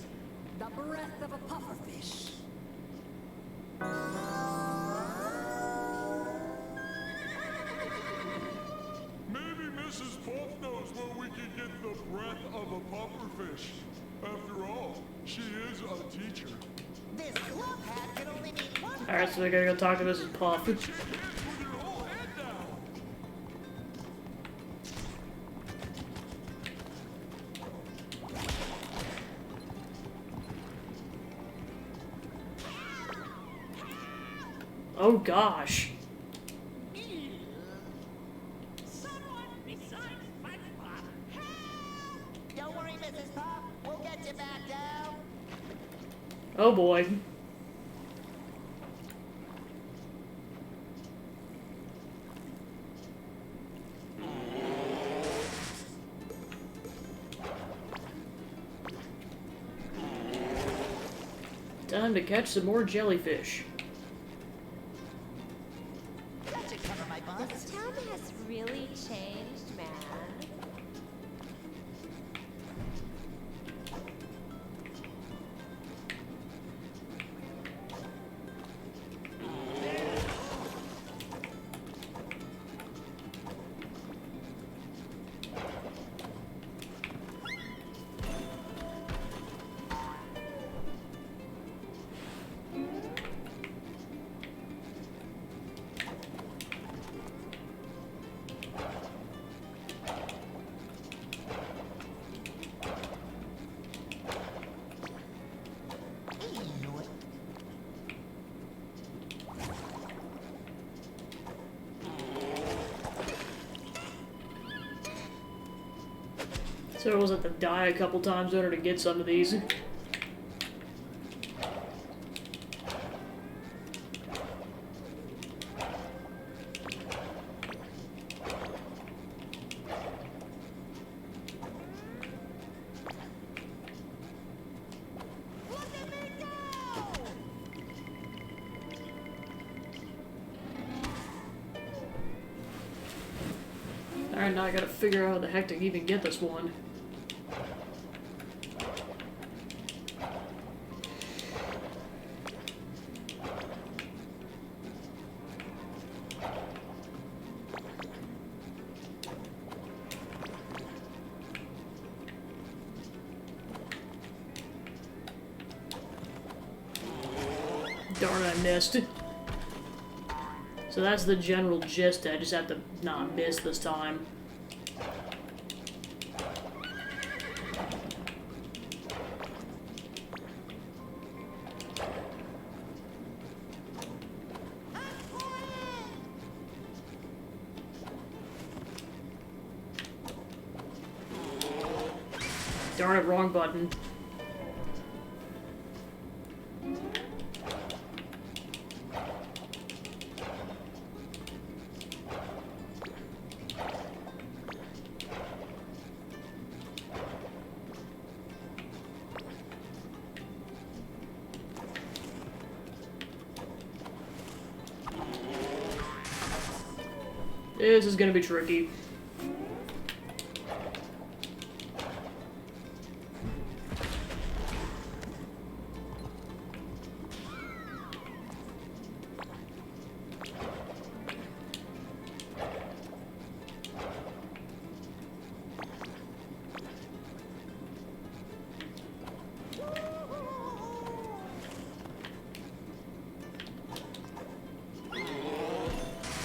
S8: The breath of a pufferfish.
S4: Maybe Mrs. Puff knows where we can get the breath of a pufferfish. After all, she is a teacher.
S2: This glove hat can only mean one
S1: Alright, so we gotta go talk to Mrs. Puff.
S4: Shake hands with your whole head down.
S1: Oh gosh.
S3: Someone besides SpongeBob.
S2: Don't worry, Mrs. Puff. We'll get you back down.
S1: Oh boy. Time to catch some more jellyfish.
S2: That should cover my buns.
S5: This town has really changed, man.
S1: So was it to die a couple times in order to get some of these? Alright, now I gotta figure out how the heck to even get this one. Darn it, I missed. So that's the general gist. I just have to not miss this time. Darn it, wrong button. This is gonna be tricky.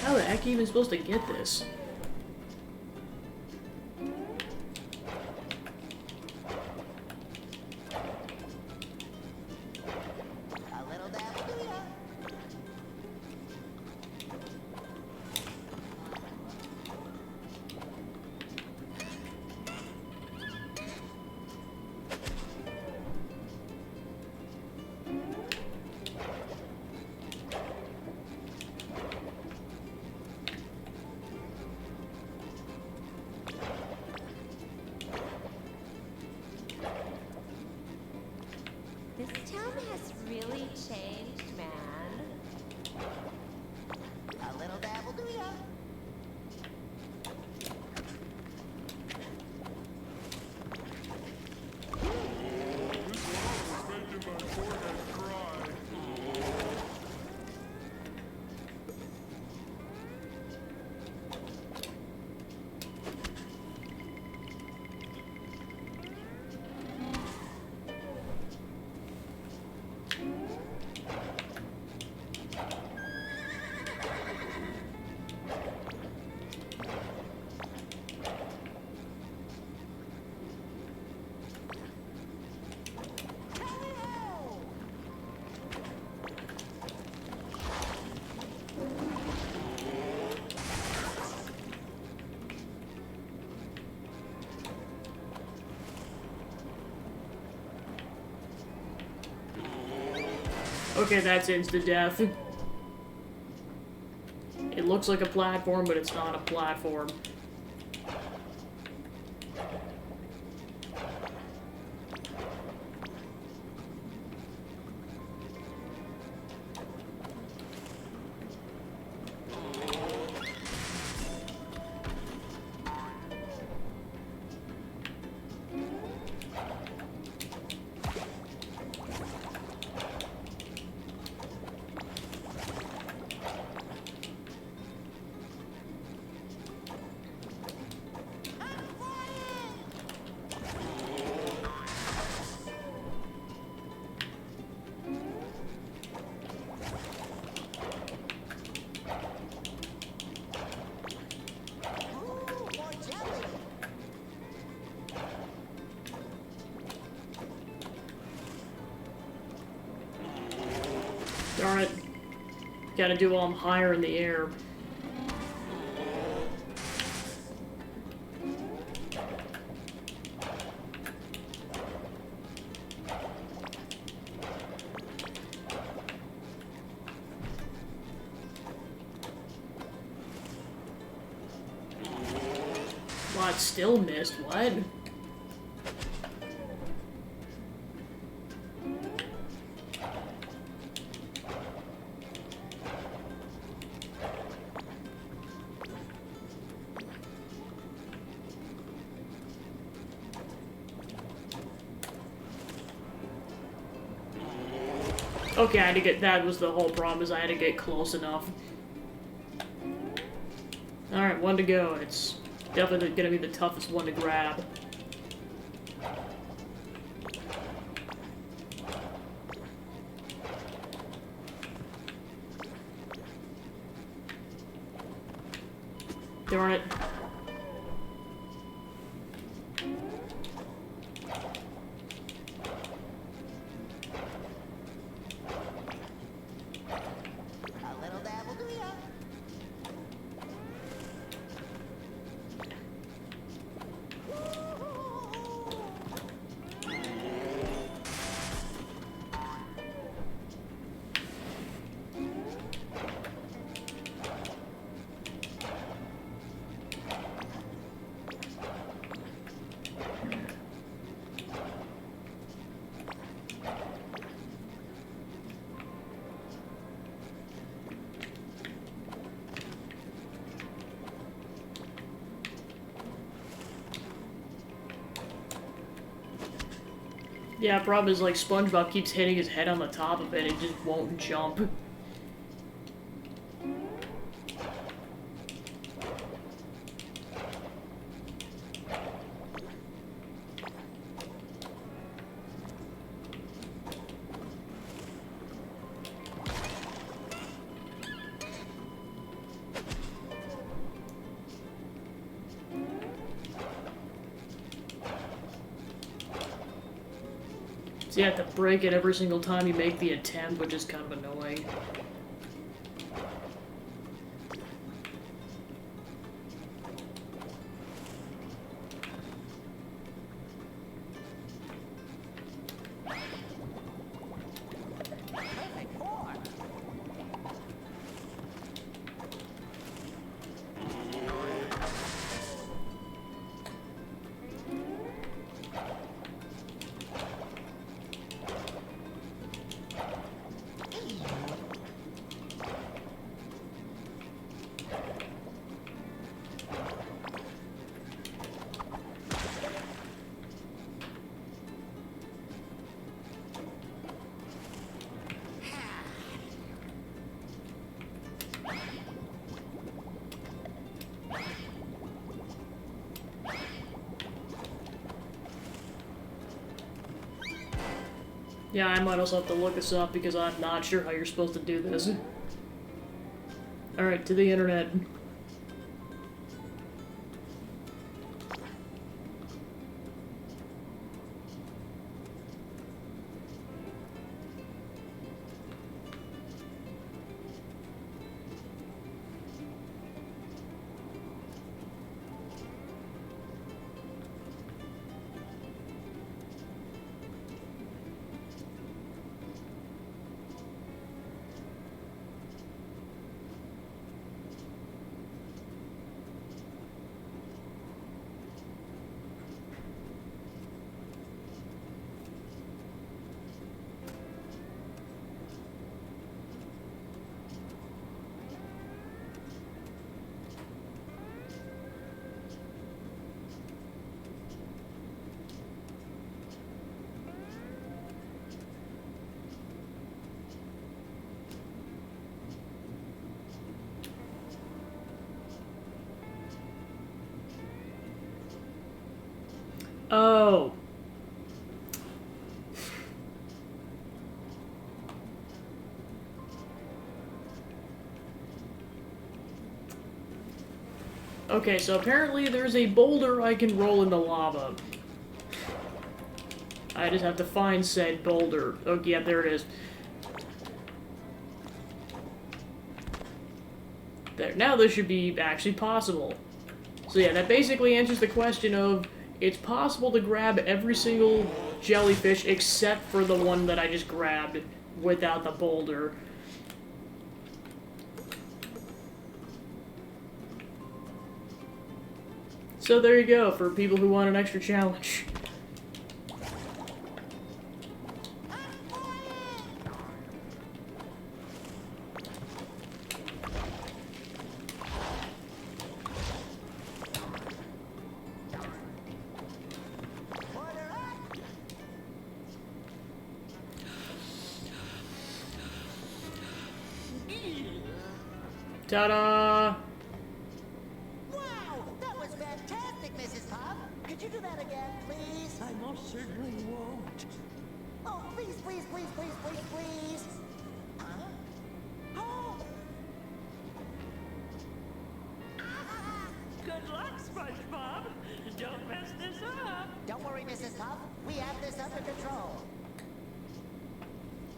S1: How the heck are you even supposed to get this?
S2: A little dab will do ya.
S11: This town has really changed, man.
S2: A little dab will do ya.
S4: This water's making my forehead dry.
S1: Okay, that's instant death. It looks like a platform, but it's not a platform. Darn it. Gotta do while I'm higher in the air. What? Still missed? What? Okay, I had to get, that was the whole problem, is I had to get close enough. Alright, one to go. It's definitely gonna be the toughest one to grab. Darn it.
S2: A little dab will do ya.
S1: Yeah, problem is like SpongeBob keeps hitting his head on the top of it and just won't jump. So you have to break it every single time you make the attempt, which is kind of annoying.
S2: Perfect form.
S1: Yeah, I might also have to look this up because I'm not sure how you're supposed to do this. Alright, to the internet. Oh. Okay, so apparently there's a boulder I can roll in the lava. I just have to find said boulder. Oh, yeah, there it is. There. Now this should be actually possible. So yeah, that basically answers the question of, it's possible to grab every single jellyfish except for the one that I just grabbed without the boulder. So there you go, for people who want an extra challenge. Ta-da!
S2: Wow, that was fantastic, Mrs. Puff. Could you do that again, please?
S3: I most certainly won't.
S2: Oh, please, please, please, please, please, please. Huh? Oh!
S3: Good luck, SpongeBob. Don't mess this up.
S2: Don't worry, Mrs. Puff. We have this under control.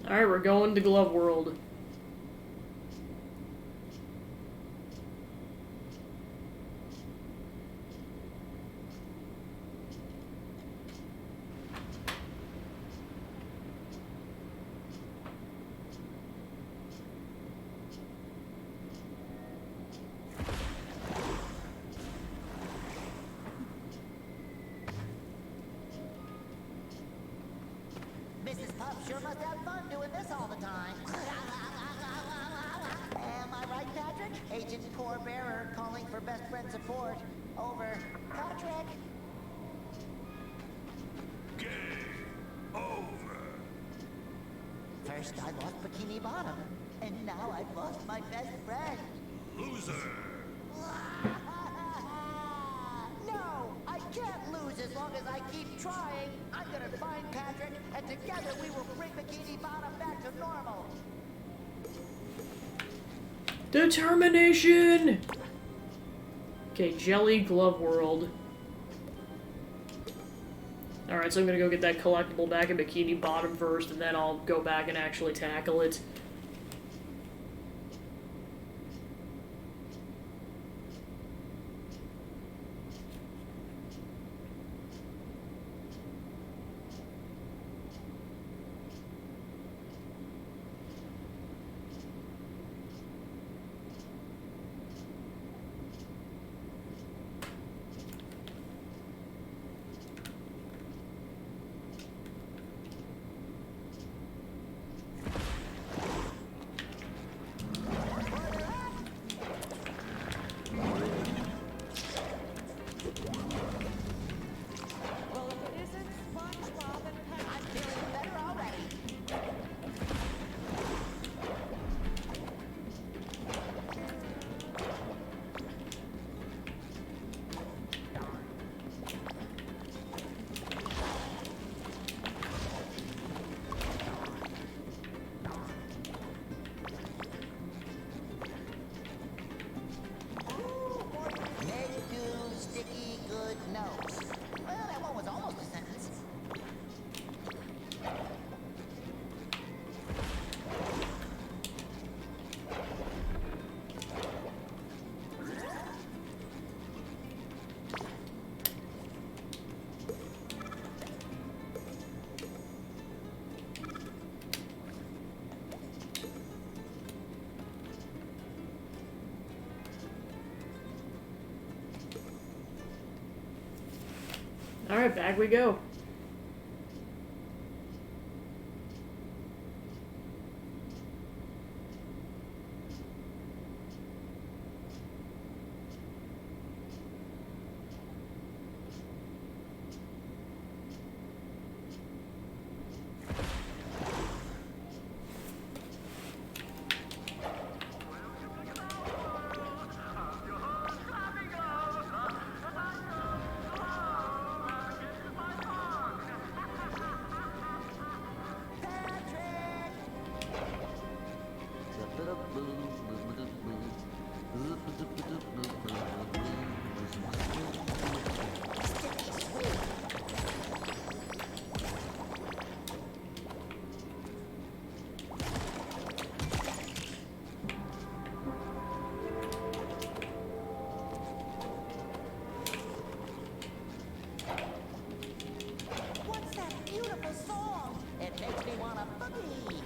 S1: Alright, we're going to Glove World.
S2: Mrs. Puff sure must have fun doing this all the time. Am I right, Patrick? Agent Core Bearer calling for best friend support. Over. Patrick?
S4: Game
S2: First, I lost Bikini Bottom, and now I've lost my best friend.
S4: Loser!
S2: No, I can't lose as long as I keep trying. I'm gonna find Patrick, and together we will bring Bikini Bottom back to normal.
S1: Determination! Okay, Jelly Glove World. Alright, so I'm gonna go get that collectible back in Bikini Bottom first, and then I'll go back and actually tackle it.
S8: Well, if it isn't SpongeBob and Patrick.
S2: I'm feeling better already. Make do, sticky, good, nose. Well, that one was almost a sentence.
S1: Alright, back we go.
S2: What's that beautiful song? It makes me want to boogie.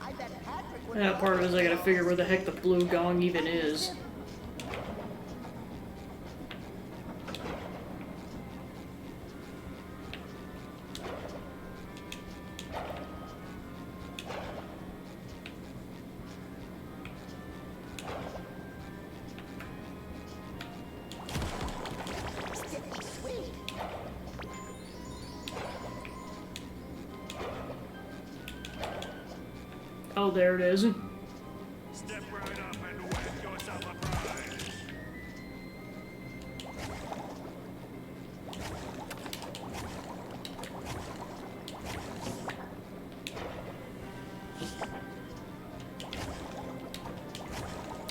S2: I bet Patrick would.
S1: That part of it is I gotta figure where the heck the blue gong even is.
S2: Sticky sweet.
S1: Oh, there it is.
S4: Step right up and win yourself a prize!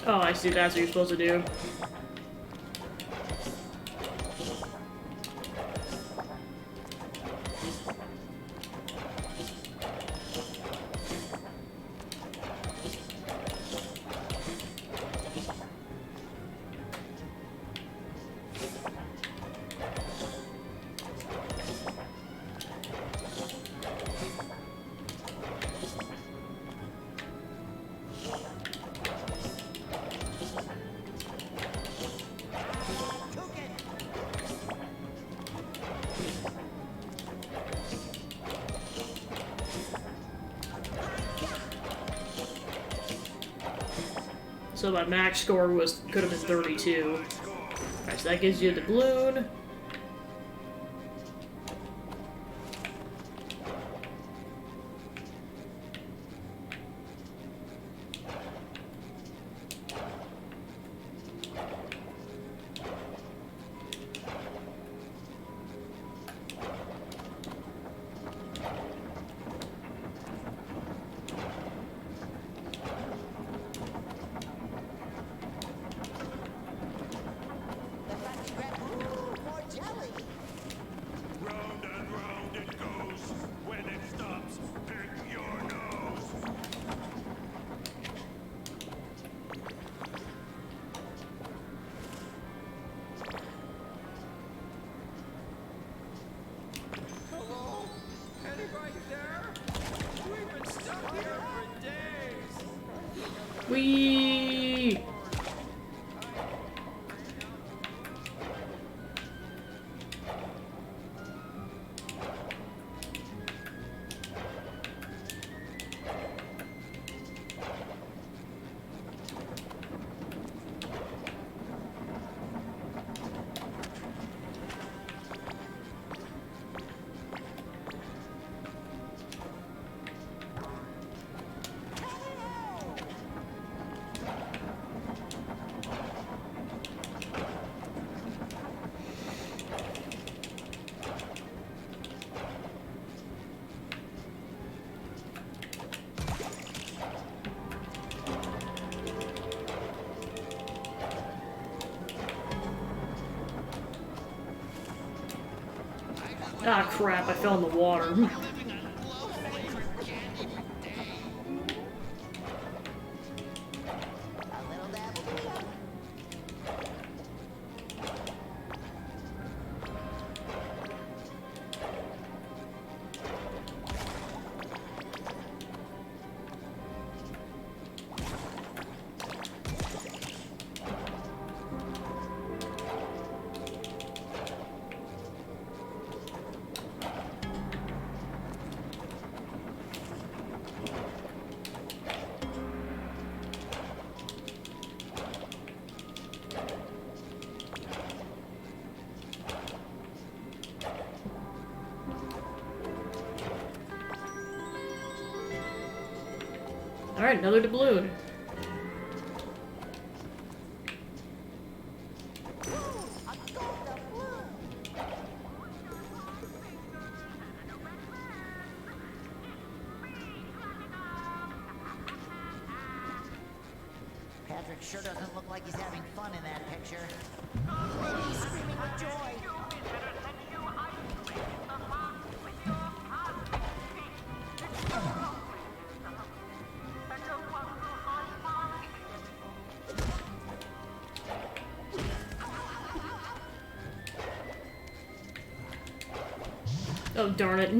S1: Oh, I see, that's what you're supposed to do. So my max score could have been 32. Alright, so that gives you the balloon. Whee! Ah, crap, I fell in the water. Alright, another doubloon.
S2: Patrick sure doesn't look like he's having fun in that picture. He's screaming with joy.
S1: Oh, darn it.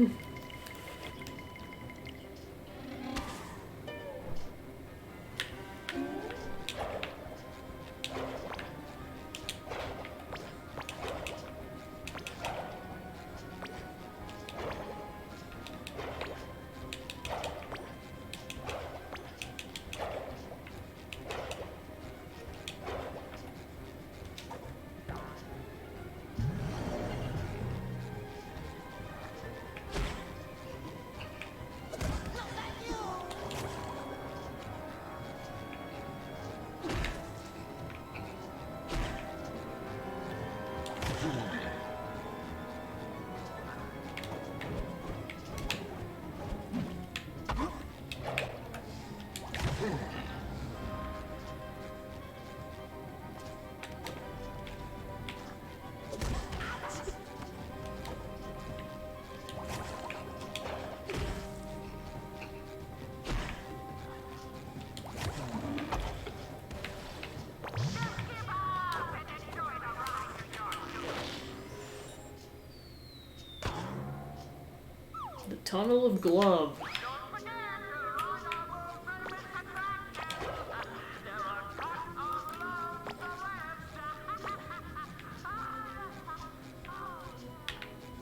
S1: The Tunnel of Glove.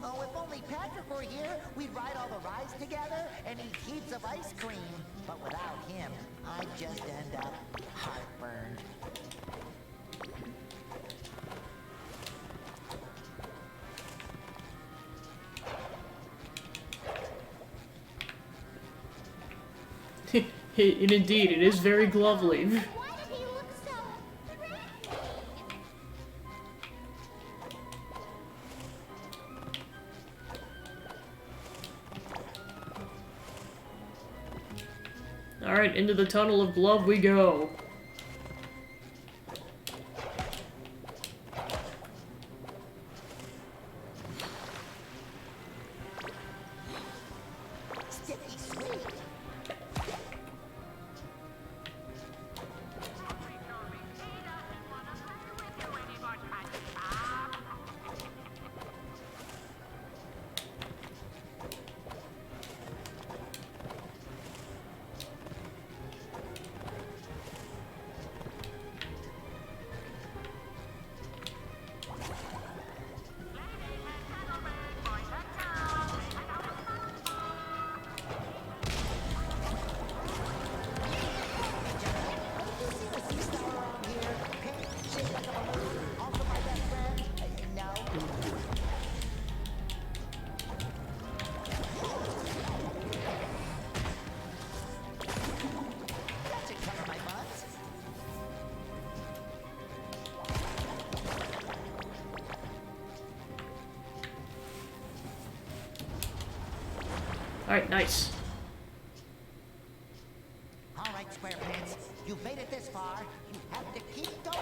S2: Oh, if only Patrick were here, we'd ride all the rides together and eat heaps of ice cream. But without him, I'd just end up heartburned.
S1: And indeed, it is very glovely.
S5: Why did he look so threatening?
S1: Alright, into the Tunnel of Glove we go.
S2: Sticky sweet.
S1: Alright, nice.
S2: All right, Squarepants, you've made it this far. You have to keep going.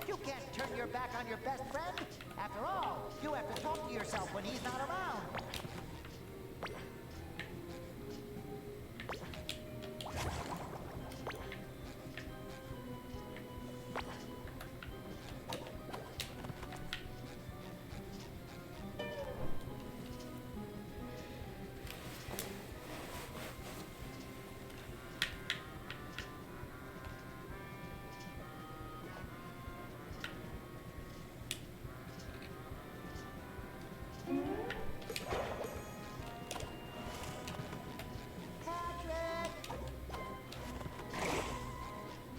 S2: You can't turn your back on your best friend. After all, you have to talk to yourself when he's not around.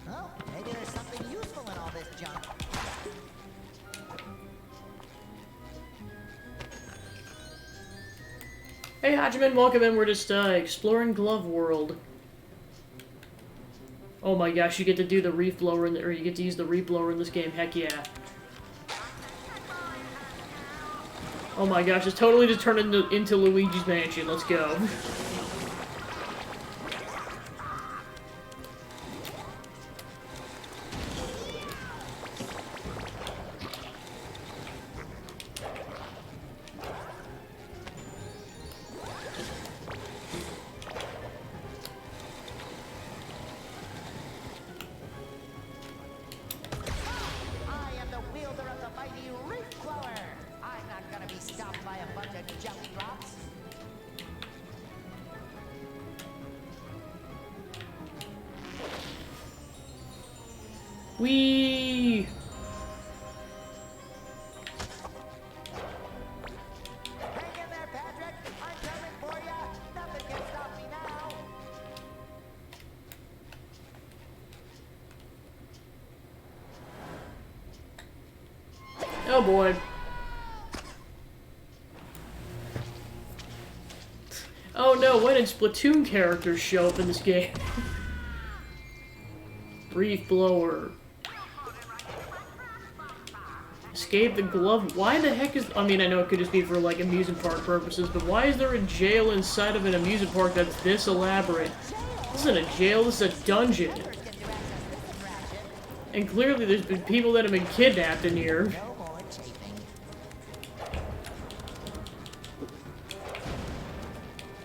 S2: Oh, maybe there's something useful in all this junk.
S1: Hey Hajiman, welcome in. We're just exploring Glove World. Oh my gosh, you get to do the reef blower or you get to use the reef blower in this game. Heck yeah. Oh my gosh, it's totally just turned into Luigi's Mansion. Let's go.
S2: I am the wielder of the mighty reef blower. I'm not gonna be stopped by a bunch of jelly drops.
S1: Whee!
S2: Hang in there, Patrick. I'm coming for ya. Nothing can stop me now.
S1: Oh boy. Oh no, when did Splatoon characters show up in this game? Reef blower. Escape the glove. Why the heck is... I mean, I know it could just be for, like, amusement park purposes, but why is there a jail inside of an amusement park that's this elaborate? This isn't a jail, this is a dungeon. And clearly there's been people that have been kidnapped in here.
S2: No more chafing.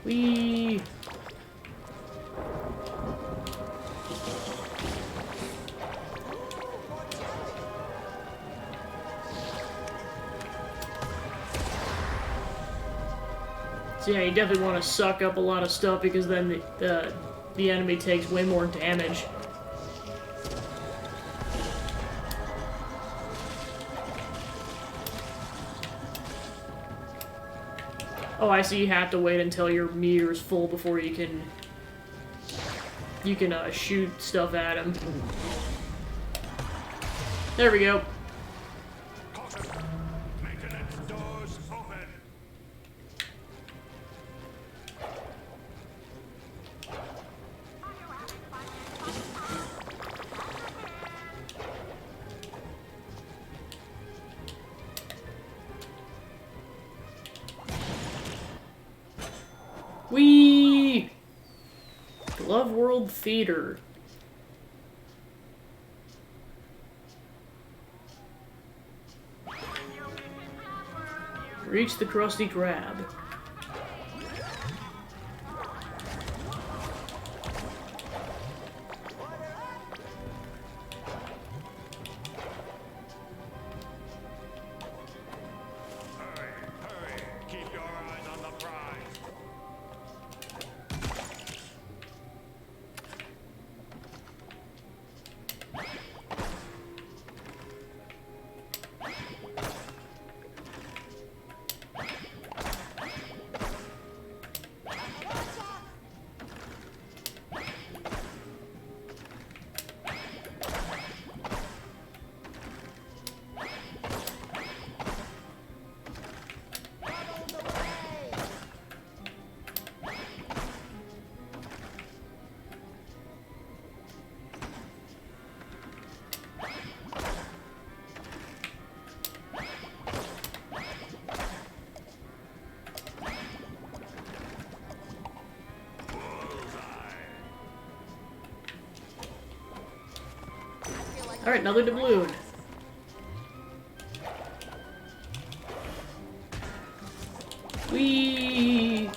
S1: Whee! So yeah, you definitely want to suck up a lot of stuff because then the enemy takes way more damage. Oh, I see. You have to wait until your meter is full before you can shoot stuff at him. There we go.
S4: Caution! Maintenance doors open!
S1: Whee! Glove World Theater. Reach the Krusty Krab.
S4: Hurry, hurry! Keep your eyes on the prize!
S1: Alright, another doubloon. Whee!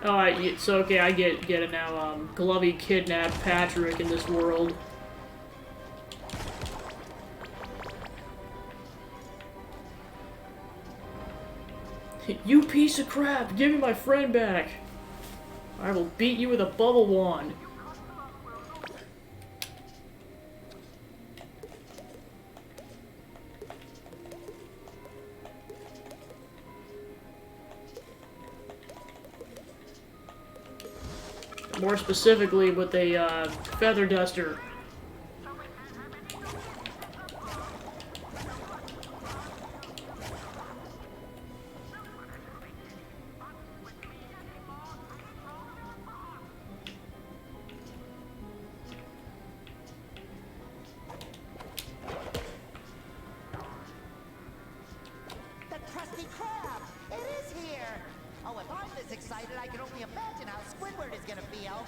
S1: Alright, so okay, I get it now. Glovey kidnapped Patrick in this world. You piece of crap! Give me my friend back! I will beat you with a bubble wand. More specifically with a feather duster.
S2: The Krusty Krab! It is here! Oh, if I'm this excited, I can only imagine how Squidward is gonna feel.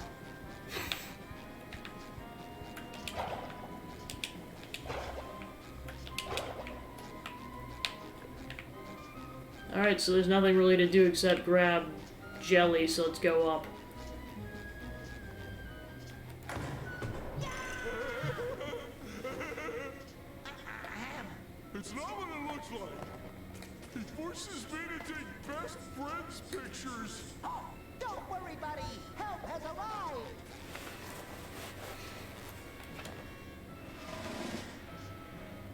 S1: Alright, so there's nothing really to do except grab jelly, so let's go up.
S4: It's not what it looks like. He forces me to take best friends pictures.
S2: Oh, don't worry, buddy! Help has arrived!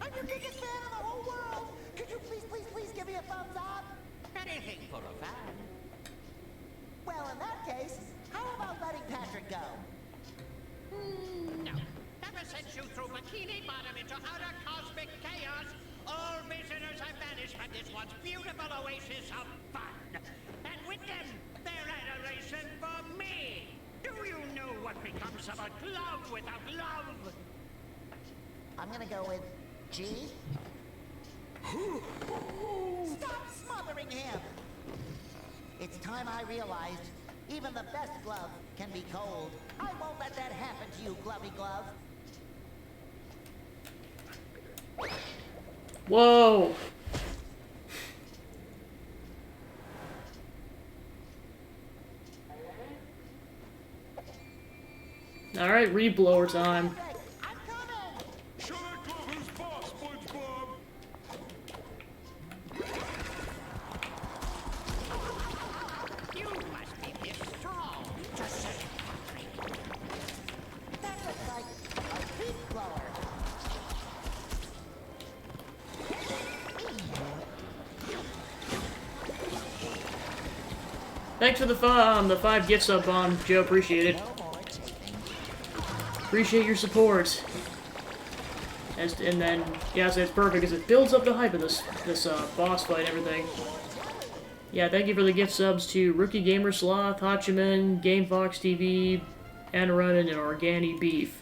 S2: I'm your biggest fan in the whole world! Could you please give me a thumbs up?
S3: Anything for a fan.
S2: Well, in that case, how about letting Patrick go?
S3: No. Ever since you threw Bikini Bottom into utter cosmic chaos, all visitors have vanished from this once beautiful oasis of fun. And with them, their adoration for me. Do you know what becomes of a glove without love?
S2: I'm gonna go with G. Stop smothering him! It's time I realized even the best glove can be cold. I won't let that happen to you, Glovey Glove.
S1: Whoa! Alright, reblower time.
S2: I'm coming!
S4: Show that glove who's boss, SpongeBob.
S3: You must be this strong to set a country.
S2: That looks like a leaf blower.
S1: Thanks for the 5 gift sub bomb, Joe. Appreciate it. Appreciate your support. And then, yeah, so it's perfect because it builds up the hype of this boss fight and everything. Yeah, thank you for the gift subs to Rookie Gamer Sloth, Hachiman, Game Fox TV, Anaronin, and Organi Beef.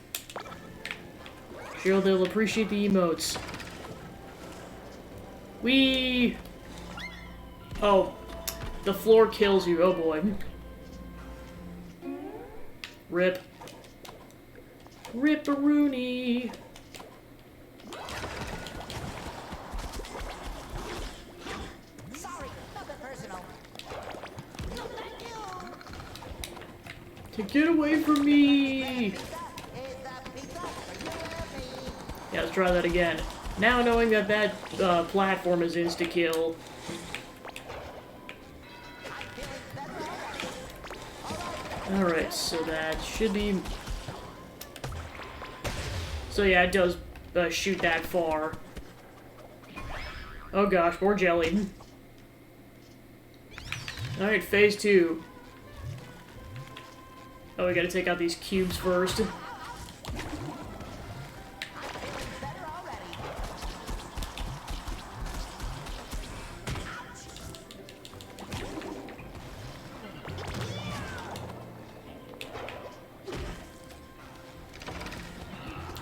S1: Sure, they'll appreciate the emotes. Whee! Oh, the floor kills you. Oh boy. Rip. Ripperoonie.
S2: Sorry, nothing personal. No, thank you.
S1: To get away from me!
S2: Is that pizza for you and me?
S1: Yeah, let's try that again. Now knowing that that platform is insta-kill. Alright, so that should be... So yeah, it does shoot that far. Oh gosh, more jelly. Alright, phase 2. Oh, we gotta take out these cubes first.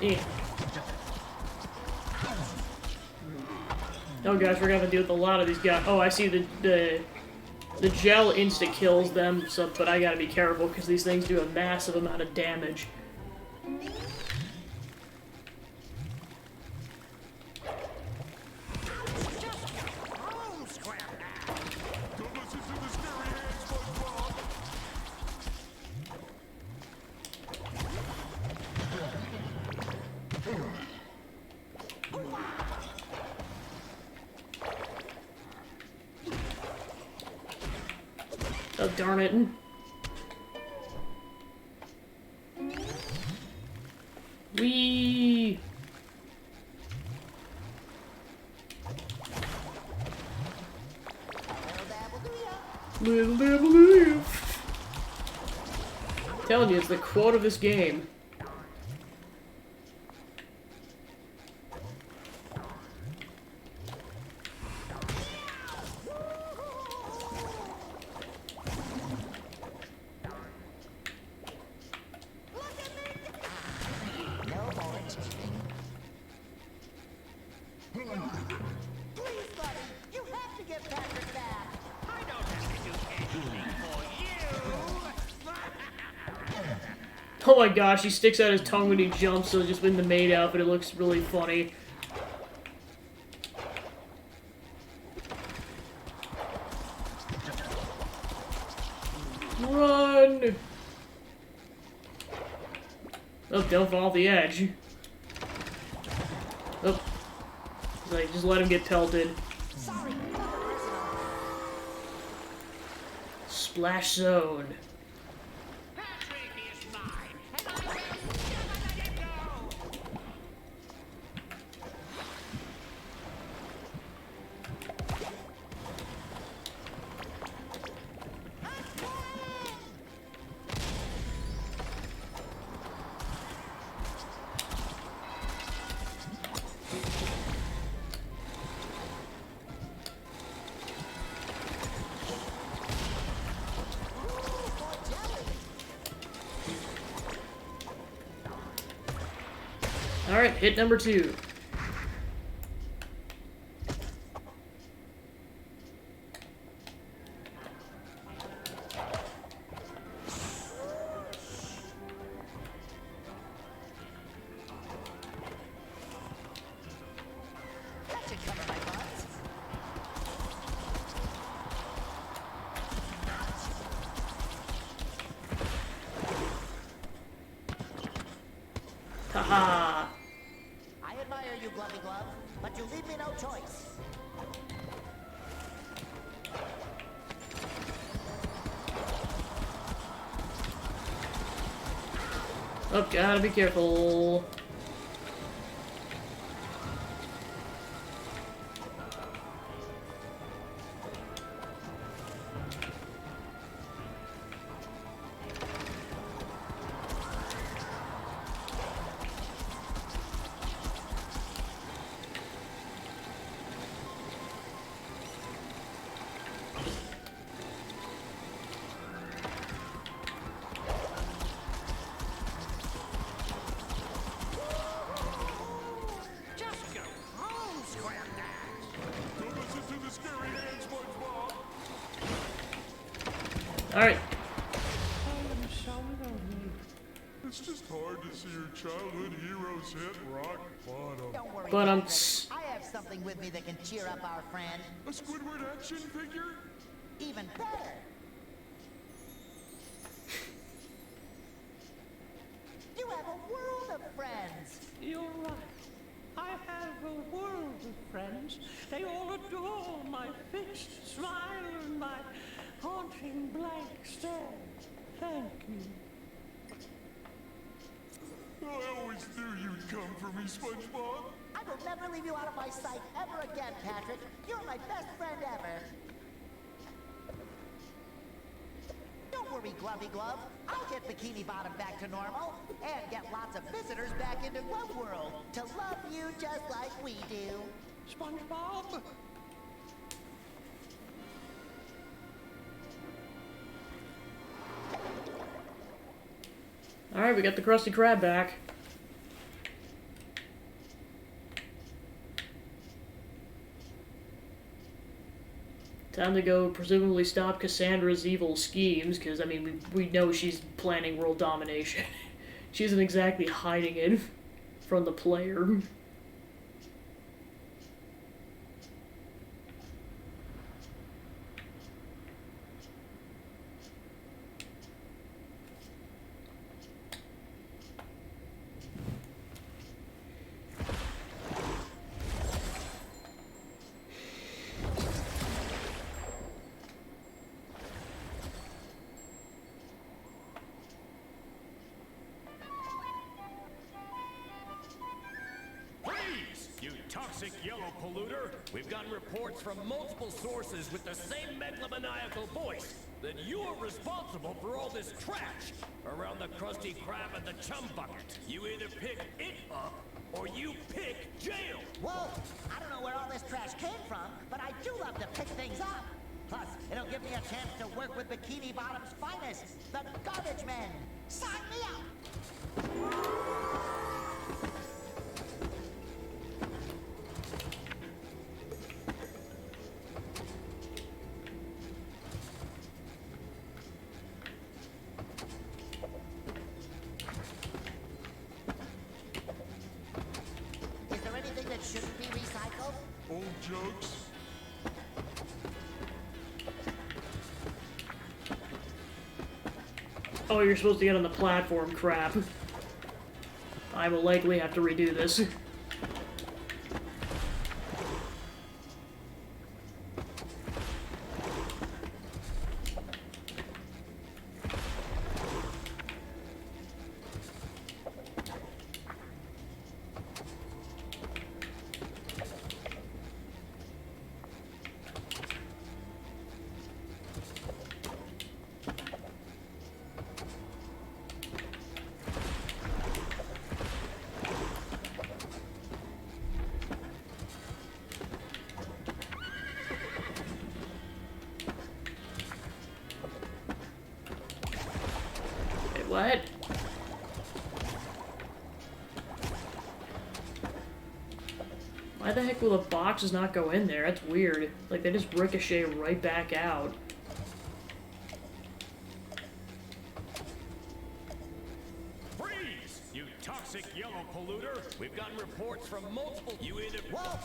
S1: Yeah. Oh gosh, we're gonna have to deal with a lot of these guys. Oh, I see the gel insta kills them, so but I gotta be careful because these things do a massive amount of damage. Oh, darn it. Whee! Little devil do ya. Telling you, it's the quote of this game. Oh my gosh, he sticks out his tongue when he jumps, so just in the maid outfit, it looks really funny. Run! Oh, don't fall off the edge. Oh. Like, just let him get pelted. Splash zone. Alright, hit number 2. Haha!
S2: I admire you, Glovey Glove, but you leave me no choice.
S1: Oh, gotta be careful. Alright.
S4: It's just hard to see your childhood heroes hit rock bottom.
S2: Don't worry,
S1: But
S2: Patrick. I have something with me that can cheer up our friend.
S4: A Squidward action figure?
S2: Even better. You have a world of friends.
S3: You're right. I have a world of friends. They all adore my fixed smile and my haunting blank stare.
S7: Thank you.
S4: I always knew you'd come for me, SpongeBob.
S2: I will never leave you out of my sight ever again, Patrick. You're my best friend ever. Don't worry, Glovey Glove. I'll get Bikini Bottom back to normal and get lots of visitors back into Glove World to love you just like we do.
S7: SpongeBob?
S1: Alright, we got the Krusty Krab back. Time to go presumably stop Cassandra's evil schemes, because, I mean, we know she's planning world domination. She isn't exactly hiding it from the player.
S10: Toxic yellow polluter, we've gotten reports from multiple sources with the same megalomaniacal voice that you're responsible for all this trash around the Krusty Krab and the Chum Bucket. You either pick it up or you pick jail.
S2: Whoa! I don't know where all this trash came from, but I do love to pick things up. Plus, it'll give me a chance to work with Bikini Bottom's finest, the Garbage Men. Sign me up! Shouldn't be recycled?
S4: Old jokes?
S1: Oh, you're supposed to get on the platform, crap. I will likely have to redo this. What? Why the heck will the boxes not go in there? That's weird. Like, they just ricochet right back out.
S10: Freeze! You toxic yellow polluter! We've gotten reports from multiple... You either...
S2: Whoa!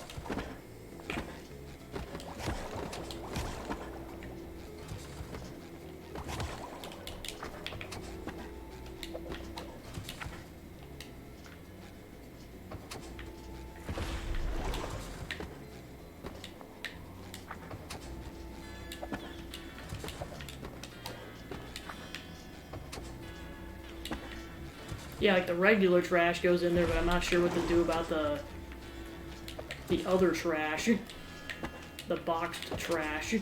S1: Yeah, like the regular trash goes in there, but I'm not sure what to do about the other trash. The boxed trash.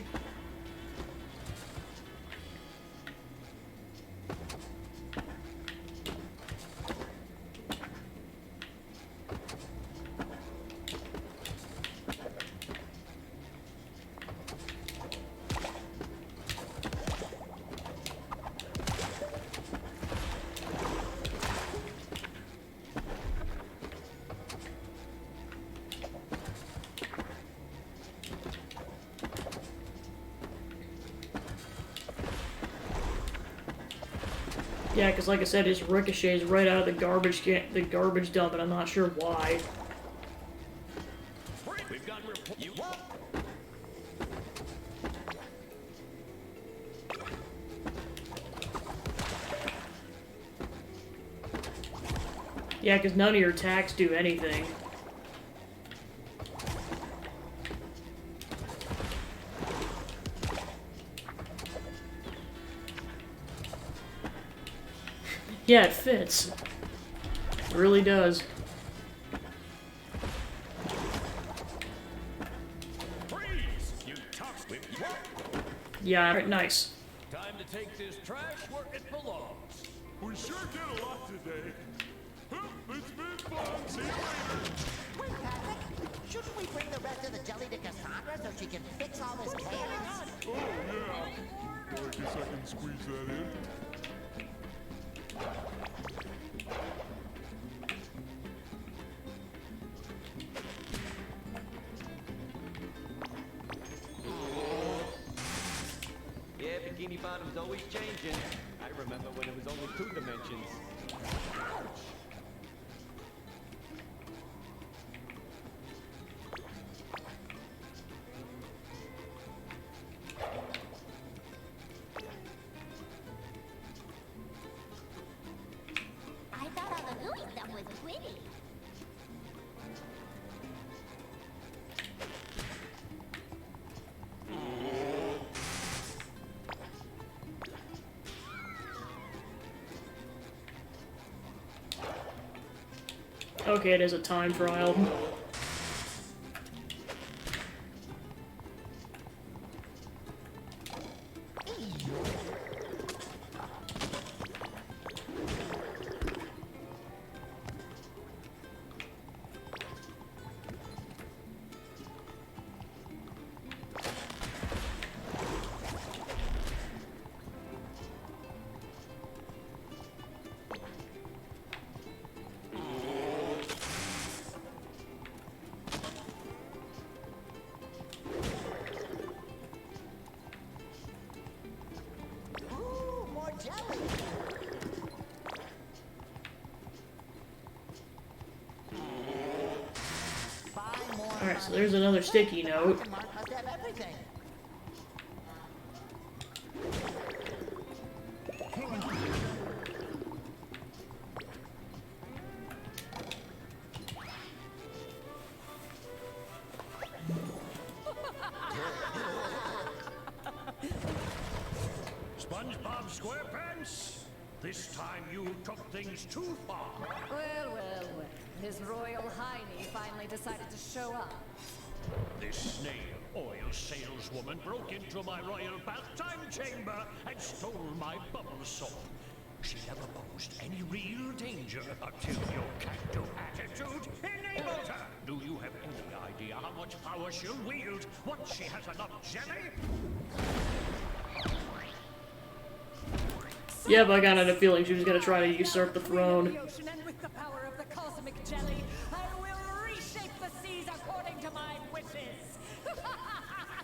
S1: Yeah, because like I said, it just ricochets right out of the garbage dump, and I'm not sure why.
S10: We've gotten you
S1: Yeah, because none of your attacks do anything. Yeah, it fits. It really does.
S6: Freeze! You tossed with
S1: Yeah, alright, nice.
S10: Time to take this trash where it belongs.
S4: We sure did a lot today. Well, it's been fun. See you later.
S2: Wait, Patrick, shouldn't we bring the rest of the jelly to Cassandra so she can fix all this chaos?
S4: Oh, yeah. Well, I guess I can squeeze that in.
S12: Yeah, Bikini Bottom's always changing. I remember when it was only 2 dimensions.
S5: I thought all the gooey stuff was pretty.
S1: Okay, it is a time trial.
S2: Ooh, more jelly. Buy more.
S1: Alright, so there's another sticky note.
S2: Mark must have everything.
S3: SpongeBob SquarePants, this time you took things too far.
S8: Well, well, well. His Royal Highness finally decided to show up.
S3: This snail oil saleswoman broke into my royal bath time chamber and stole my bubble salt. She never posed any real danger until your can-do attitude enabled her. Do you have any idea how much power she'll wield once she has enough jelly?
S1: Yeah, but I got a feeling she was gonna try to usurp the throne.
S8: The ocean, and with the power of the cosmic jelly, I will reshape the seas according to my wishes.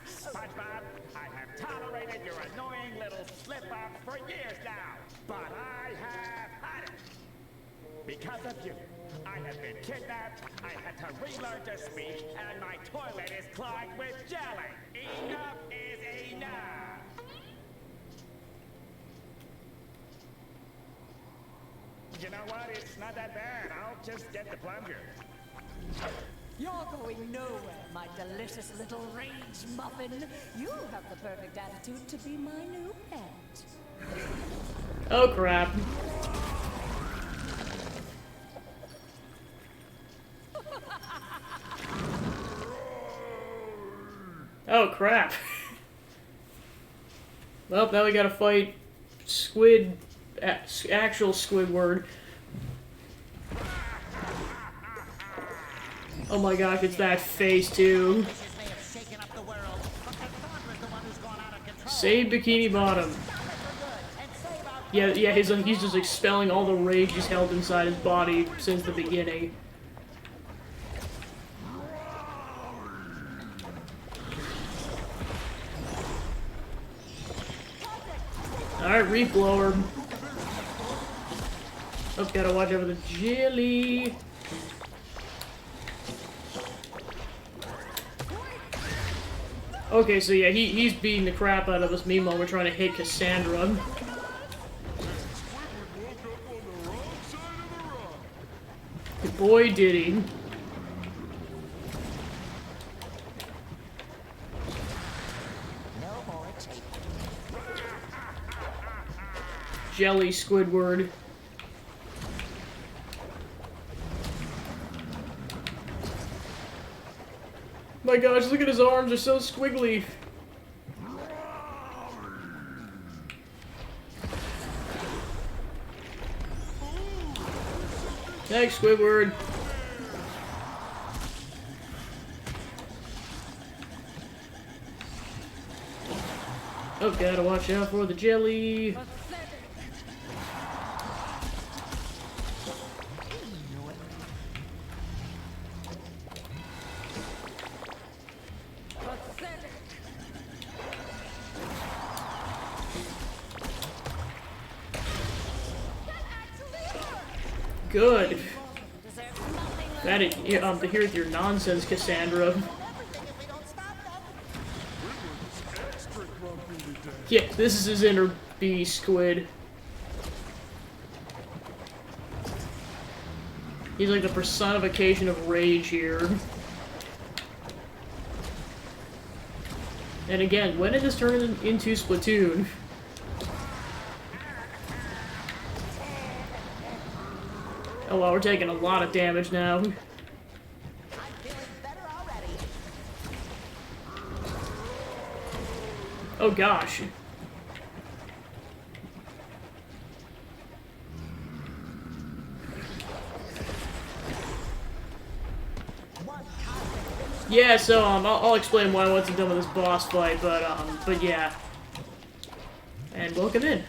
S6: SpongeBob, I have tolerated your annoying little slip-ups for years now, but I have had it. Because of you, I have been kidnapped, I had to relearn to speak, and my toilet is clogged with jelly. Enough is enough. You know what? It's not that bad. I'll just get the plunger.
S8: You're going nowhere, my delicious little rage muffin. You have the perfect attitude to be my new pet.
S1: Oh crap. Oh crap. Well, now we gotta fight Squid... actual Squidward. Oh my gosh, it's that face too.
S2: May have shaken up the world, but Cassandra's the one who's gone out of control.
S1: Save Bikini Bottom. Yeah, he's just expelling all the rage he's held inside his body since the beginning. Alright, reef blower. Oh, gotta watch over the jelly. Okay, so yeah, he's beating the crap out of us. Meanwhile, we're trying to hit Cassandra. Boy, did he.
S2: No more tape.
S1: Jelly Squidward. My gosh, look at his arms, they're so squiggly. Thanks, Squidward. Oh, gotta watch out for the jelly. Good. That is, to hear your nonsense, Cassandra. Yeah, this is his inner beast, Squid. He's like the personification of rage here. And again, when did this turn into Splatoon? Oh wow, we're taking a lot of damage now.
S2: I'm feeling better already.
S1: Oh gosh. Yeah, so I'll explain why I wasn't done with this boss fight, but yeah. And welcome in.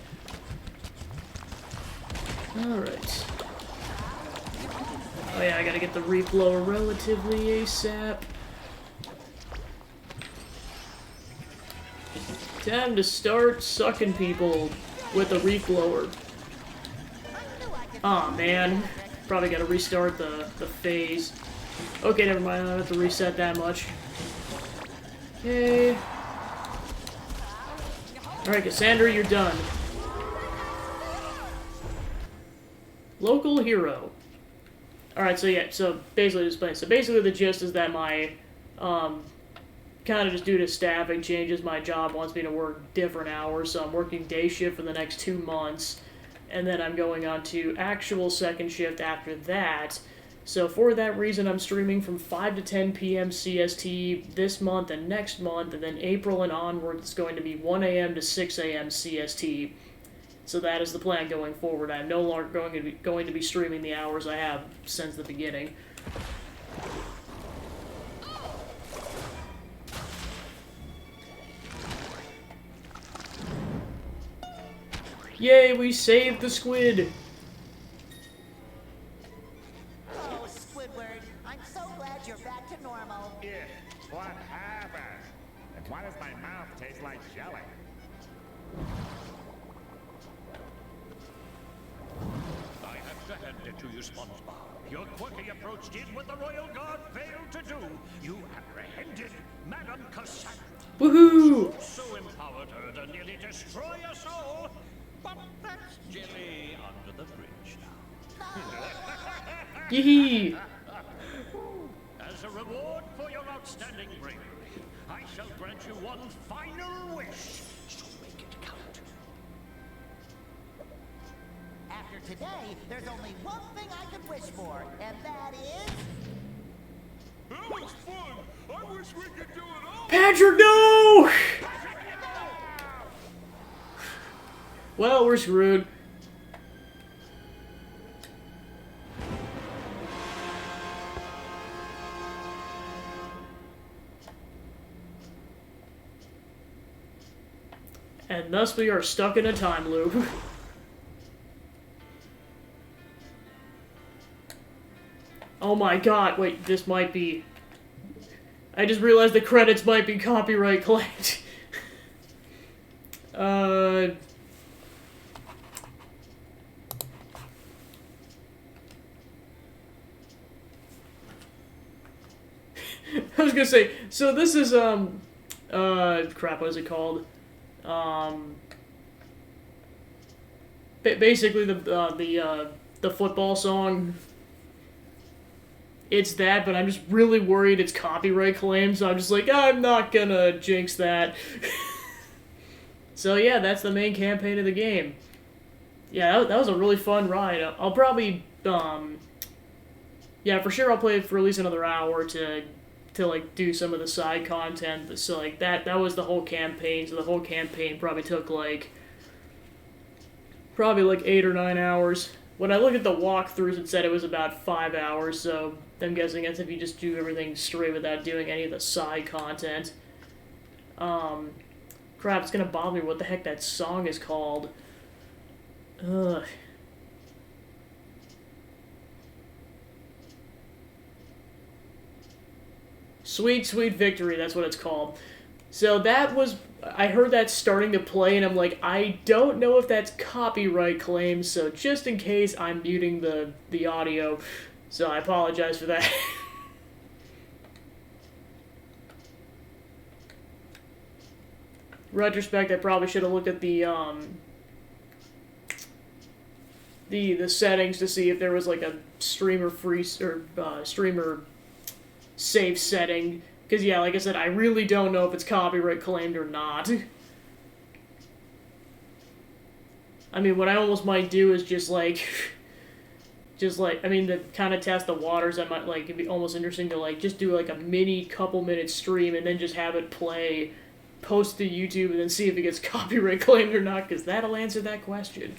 S1: Alright. Oh yeah, I gotta get the reflower relatively ASAP. Time to start sucking people with the reflower. Aw, oh, man. Probably gotta restart the phase. Okay, never mind, I don't have to reset that much. Okay. Alright, Cassandra, you're done. Local hero. Alright, so yeah, so basically the gist is that my, kind of just due to staffing changes, my job wants me to work different hours, so I'm working day shift for the next 2 months, and then I'm going on to actual second shift after that. So for that reason, I'm streaming from 5 to 10 p.m. CST this month and next month, and then April and onward, it's going to be 1 a.m. to 6 a.m. CST. So that is the plan going forward. I'm no longer going to be streaming the hours I have since the beginning. Yay, we saved the squid!
S2: Oh, Squidward, I'm so glad you're back to normal.
S6: Yeah, what happened? And why does my mouth taste like jelly?
S3: I have to hand it to you, SpongeBob. Your quirky approach did what the Royal Guard failed to do. You apprehended Madame Cassandra.
S1: Woohoo!
S3: So empowered her to nearly destroy us all. But that's jelly under the bridge now.
S1: Yee!
S3: As a reward for your outstanding bravery, I shall grant you one final wish. So make it count.
S2: After today, there's only one thing I could wish for, and that is...
S4: That was fun! I wish we could do it all!
S1: Patrick, no! Well, we're screwed. And thus we are stuck in a time loop. Oh my god, wait, this might be... I just realized the credits might be copyright claimed. I was gonna say, so this is, crap, what is it called? Basically the football song. It's that, but I'm just really worried it's copyright claimed, so I'm just like, I'm not gonna jinx that. So yeah, that's the main campaign of the game. Yeah, that was a really fun ride. I'll probably, yeah, for sure I'll play it for at least another hour to to like do some of the side content. So like that was the whole campaign. So the whole campaign probably took like 8 or 9 hours. When I looked at the walkthroughs, it said it was about 5 hours, so I'm guessing that's if you just do everything straight without doing any of the side content. Crap, it's gonna bother me what the heck that song is called. Ugh. Sweet, Sweet Victory, that's what it's called. So that was... I heard that starting to play, and I'm like, I don't know if that's copyright claims, so just in case, I'm muting the audio. So I apologize for that. Retrospect, I probably should have looked at the settings to see if there was like a streamer free or streamer safe setting. Because, yeah, like I said, I really don't know if it's copyright claimed or not. I mean, what I almost might do is just, I mean, to kind of test the waters, I might, like, it'd be almost interesting to, like, just do, like, a mini couple-minute stream and then just have it play, post to YouTube, and then see if it gets copyright claimed or not, because that'll answer that question.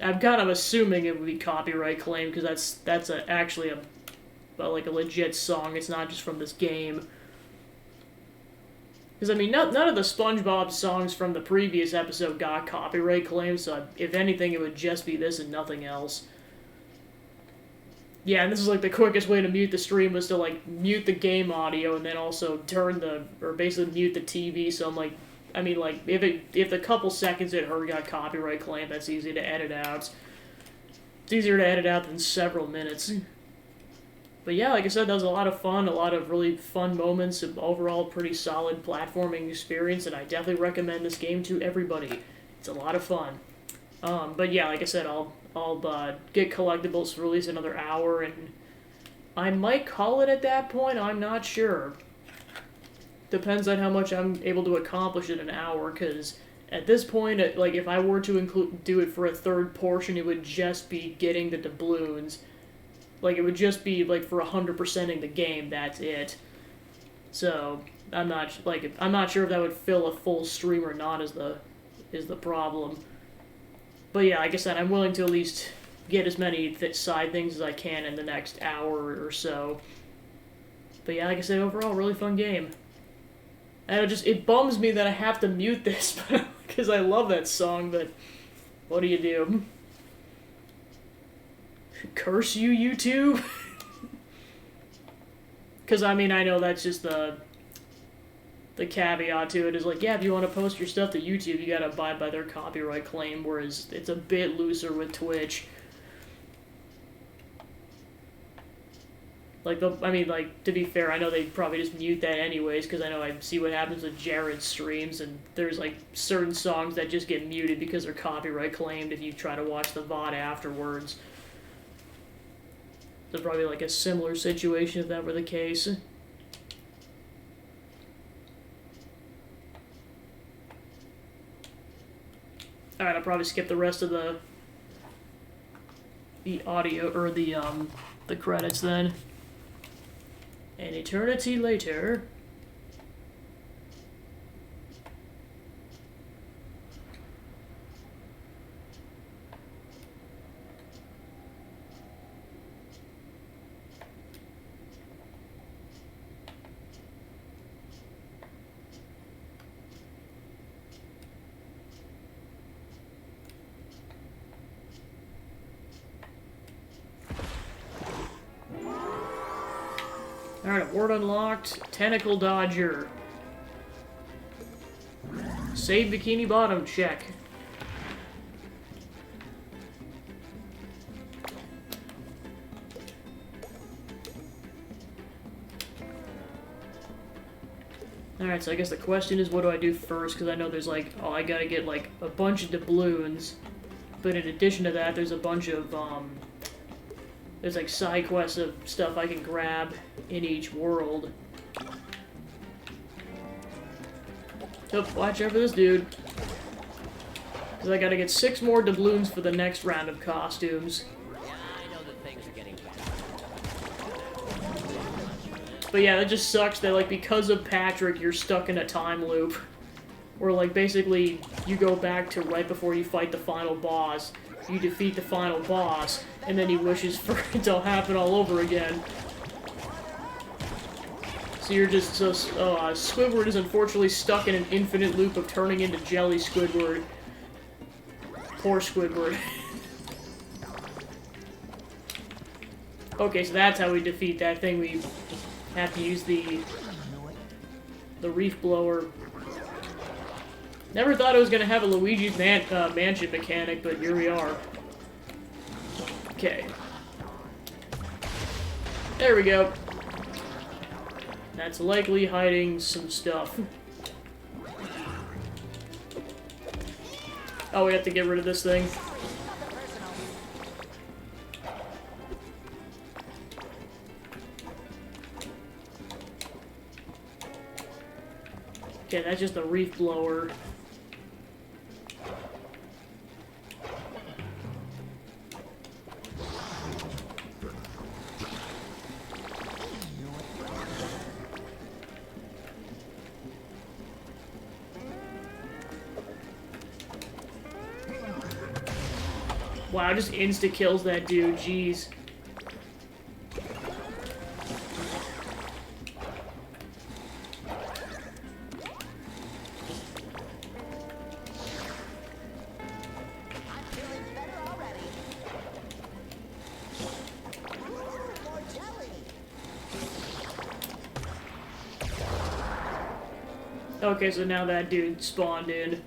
S1: I'm kind of assuming it would be copyright claimed, because that's actually a legit song. It's not just from this game. Because, I mean, none of the SpongeBob songs from the previous episode got copyright claims, so if anything, it would just be this and nothing else. Yeah, and this is, like, the quickest way to mute the stream was to, like, mute the game audio and then also basically mute the TV, so I'm like, I mean, like, if the couple seconds it heard got copyright claimed, that's easy to edit out. It's easier to edit out than several minutes. But yeah, like I said, that was a lot of fun, a lot of really fun moments, and overall pretty solid platforming experience, and I definitely recommend this game to everybody. It's a lot of fun. But yeah, like I said, I'll get collectibles for at least another hour, and I might call it at that point, I'm not sure. Depends on how much I'm able to accomplish in an hour, because at this point, like, if I were to do it for a third portion, it would just be getting the doubloons. Like, it would just be, like, for 100%ing the game, that's it. So, I'm not sure if that would fill a full stream or not is the problem. But yeah, like I said, I'm willing to at least get as many side things as I can in the next hour or so. But yeah, like I said, overall, really fun game. And it bums me that I have to mute this, because I love that song, but what do you do? Curse you, YouTube? Because, I mean, I know that's just the caveat to it is like, yeah, if you want to post your stuff to YouTube, you gotta abide by their copyright claim, whereas it's a bit looser with Twitch. Like, to be fair, I know they probably just mute that anyways, because I know I see what happens with Jared's streams, and there's, like, certain songs that just get muted because they're copyright claimed if you try to watch the VOD afterwards. So probably, like, a similar situation if that were the case. Alright, I'll probably skip the rest of the audio, or the credits then. An eternity later... Alright, word unlocked. Tentacle Dodger. Save Bikini Bottom, check. Alright, so I guess the question is, what do I do first? Because I know there's like, oh, I gotta get like a bunch of doubloons. But in addition to that, there's a bunch of, there's like side quests of stuff I can grab in each world. So watch out for this dude. Because I gotta get 6 more doubloons for the next round of costumes.
S10: Yeah, I know that things are getting better.
S1: But yeah, that just sucks that, like, because of Patrick, you're stuck in a time loop. Where, like, basically, you go back to right before you fight the final boss, you defeat the final boss, and then he wishes for it to happen all over again. So you're just, Squidward is unfortunately stuck in an infinite loop of turning into Jelly Squidward. Poor Squidward. Okay, so that's how we defeat that thing. We have to use the reef blower. Never thought it was gonna have a Luigi's Mansion mechanic, but here we are. Okay. There we go. That's likely hiding some stuff. Oh, we have to get rid of this thing. Okay, that's just a reef blower. Wow, just insta-kills that dude, jeez. Okay, so now that dude spawned in.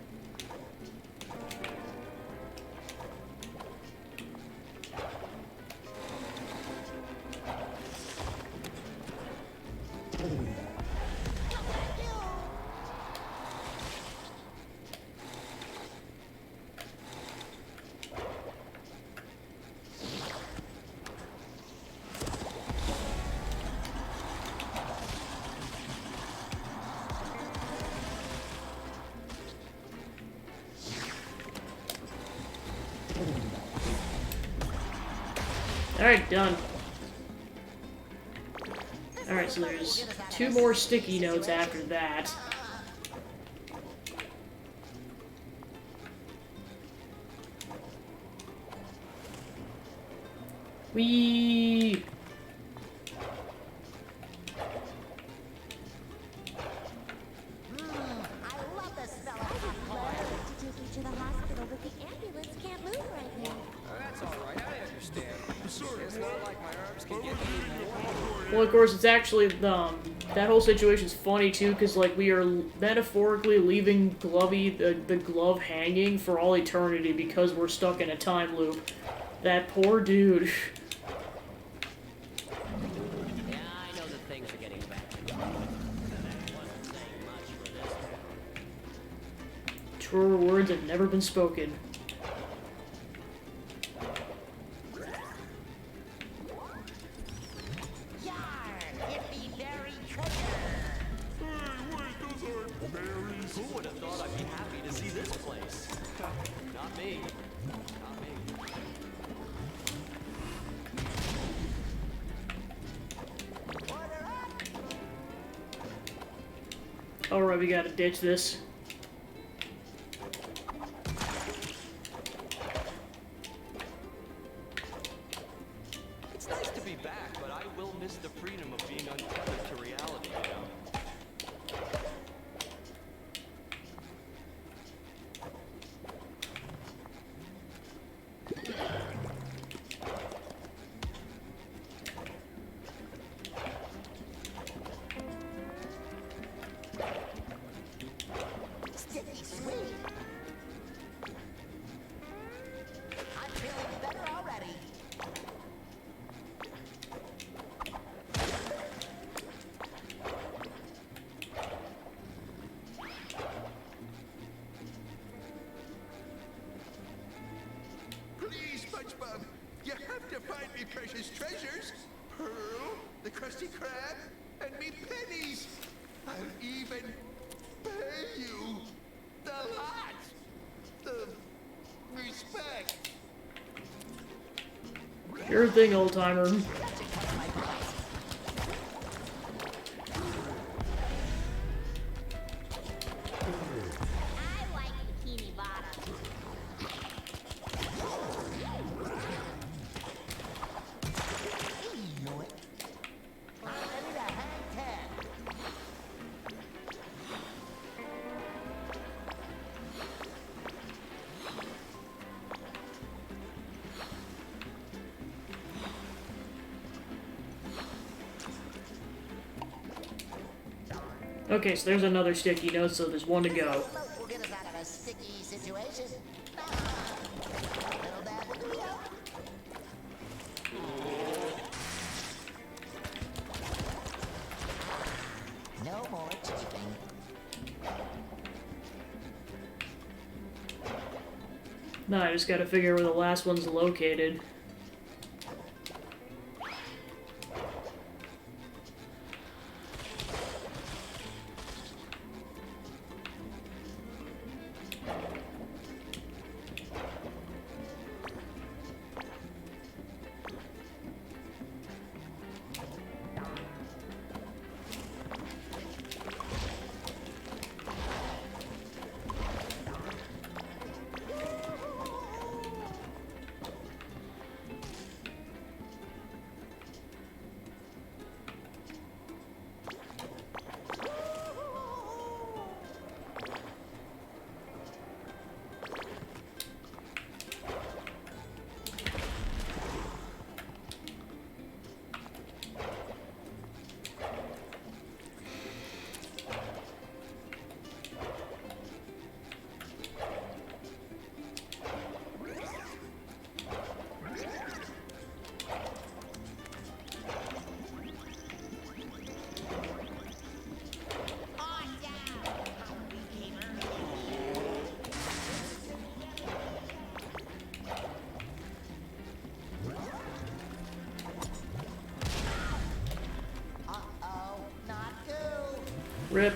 S1: Alright, done. Alright, so there's 2 more sticky notes after that. Whee!
S2: I love the smell of hot blood. To take you to the hospital, but the ambulance can't move right now.
S10: That's alright, I understand. It's not like my arms can get
S1: Well, of course, it's actually, that whole situation's funny, too, because, like, we are metaphorically leaving Glovey, the glove hanging for all eternity because we're stuck in a time loop. That poor dude.
S10: Yeah, I know that things are getting back. That wasn't saying much for this town.
S1: Truer words have never been spoken.
S12: Who would have thought I'd be happy to see this place? Not me. Not me.
S1: Alright, we gotta ditch this.
S12: It's nice to be back, but I will miss the freedom of being untethered to reality, you know?
S2: Sticky sweet. I'm feeling better already.
S7: Please, SpongeBob, you have to find me precious treasures. Pearl, the Krusty Krab, and me pennies. I'll even pay you the lot of respect.
S1: Sure thing, old timer. Okay, so there's another sticky note, so there's one to go.
S2: Float will get us out of a sticky situation. Little dab will do ya. No more chafing.
S1: Now I just gotta figure where the last one's located.
S2: Uh-oh, not cool.
S1: Rip.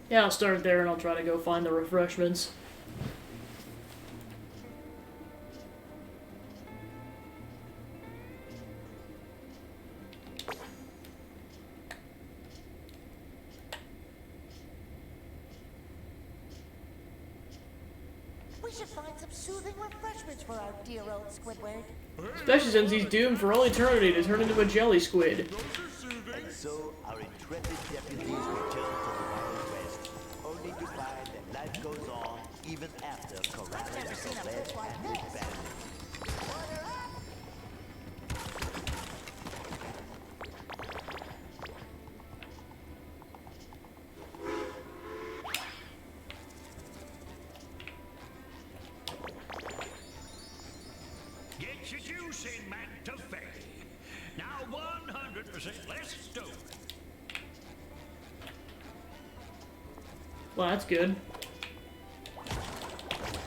S1: Yeah, I'll start there and I'll try to go find the refreshments.
S2: We should find some soothing refreshments for our dear old Squidward.
S1: Especially since he's doomed for all eternity to turn into a jelly squid.
S4: Soothing.
S13: So our intrepid deputies return to the Wild West, only to find that life goes on even after corralling
S2: never seen a
S13: the
S2: fish like
S13: red-handed
S2: this.
S13: bandits.
S2: Order up!
S3: Get your juice in, Manta Fe. Now 100% less stone.
S1: Well, that's good.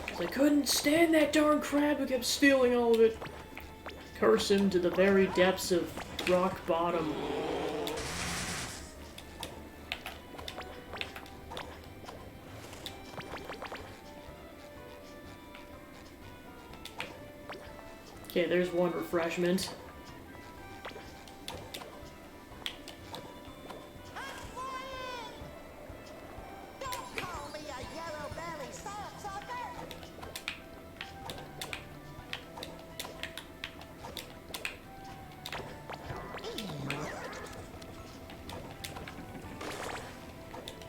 S1: 'Cause I couldn't stand that darn crab who kept stealing all of it. Curse him to the very depths of rock bottom. Okay, there's one refreshment.
S2: Don't call me a yellow belly sapsucker!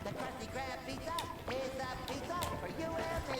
S2: The Krusty Krab pizza is the pizza for you and me.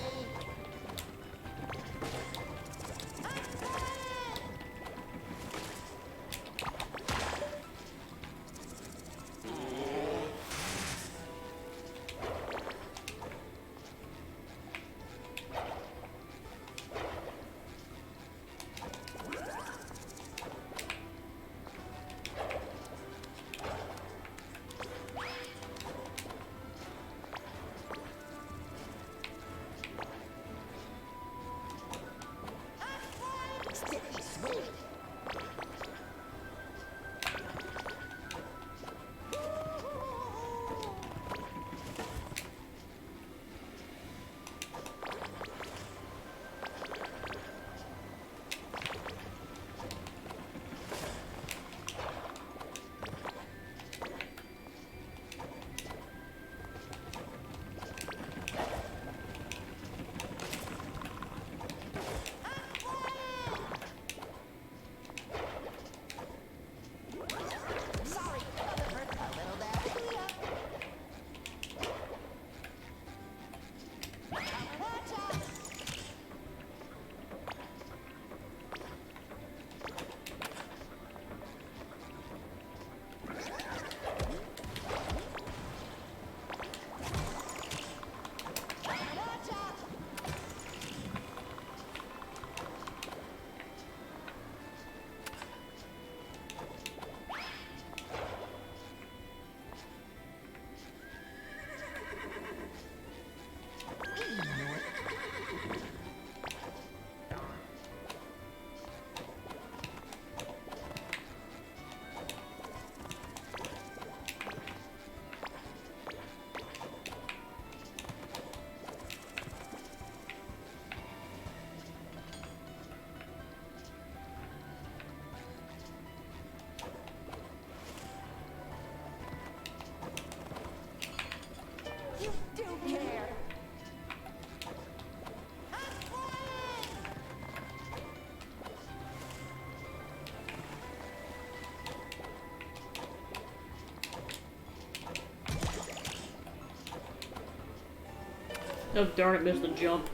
S1: Oh, darn it, missed the jump.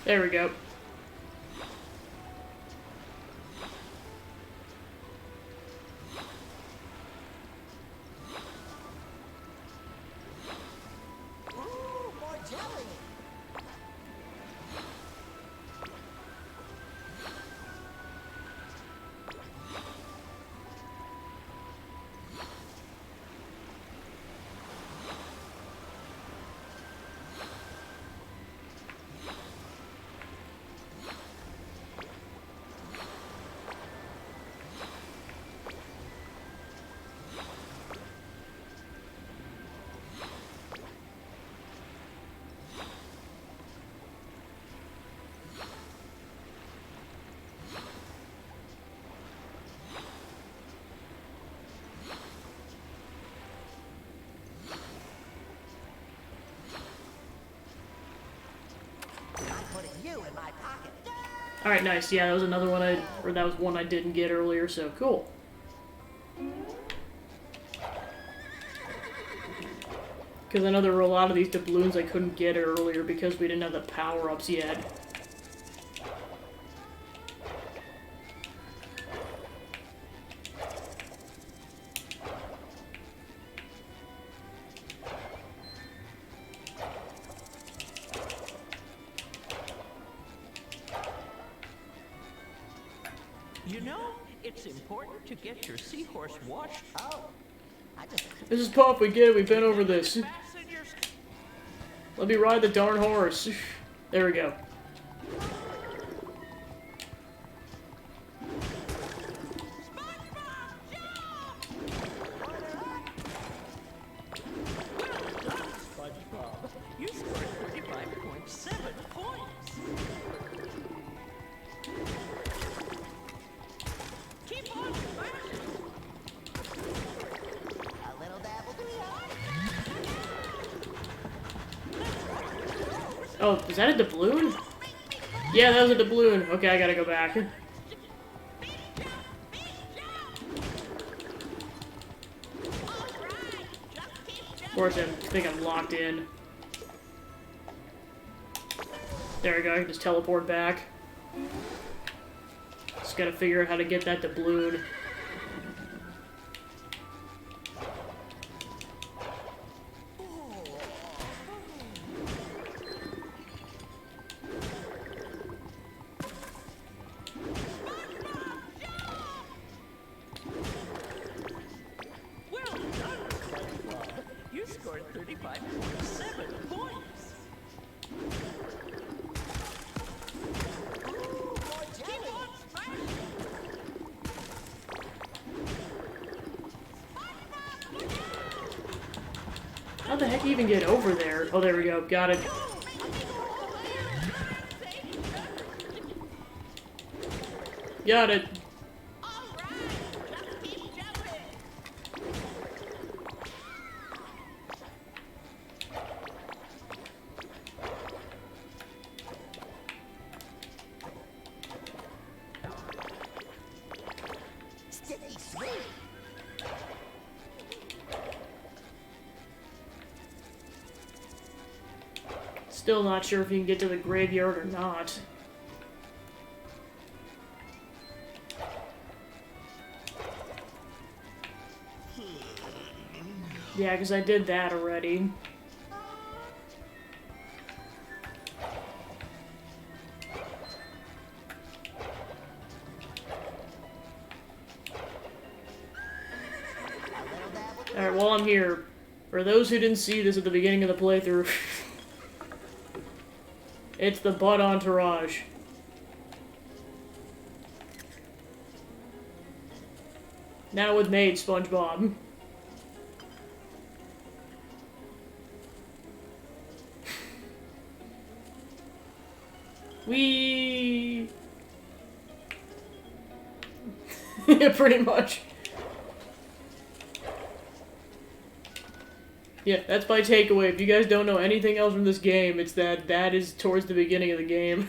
S1: There we go.
S2: Ooh, more jelly. You in my pocket.
S1: Alright, nice. Yeah, that was another one that was one I didn't get earlier, so cool. Because I know there were a lot of these doubloons I couldn't get earlier because we didn't have the power-ups yet.
S14: You know, it's important to get your seahorse washed.
S2: Oh,
S1: This is Puff, we get it, we've been over this. Let me ride the darn horse. There we go.
S14: SpongeBob, you scored 35.7 points. Keep on smashing.
S2: a little dabble do
S1: Oh, is that a doubloon? Yeah, that was a doubloon. Okay, I gotta go back. Of course, I think I'm locked in. There we go, I can just teleport back. Just gotta figure out how to get that doubloon.
S14: Well done, SpongeBob. You scored 35.7 points. Keep on smashing.
S1: How the heck even get over there? Oh, there we go. Got it. Got it.
S2: sticky sweet.
S1: Still not sure if you can get to the graveyard or not. Yeah, because I did that already. Alright, while I'm here, for those who didn't see this at the beginning of the playthrough, it's the butt entourage. Now with maid SpongeBob. Wee. Yeah, pretty much. Yeah, that's my takeaway. If you guys don't know anything else from this game, it's that that is towards the beginning of the game.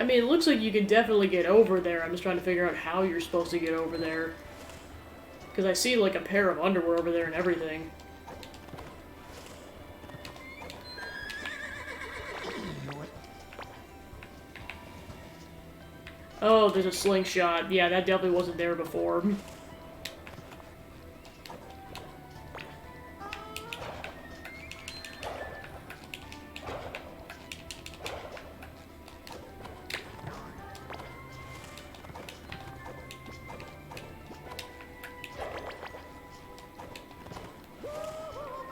S1: I mean, it looks like you can definitely get over there. I'm just trying to figure out how you're supposed to get over there. Because I see, like, a pair of underwear over there and everything. Oh, there's a slingshot. Yeah, that definitely wasn't there before.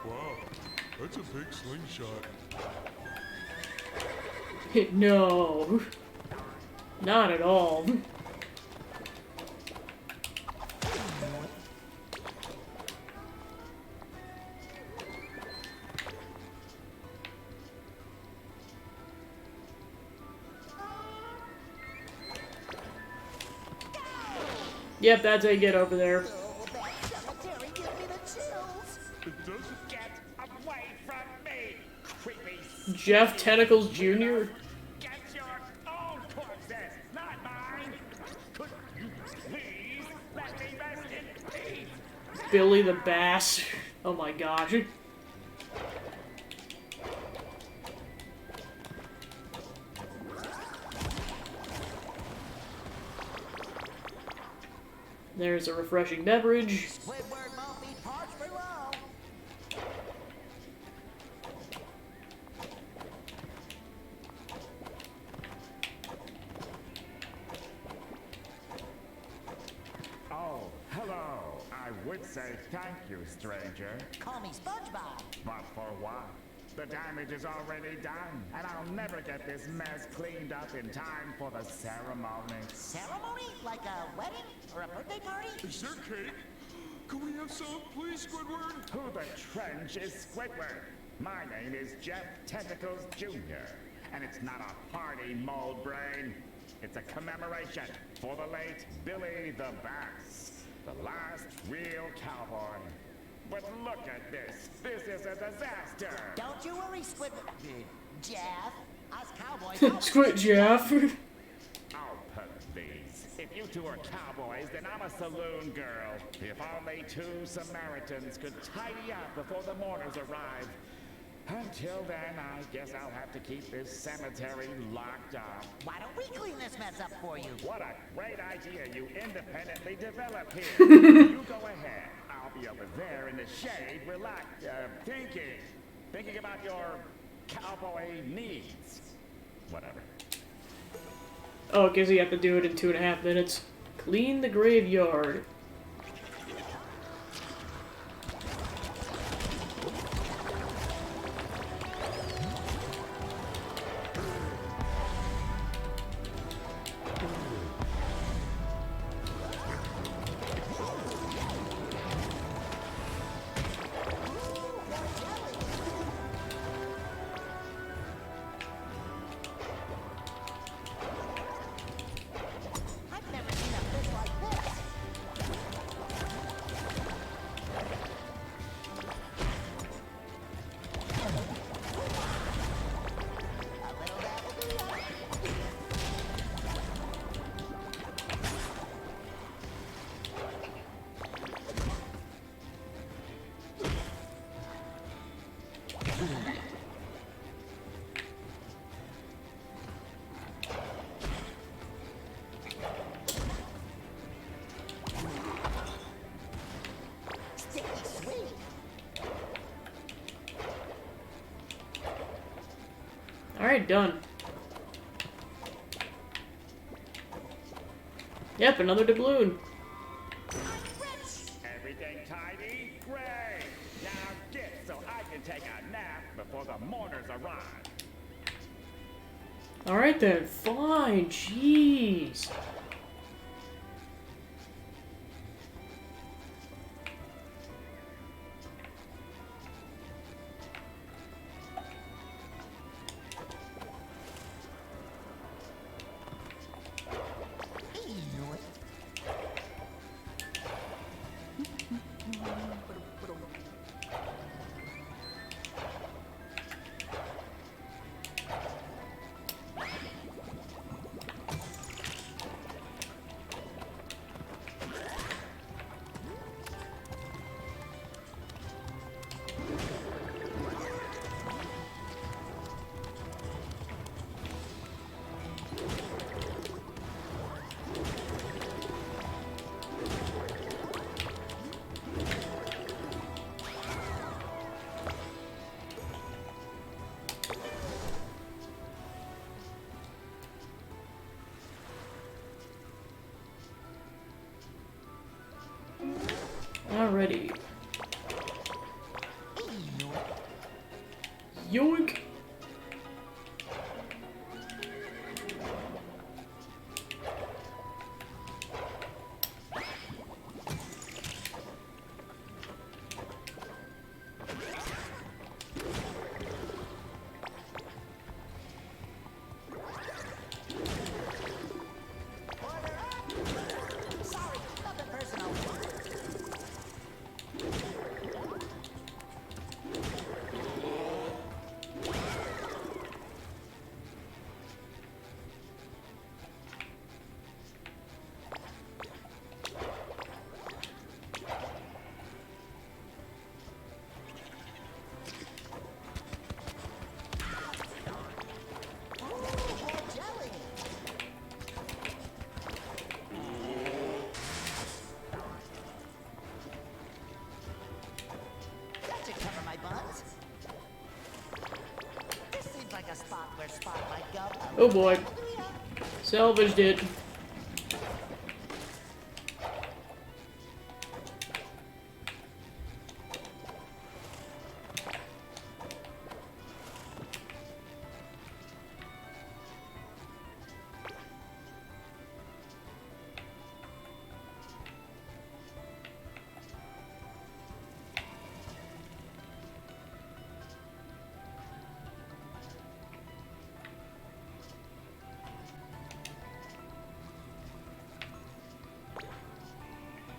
S4: Wow, that's a big slingshot.
S1: No. Not at all. Yep, that's how you get over there.
S2: Oh, that cemetery gives me the chills.
S4: It doesn't.
S6: Get away from me, creepy.
S1: Jeff Tentacles Jr.?
S6: Get your own corpses, not mine. Could you please let me rest in peace?
S1: Billy the Bass. Oh my gosh. There's a refreshing beverage.
S2: Squidward won't be parched for long.
S6: Oh, hello. I would say thank you, stranger.
S2: Call me SpongeBob.
S6: But for what? The damage is already done, and I'll never get this mess cleaned up in time for the ceremony.
S2: Ceremony? Like a wedding or a birthday party?
S4: Is there cake? Can we have some, please, Squidward?
S6: Who the trench is Squidward? My name is Jeff Tentacles Jr., and it's not a party, mold brain. It's a commemoration for the late Billy the Bass, the last real cowboy. But look at this. This is a disaster.
S2: Don't you worry, Squidward. Jeff, us cowboys.
S1: Squid Jeff.
S6: Oh, please. If you two are cowboys, then I'm a saloon girl. If only two Samaritans could tidy up before the mourners arrive. Until then, I guess I'll have to keep this cemetery locked up.
S2: Why don't we clean this mess up for you?
S6: What a great idea you independently developed here. You go ahead. I'll be over there in the shade, relaxed, thinking about your cowboy needs. Whatever.
S1: Oh, because you have to do it in 2.5 minutes. Clean the graveyard.
S2: I've never seen a fish like this. A little dabble do ya? Sticky sweet.
S1: Alright, done. Yep, another doubloon.
S6: Everything tidy? Great! Now get so I can take a nap before the mourners arrive.
S1: Alright then, fine, jeez. Yoink!
S2: Sorry, nothing personal. Ooh, more jelly. That should cover my buns. This seems like a spot where Spot might go.
S1: Oh boy. Salvaged it.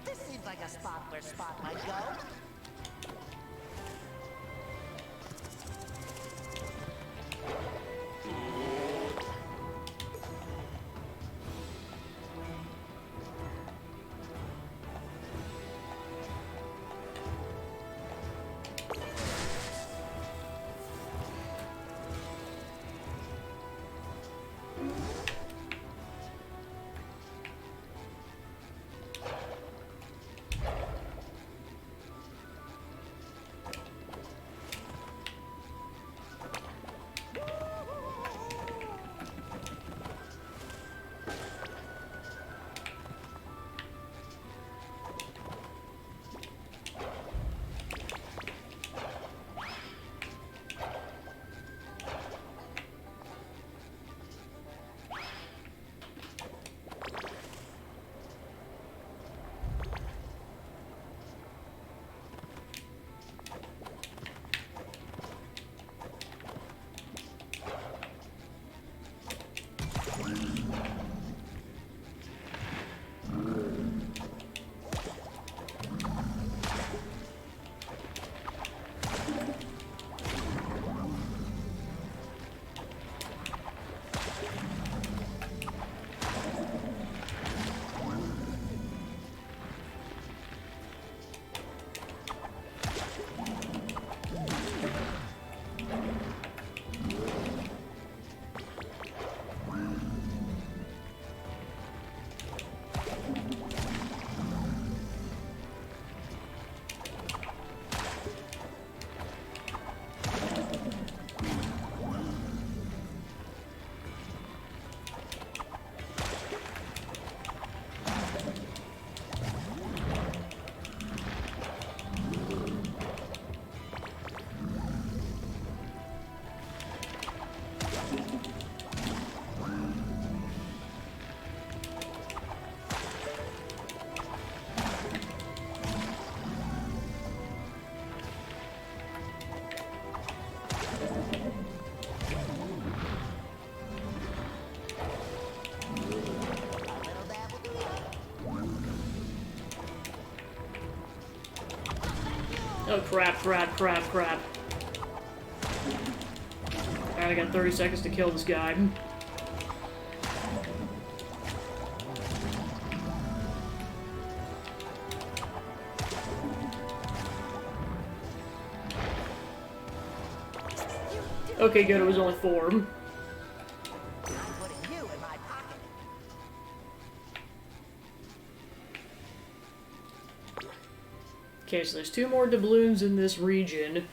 S2: This seems like a spot where Spot might go.
S1: Oh crap, crap, crap, crap. Alright, I got 30 seconds to kill this guy. Okay, good, it was only 4.
S2: I'm putting you in my pocket.
S1: Okay, so there's 2 more doubloons in this region.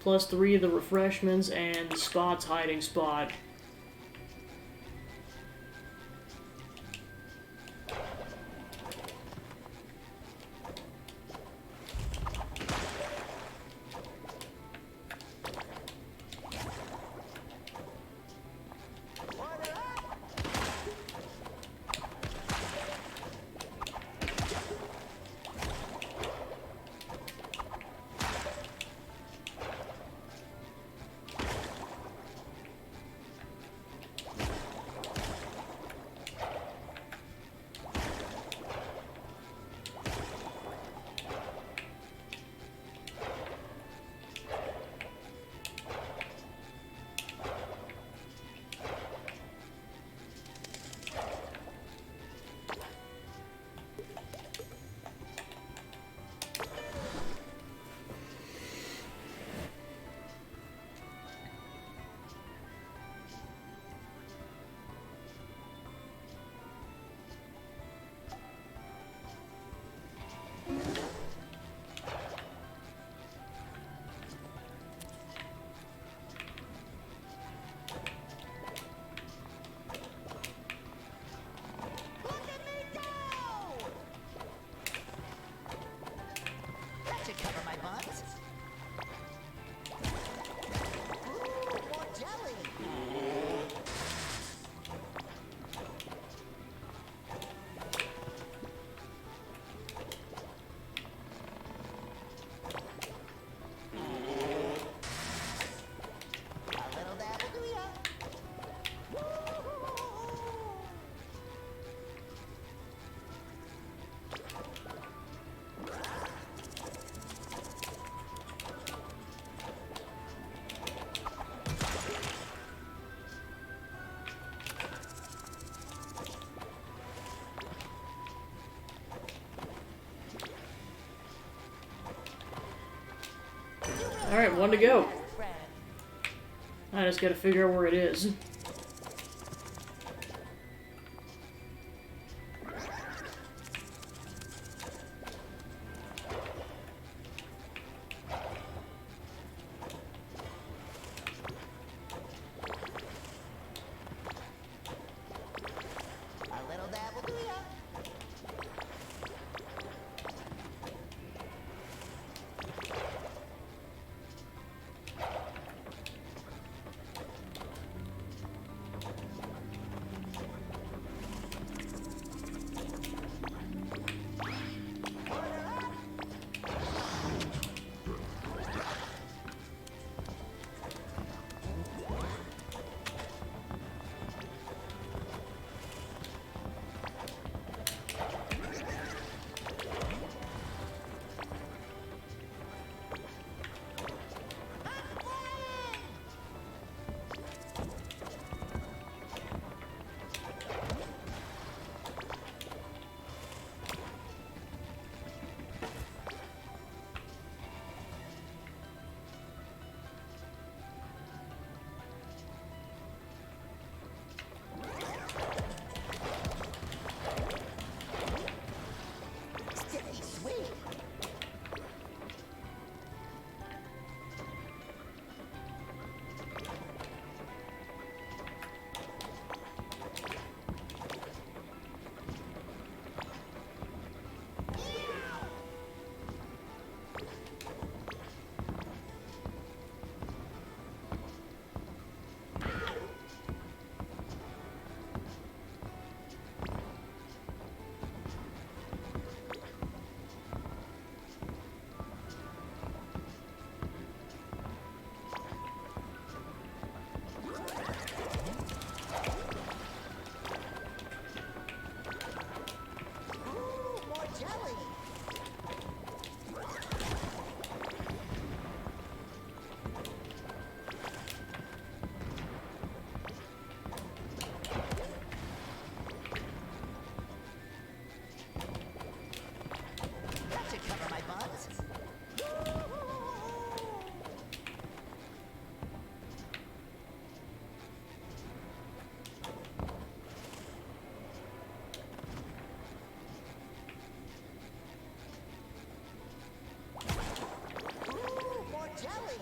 S1: Plus 3 of the refreshments and the Spot's hiding spot. Alright, one to go. I just gotta figure out where it is.
S2: A little dab will do ya. Sticky sweet. Ooh, more jelly. That should cover my buns. Ooh, more jelly.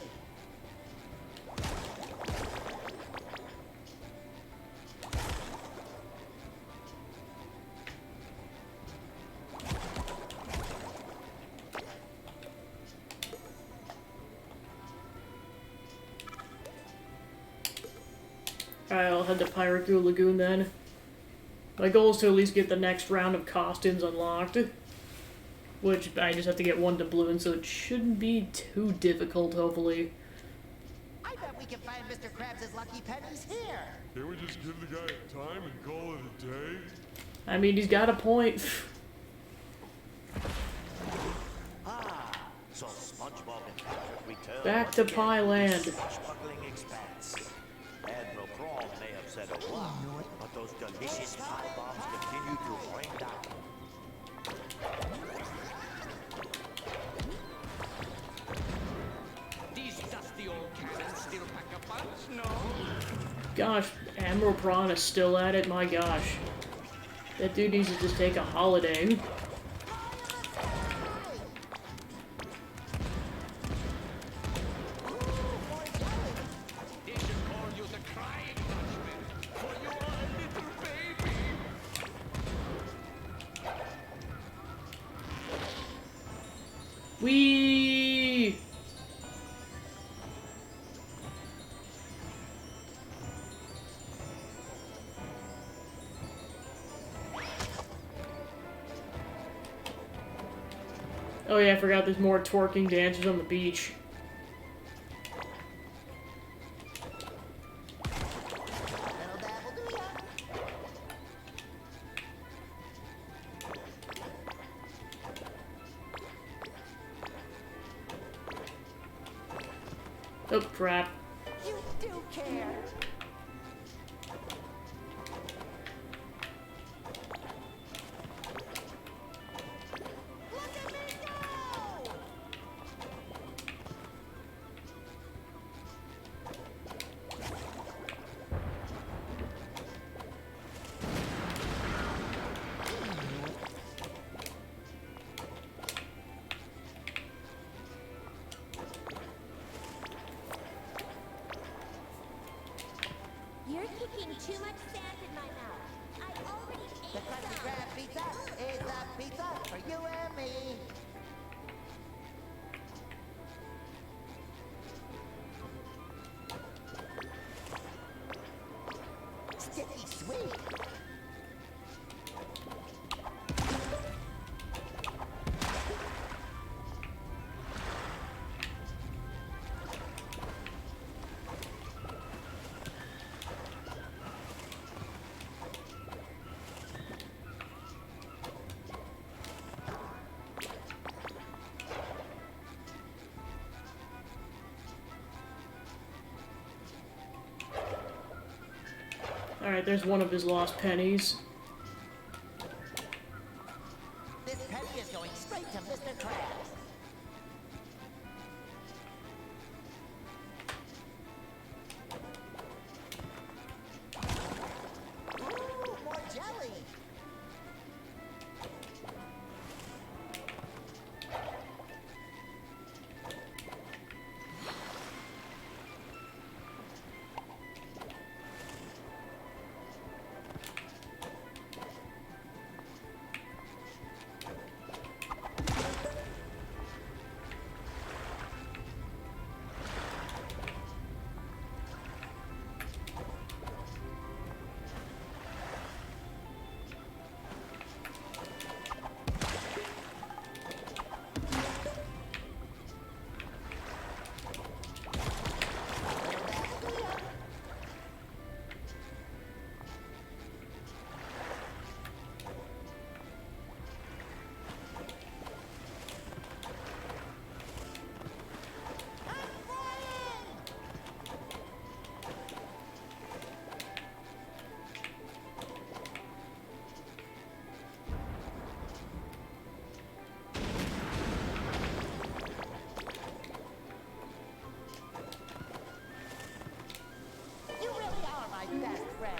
S1: Alright, I'll head to Pirate Goo Lagoon then. My goal is to at least get the next round of costumes unlocked. Which I just have to get one doubloon, so it shouldn't be too difficult, hopefully.
S2: I bet we can find Mr. Krabs' lucky pennies here.
S4: Can't we just give the guy time and call it a day?
S1: I mean, he's got a point.
S13: Ah, so SpongeBob and Patrick return
S1: Back to Pie Land.
S13: swashbuckling expanse. Admiral Prawn may have said a lot, but those delicious pie bombs continue to rain down.
S14: These dusty old cannons still pack a punch? No.
S1: Gosh, Admiral Prawn is still at it? My gosh. That dude needs to just take a holiday.
S14: They should call you the Crying Dutchman, for you are a little baby.
S1: Whee! Oh yeah, I forgot there's more twerking dancers on the beach.
S2: Little dab will do ya.
S1: Oh crap.
S2: You do care. Look at me go!
S5: putting too much sand in my mouth. I already ate
S2: The Krusty
S5: some.
S2: Krab pizza is a pizza for you and me. Sticky sweet.
S1: Alright, there's one of his lost pennies.
S2: This penny is going straight to Mr. Krabs. Ooh, more jelly. You really are my best friend.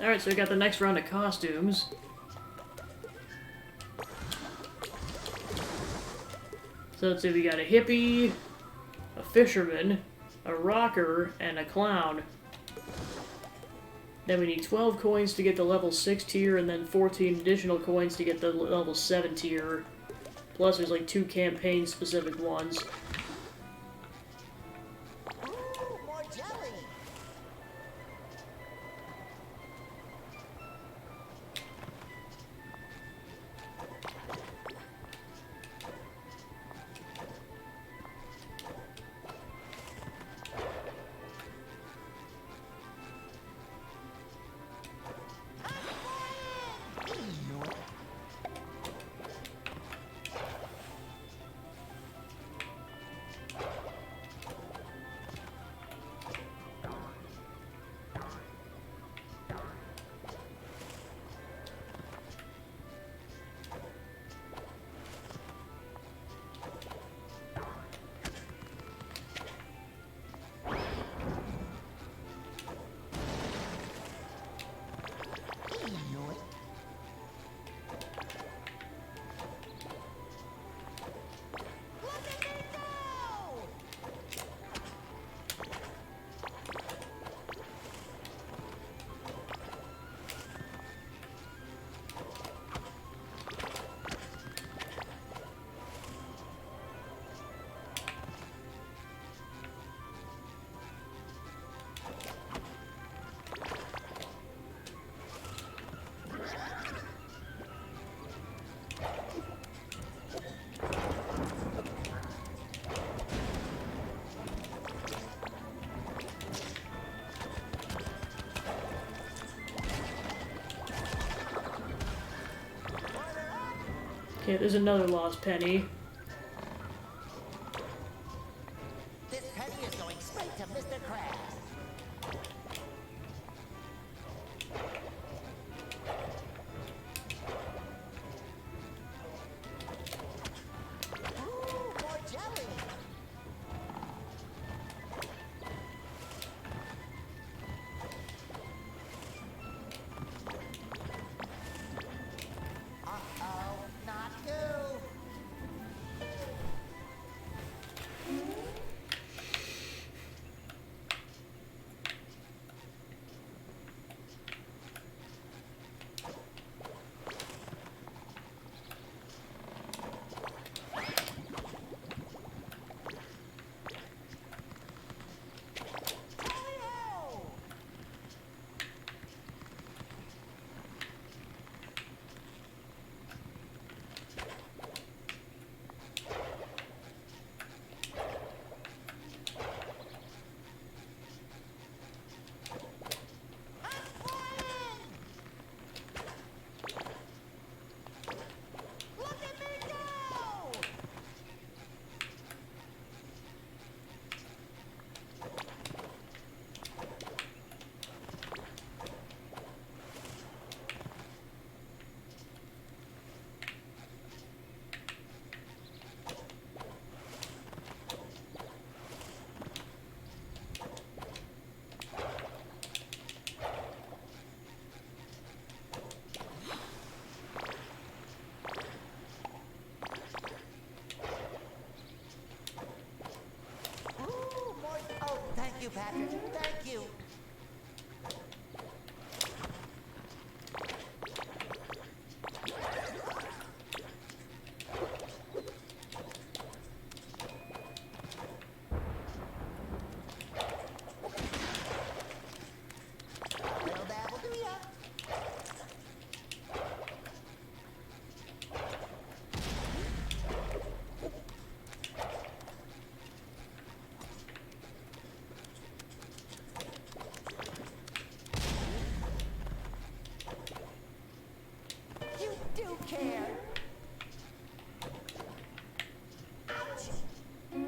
S1: Alright, so we got the next round of costumes. So let's see, we got a hippie, a fisherman, a rocker, and a clown. Then we need 12 coins to get the level 6 tier, and then 14 additional coins to get the level 7 tier. Plus there's like 2 campaign-specific ones.
S2: Ooh, more jelly.
S1: Okay, there's another lost penny.
S2: This penny is going straight to Mr. Krabs. care. Ouch! Ew.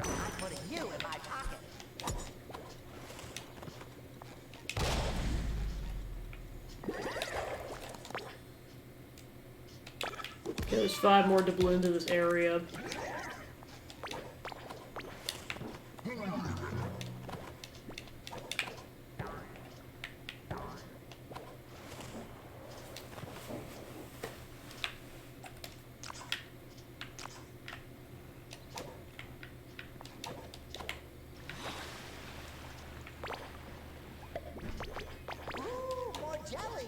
S2: I'm putting you in my pocket.
S1: Okay, there's 5 more to blend into this area.
S2: Ooh, more jelly.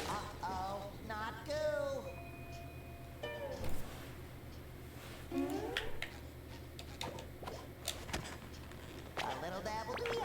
S2: Uh-oh, not goo. A little dabble do ya?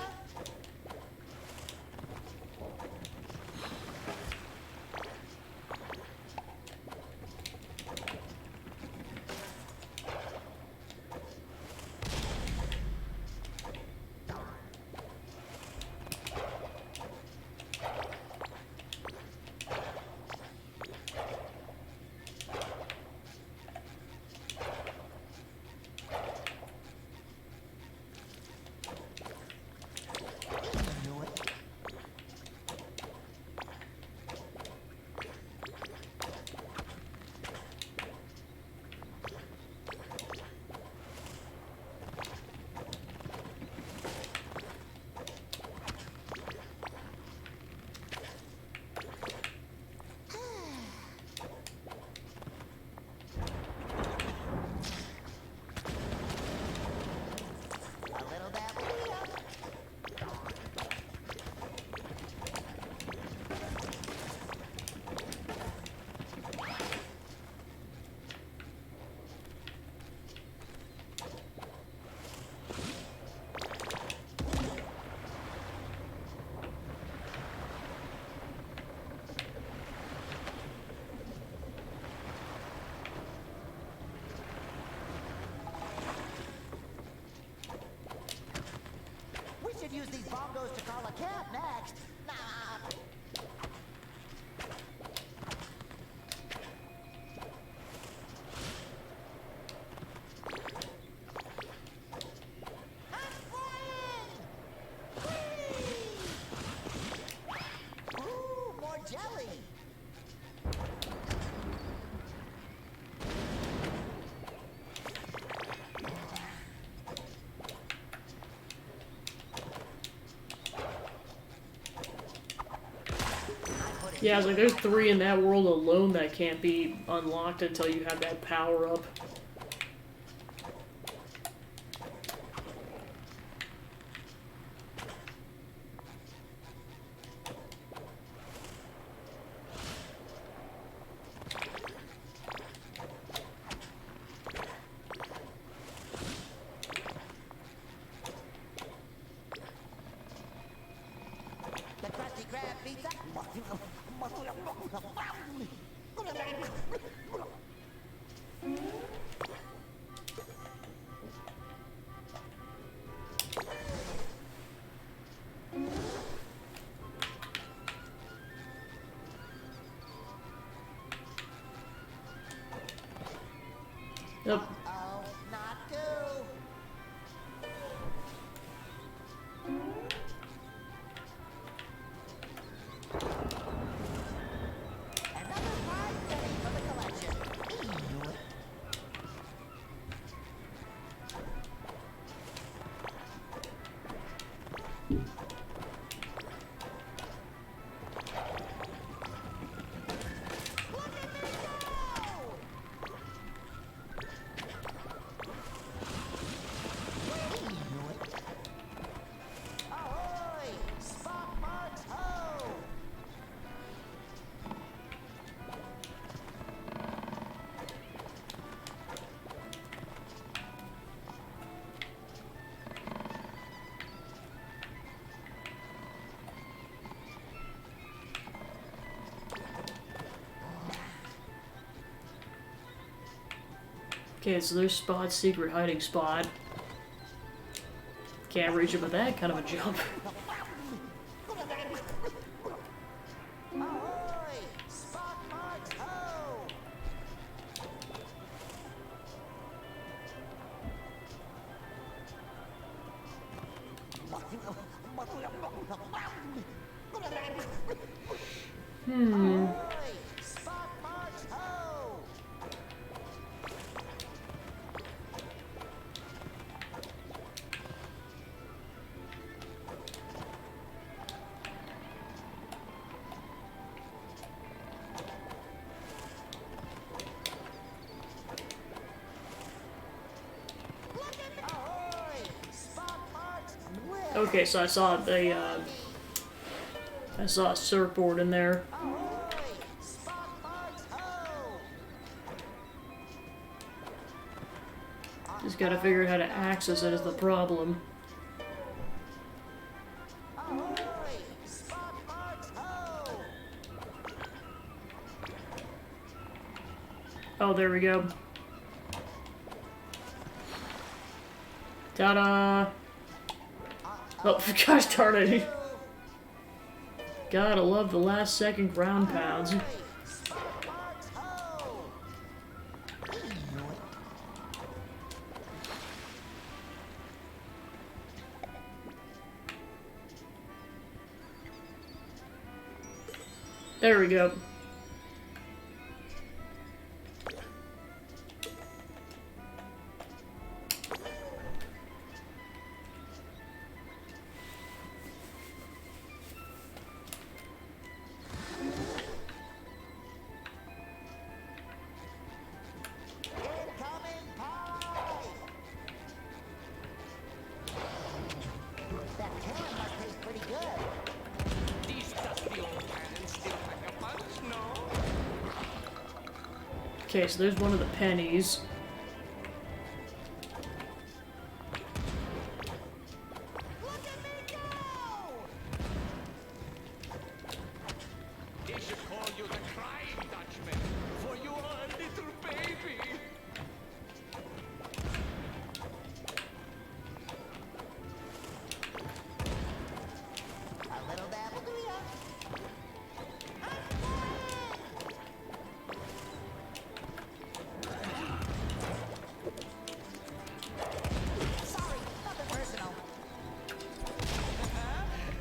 S2: Knew it. A little dabble do ya? We should use these bongos to call a cab next. Nah. I'm flying! Whee! Ooh, more jelly.
S1: Yeah, I was like, there's 3 in that world alone that can't be unlocked until you have that power up.
S2: The Krusty Krab pizza.
S1: Yep.
S2: Oh, not goo. Another fine penny for the collection. Ew. Look at me go!
S1: Okay, so there's Spot's secret hiding spot. Can't reach it with that kind of a jump.
S2: Ahoy! Spark marks ho! Ahoy! Spark marks ho! Ahoy! Spark marks whip!
S1: Okay, so I saw a surfboard in there.
S2: Ahoy! Spark marks ho!
S1: Just gotta figure out how to access it is the problem.
S2: Ahoy! Spark marks ho!
S1: Oh, there we go. Ta-da! Oh, gosh darn it. Gotta love the last second ground pounds.
S2: Spark marks ho!
S1: There we go.
S2: Incoming pie! That can must taste pretty good.
S14: These dusty old cannons still pack a punch, no?
S1: Okay, so there's one of the pennies.
S2: Look at me go!
S14: They should call you the Crying Dutchman, for you are a little baby.
S2: A little dabble do ya? Sorry, nothing personal.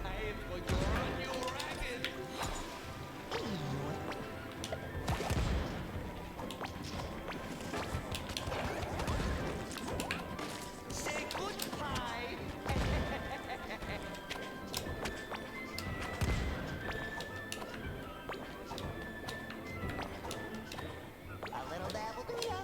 S14: I am going to run you ragged. Say goodbye.
S2: A little dabble do ya?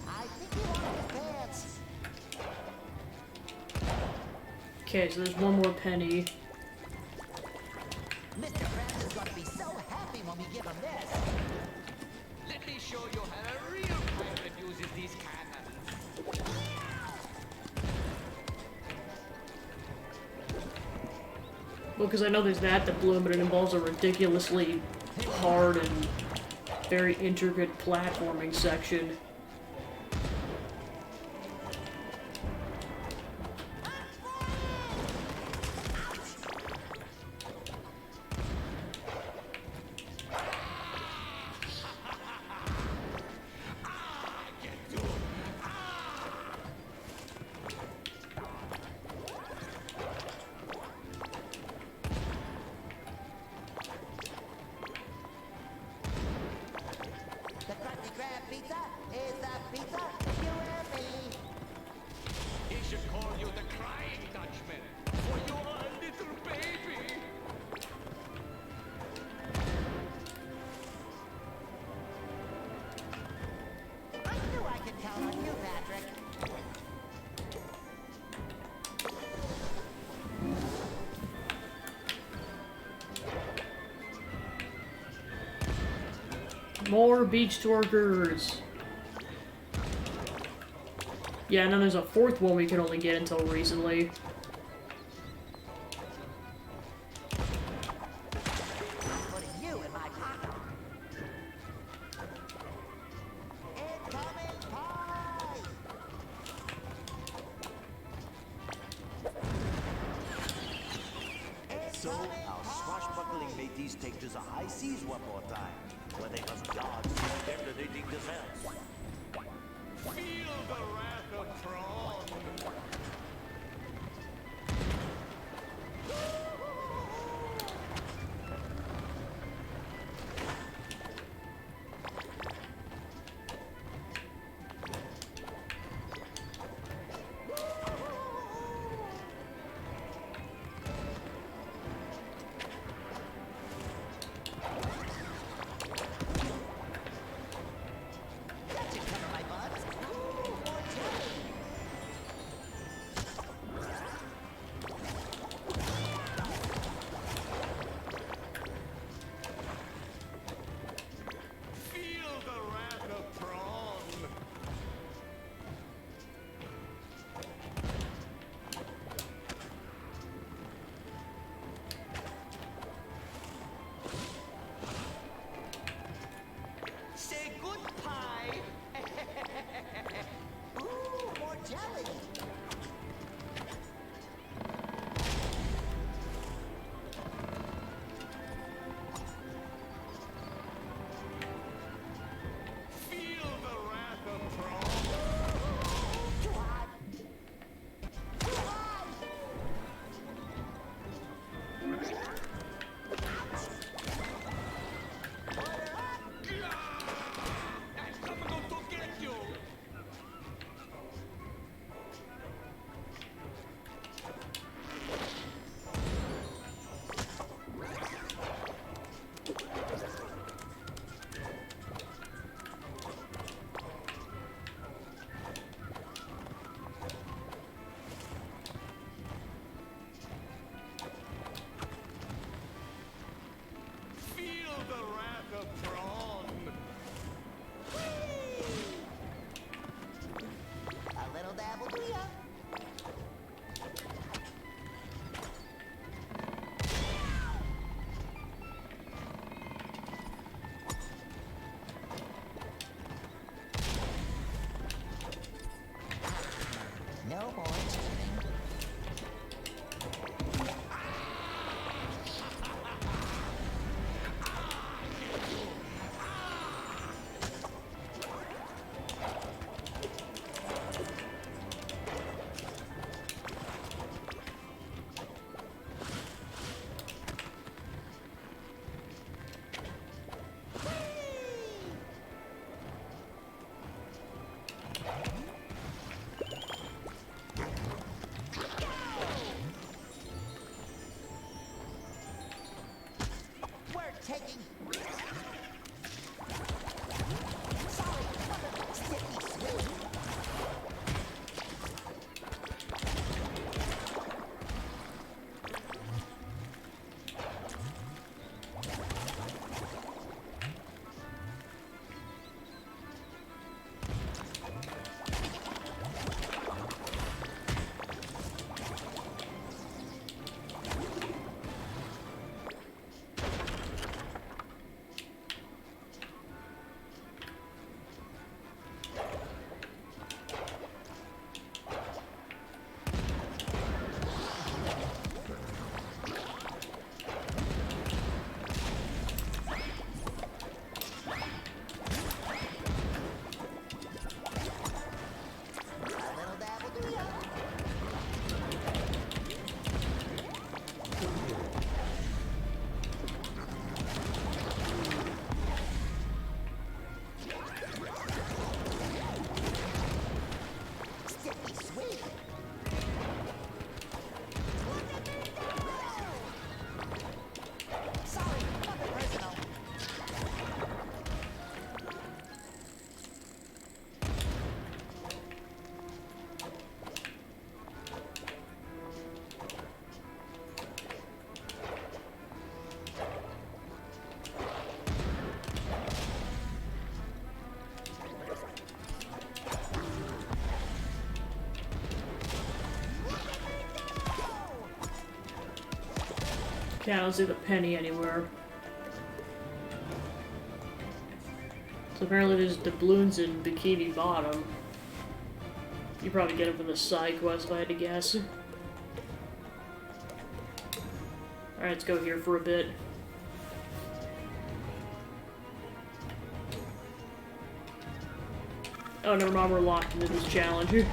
S2: I think you want his pants.
S1: Okay, so there's one more penny.
S2: Mr. Krabs is gonna be so happy when we give him this.
S14: Let me show you how a real pirate uses these cannons.
S1: Well, because I know there's that blew, but it involves a ridiculously hard and very intricate platforming section.
S2: The Krusty Krab pizza is
S1: More beach twerkers. Yeah, and then there's a fourth one we could only get until recently.
S2: Putting you in my pocket. Incoming pie!
S13: So, our swashbuckling mateys take to the high seas one more time, where they must dodge the intimidating descents.
S14: Feel the wrath of Tron.
S2: That should cover my buns. Ooh, more jelly.
S14: Feel the wrath of Tron.
S2: Say goodbye. Ooh, more jelly.
S14: Feel the wrath of Tron.
S2: Too hot. Too hot.
S14: I'm coming to get you. Feel the wrath of Tron.
S2: A little dabble to ya. No more chilling.
S1: Okay, I don't see the penny anywhere. So apparently there's doubloons in Bikini Bottom. You probably get them from the side quest if I had to guess. Alright, let's go here for a bit. Oh, never mind, we're locked into this challenge.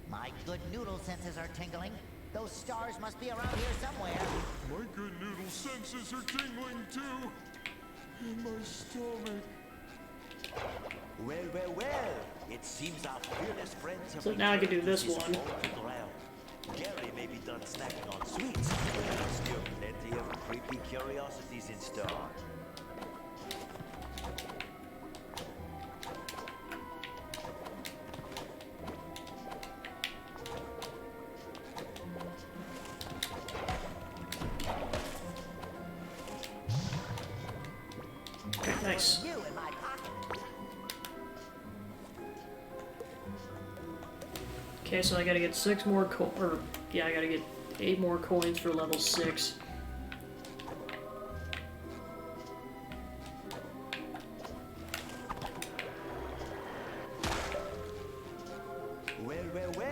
S2: My good noodle senses are tingling. Those stars must be around here somewhere.
S4: My good noodle senses are tingling too. In my stomach.
S13: Well. It seems our fearless friends have
S1: So now I can do
S13: returned
S1: this
S13: to
S1: one.
S13: haunted realm. Gary may be done snacking on sweets, but there are still plenty of creepy curiosities in store.
S1: Nice.
S2: You in my pocket.
S1: Okay, so I gotta get 6 more I gotta get 8 more coins for level 6.
S13: Well.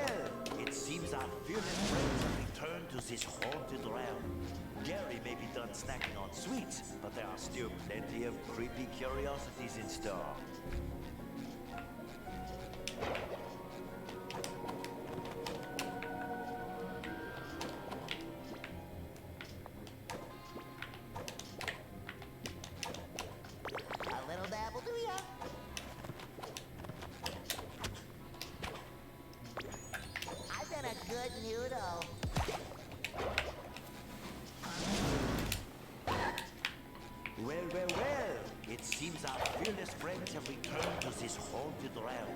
S13: It seems our fearless friends have returned to this haunted realm. Gary may be done snacking on sweets, but there are still plenty of creepy curiosities in store.
S2: A little dabble, do ya? I've been a good noodle.
S13: Well. It seems our fearless friends have returned to this haunted realm.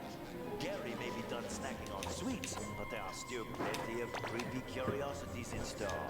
S13: Gary may be done snacking on sweets, but there are still plenty of creepy curiosities in store.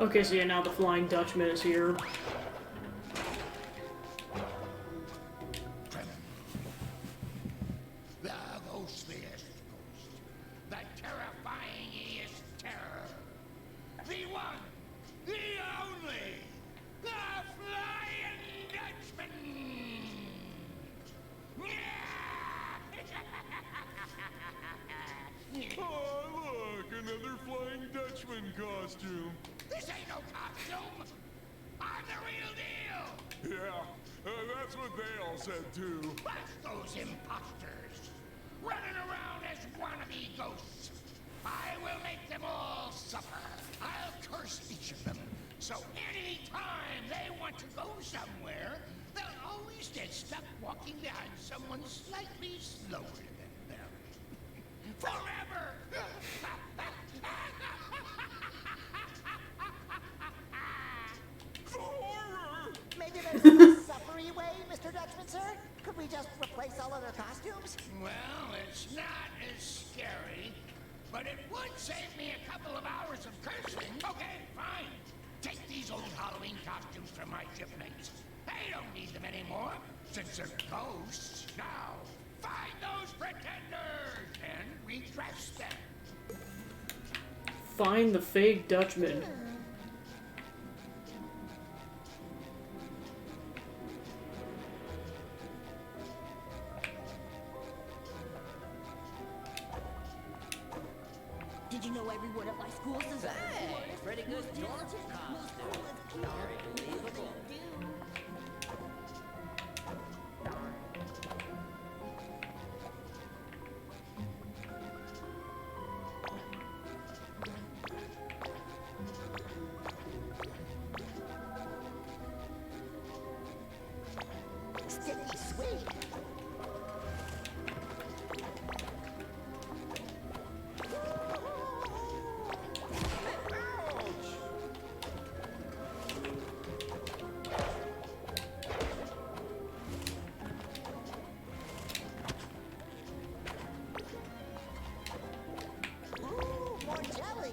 S1: Okay, so yeah, now the Flying Dutchman is here.
S3: The ghostliest ghost. The terrifyingest terror. The one. The only. The Flying Dutchman.
S4: Oh, look, another Flying Dutchman costume.
S3: This ain't no costume. I'm the real deal.
S4: Yeah, that's what they all said too.
S3: Bust those imposters. Running around as wannabe ghosts. I will make them all suffer. I'll curse each of them. So any time they want to go somewhere, they'll always get stuck walking behind someone slightly slower than them. Forever!
S2: Maybe there's a less suffery way, Mr. Dutchman, sir? Could we just replace all other costumes?
S3: Well, it's not as scary, but it would save me a couple of hours of cursing. Okay, fine. Take these old Halloween costumes from my shipmates. They don't need them anymore, since they're ghosts. Now, find those pretenders and redress them.
S1: Find the fake Dutchman.
S5: Did you know everyone at my school says
S10: Hey, pretty good dork costume. Very believable.
S2: Sticky sweet. Ooh, more jelly.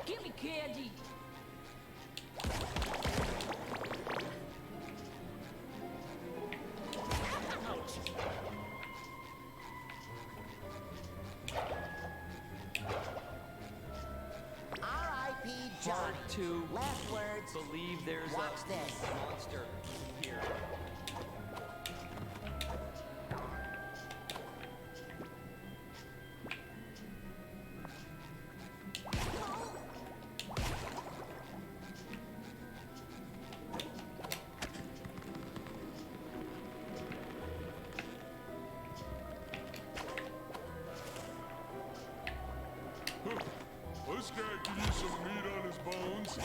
S5: Give me candy.
S2: R.I.P. Johnny.
S12: Hard to
S2: Last words.
S12: believe there's
S2: Watch
S12: a
S2: this.
S12: monster here.
S4: This guy could use some meat on his bones.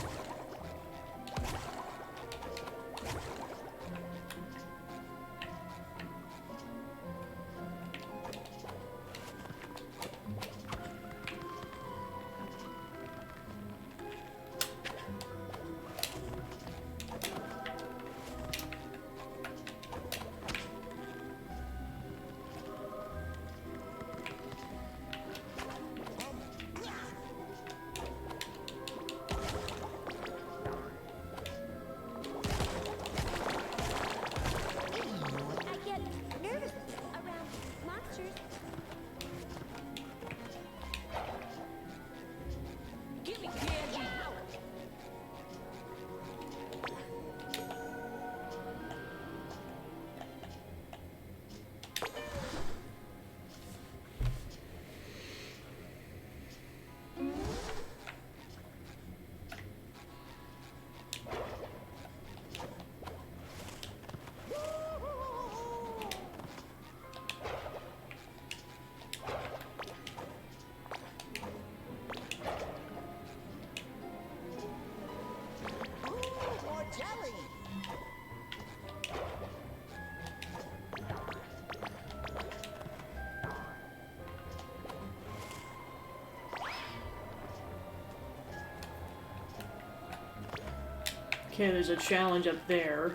S1: Okay, there's a challenge up there.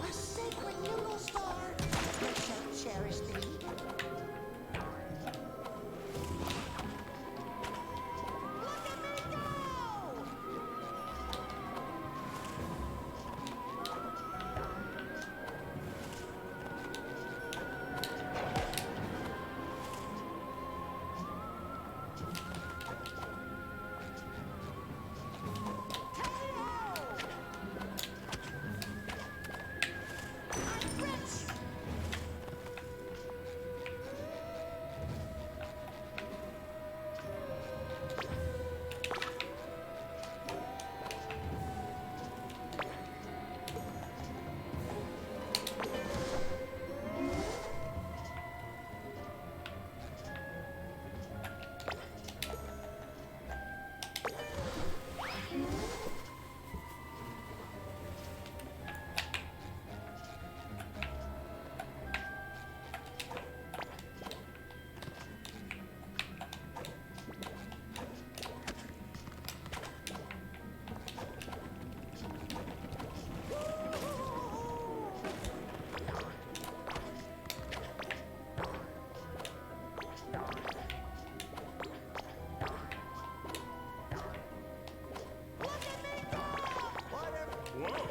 S2: A sacred noodle star. You shall cherish me. Look at me go! I'm rich!
S4: Whoa!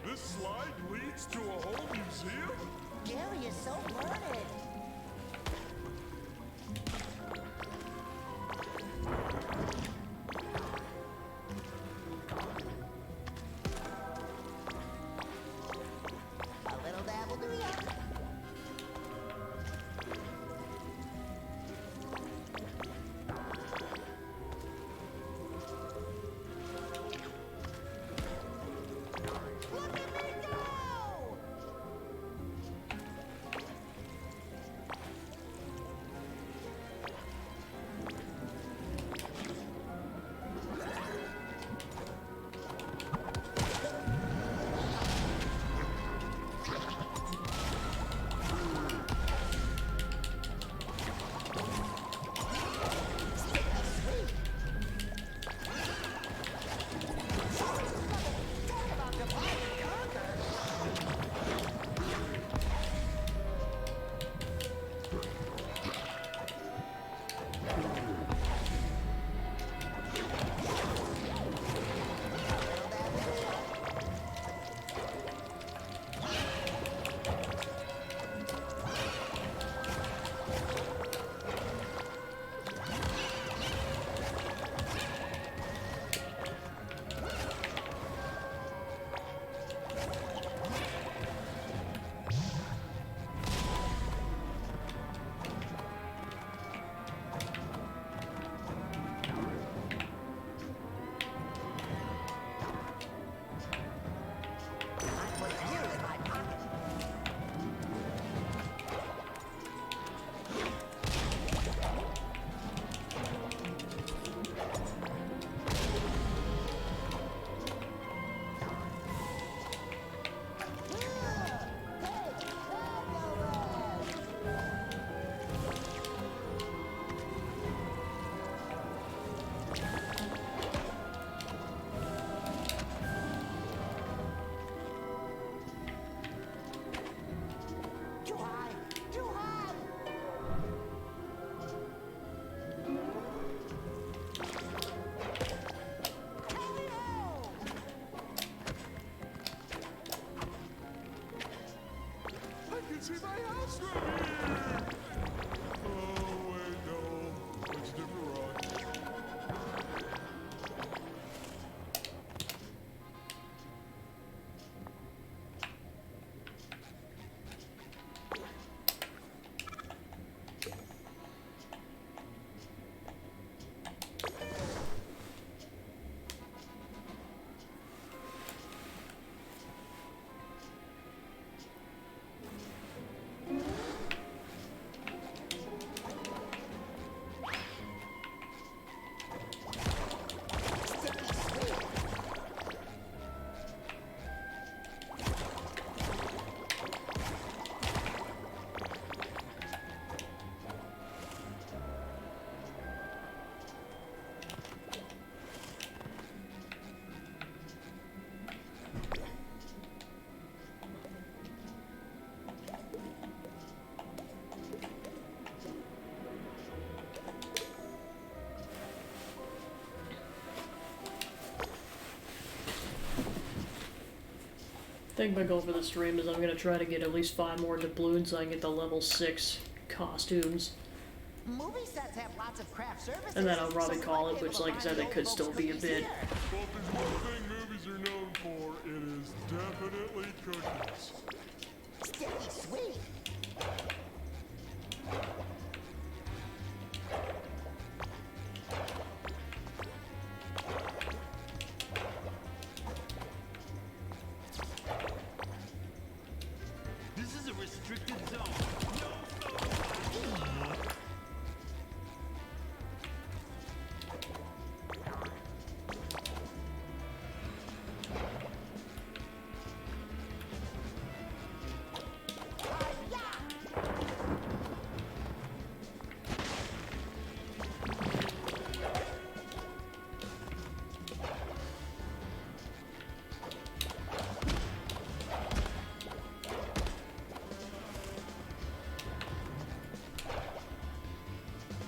S4: This slide leads to a whole museum?
S2: Gary is so learned. A little dabble do ya? Look at me go!
S1: think my goal for the stream is I'm gonna try to get at least 5 more doubloons so I can get the level 6 costumes.
S2: Movie sets have lots of craft services.
S1: And then I'll probably call it, which like I said, it could still be a bit.
S4: Well, if there's one thing movies are known for, it is definitely cookies.
S2: Sticky sweet.
S14: This is a restricted zone.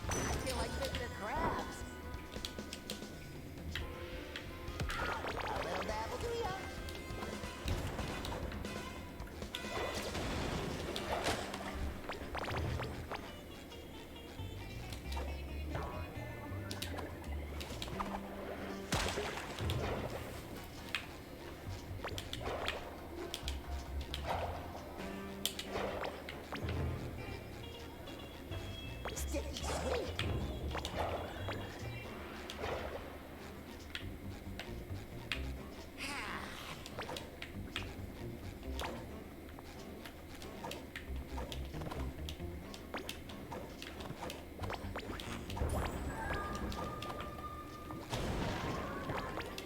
S2: I feel like Mr. Krabs. A little dab will do ya. Sticky sweet.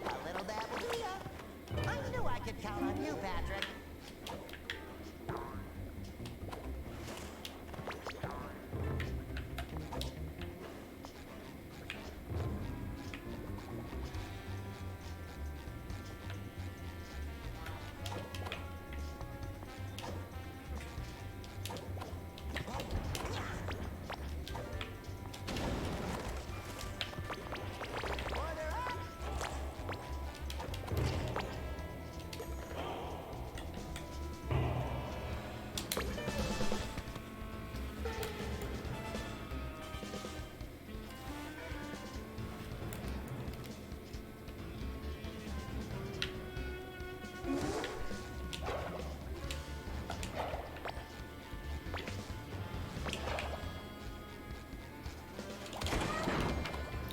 S2: A little dab will do ya. I knew I could count on you, Patrick. Order up.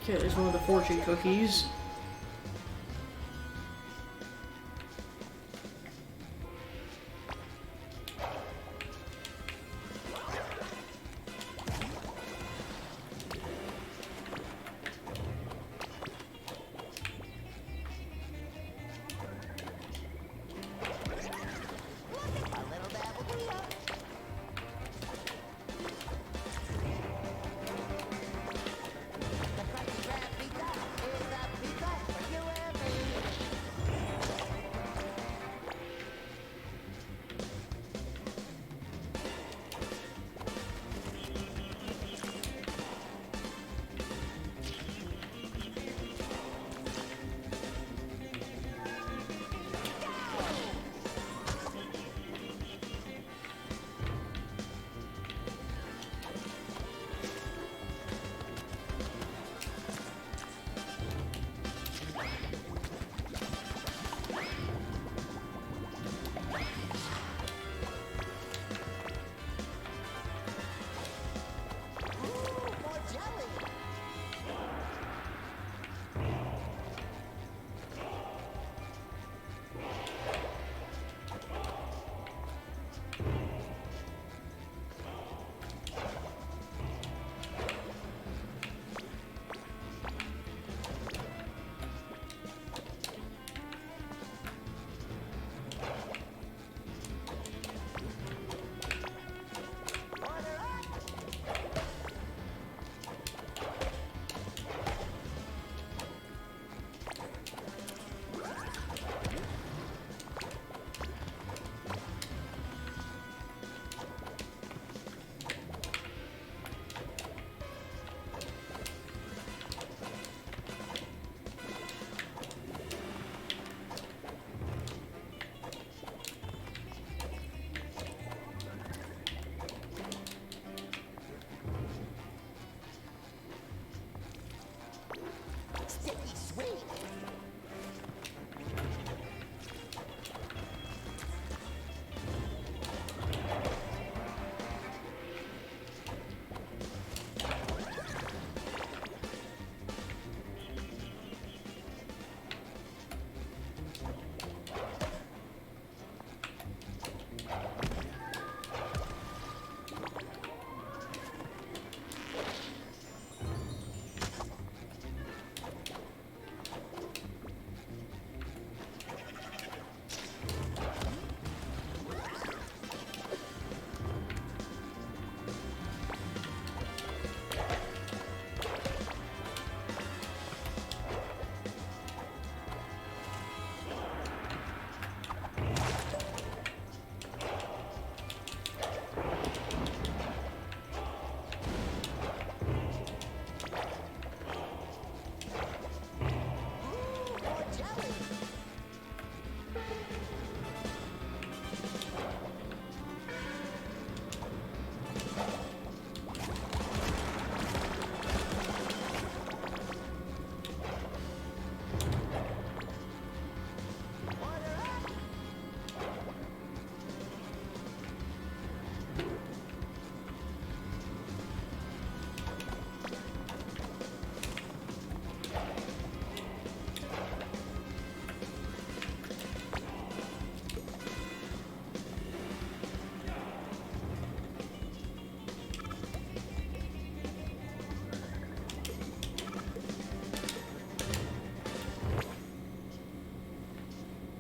S1: Okay, there's one of the fortune cookies.
S2: A little dab will do ya. The crunchy crab pizza is a pizza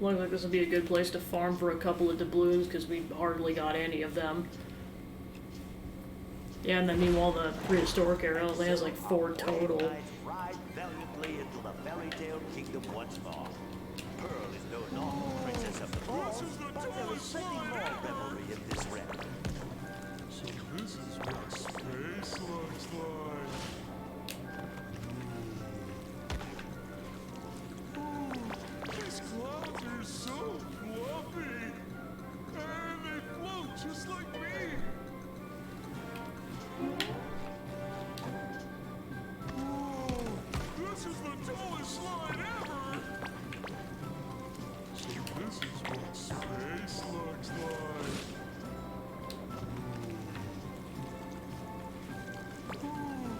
S1: Looks like this would be a good place to farm for a couple of doubloons, because we hardly got any of them. Yeah, and then meanwhile the prehistoric era only has like 4 total.
S13: Ride valiantly into the fairy tale kingdom once more. Pearl is no longer princess of the forest, but there is plenty more revelry in this realm.
S4: So this is what space looks like. Ooh, these clouds are so fluffy. And they float just like me. Ooh, this is the tallest slide ever. So this is what space looks like. Ooh,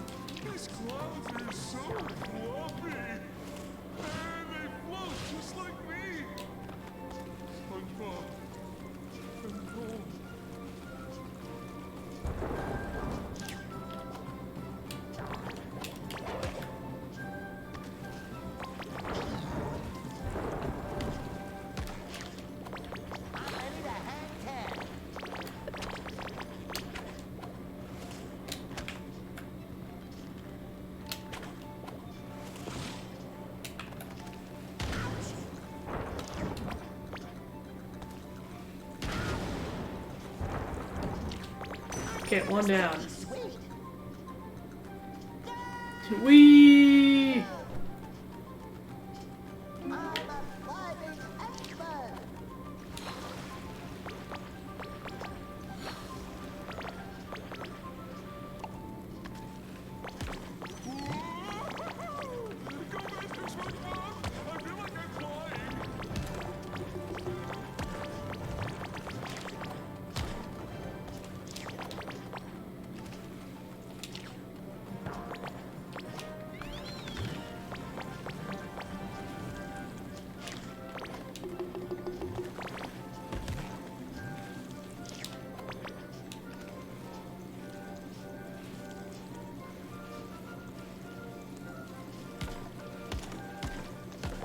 S4: these clouds are so fluffy. And they float just like me. SpongeBob and Gold.
S2: I'm ready to hang 10.
S1: Okay, one down.
S2: Sweet.
S1: Whee!
S2: I'm a sliding expert.
S4: Go faster, SpongeBob! I feel like I'm flying.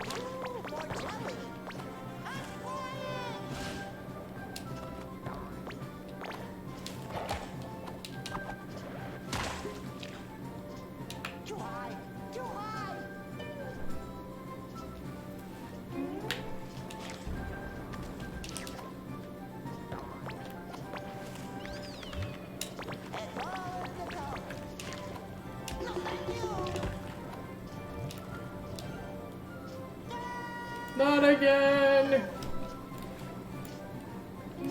S2: Ooh, more jelly. I'm flying. Too high. Too high. As far as the top. No, thank you.
S1: Not again!
S2: Ooh,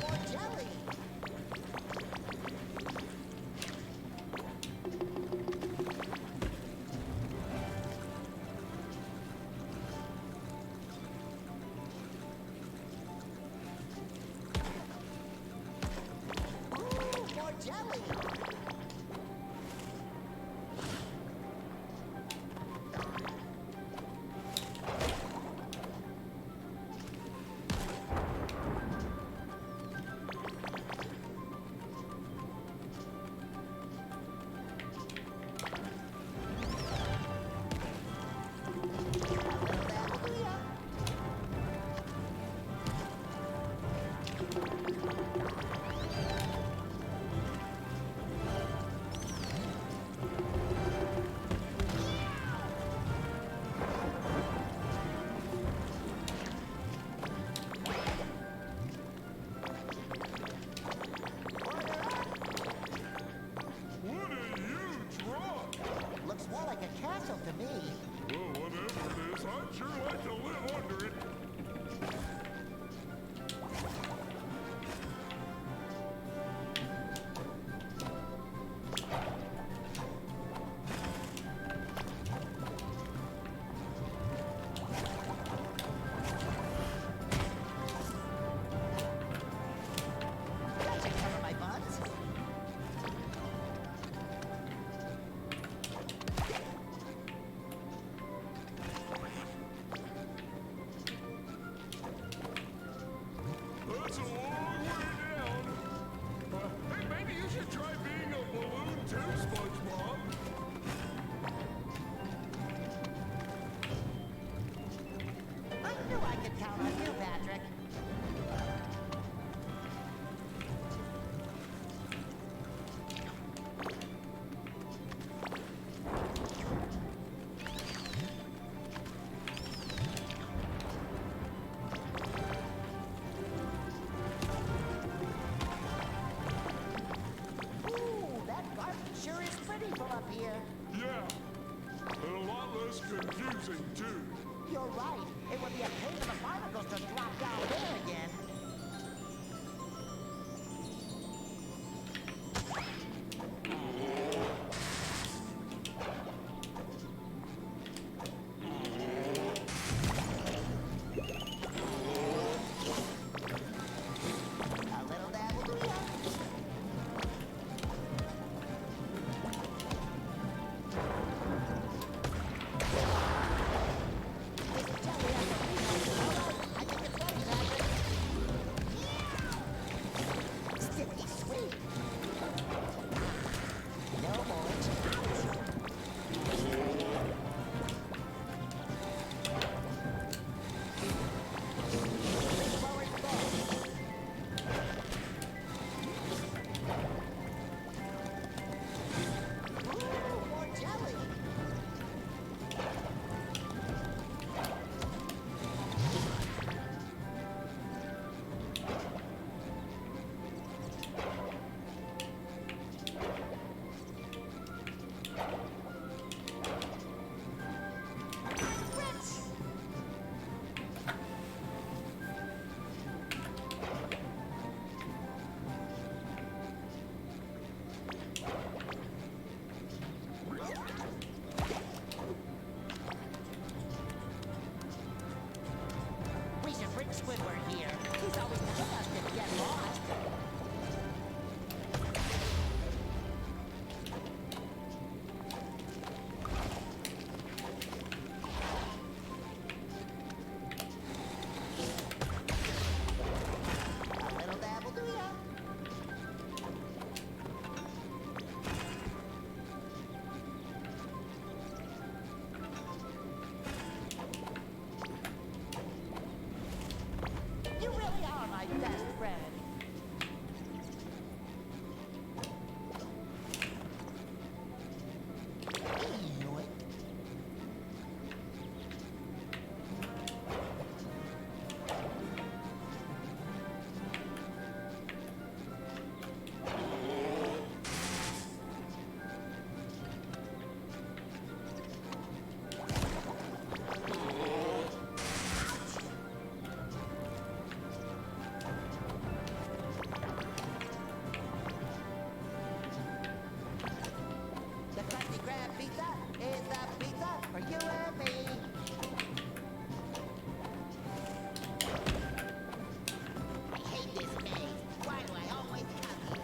S2: more jelly. Ooh, more jelly.
S4: What a huge rock!
S2: Looks more like a castle to me.
S4: Well, whatever it is, I'd sure like to live under it.
S2: That should cover my buns. painful up here.
S4: Yeah, and a lot less confusing, too.
S2: You're right. It would be a pain in the barnacles to drop down there again. A little dab will do ya. Sticky sweet. No more ouch. Forward fold. Ooh, more jelly. We should bring Squidward here. He's always telling us to get lost. A little dab will do ya. You really are my best friend. Ew. The Krusty Krab pizza is the pizza for you and me. I hate this maze. Why do I always come here?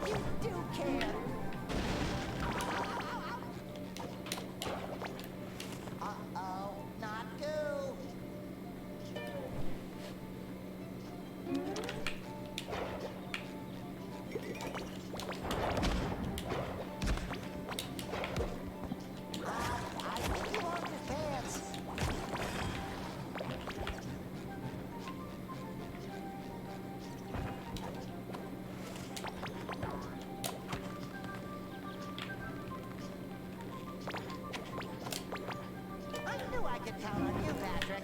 S2: You do care. Uh-oh, not goo. I think you want your pants. I knew I could count on you, Patrick.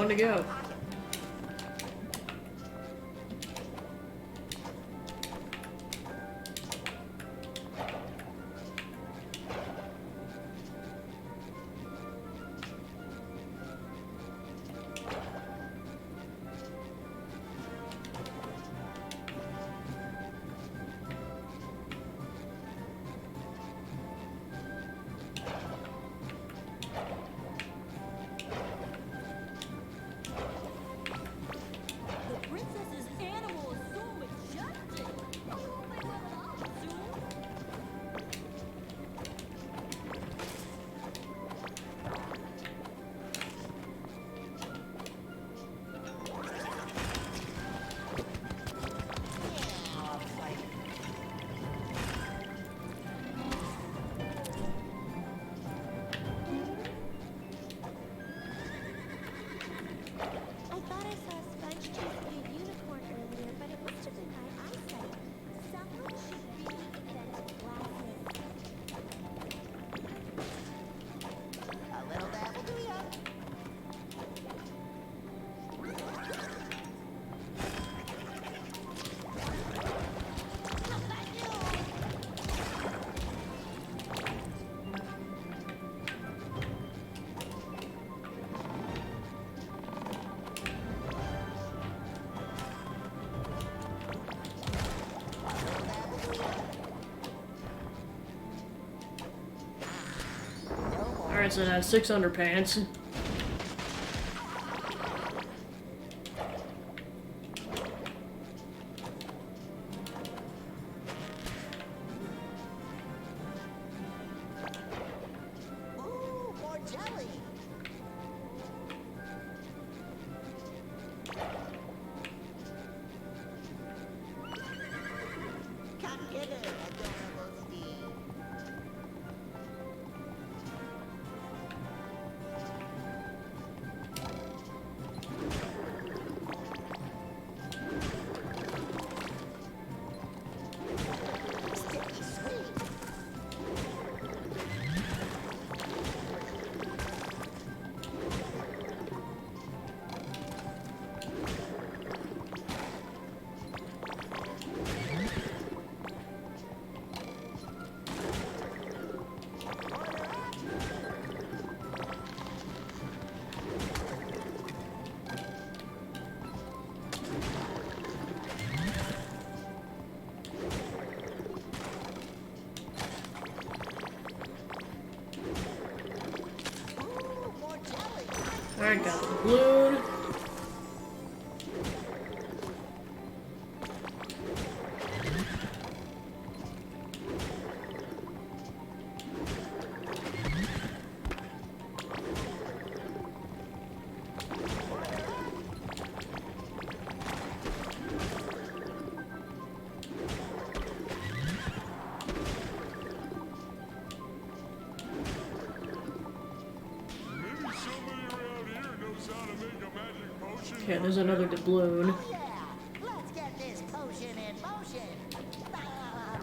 S1: to go.
S5: The princess's animal is so majestic. I hope they have it out soon.
S11: I thought I saw a sponge chasing a unicorn earlier, but it must have been my eyesight. Someone should really invent glasses.
S2: A little dab will do ya.
S1: Alright, so that's 6 underpants.
S2: Ooh, more jelly. Come get her, adorable Steve. Sticky sweet. Ooh, more jelly.
S1: Alright, got the balloon.
S4: Maybe somebody around here knows how to make a magic potion.
S1: Okay, there's another doubloon.
S2: Oh yeah, let's get this potion in motion. Ah.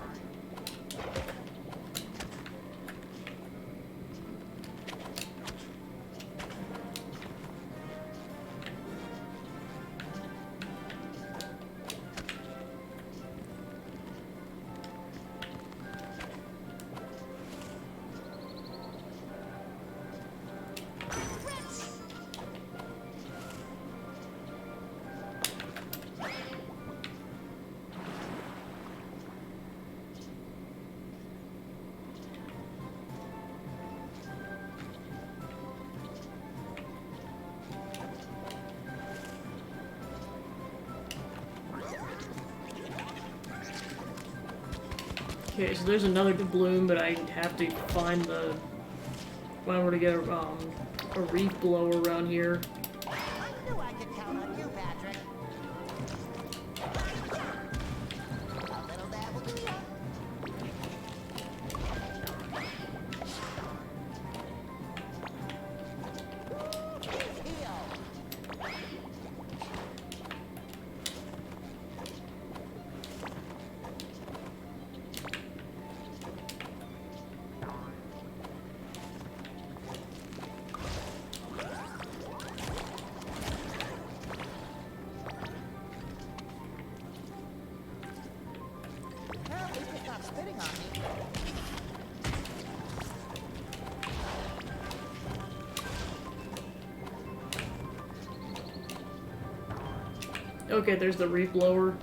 S1: Okay, so there's another doubloon, but I have to find the... If I were to get a reef blower around here.
S2: I knew I could count on you, Patrick. A little dab will do ya. His heel. Tommy.
S1: Okay, there's the reef blower.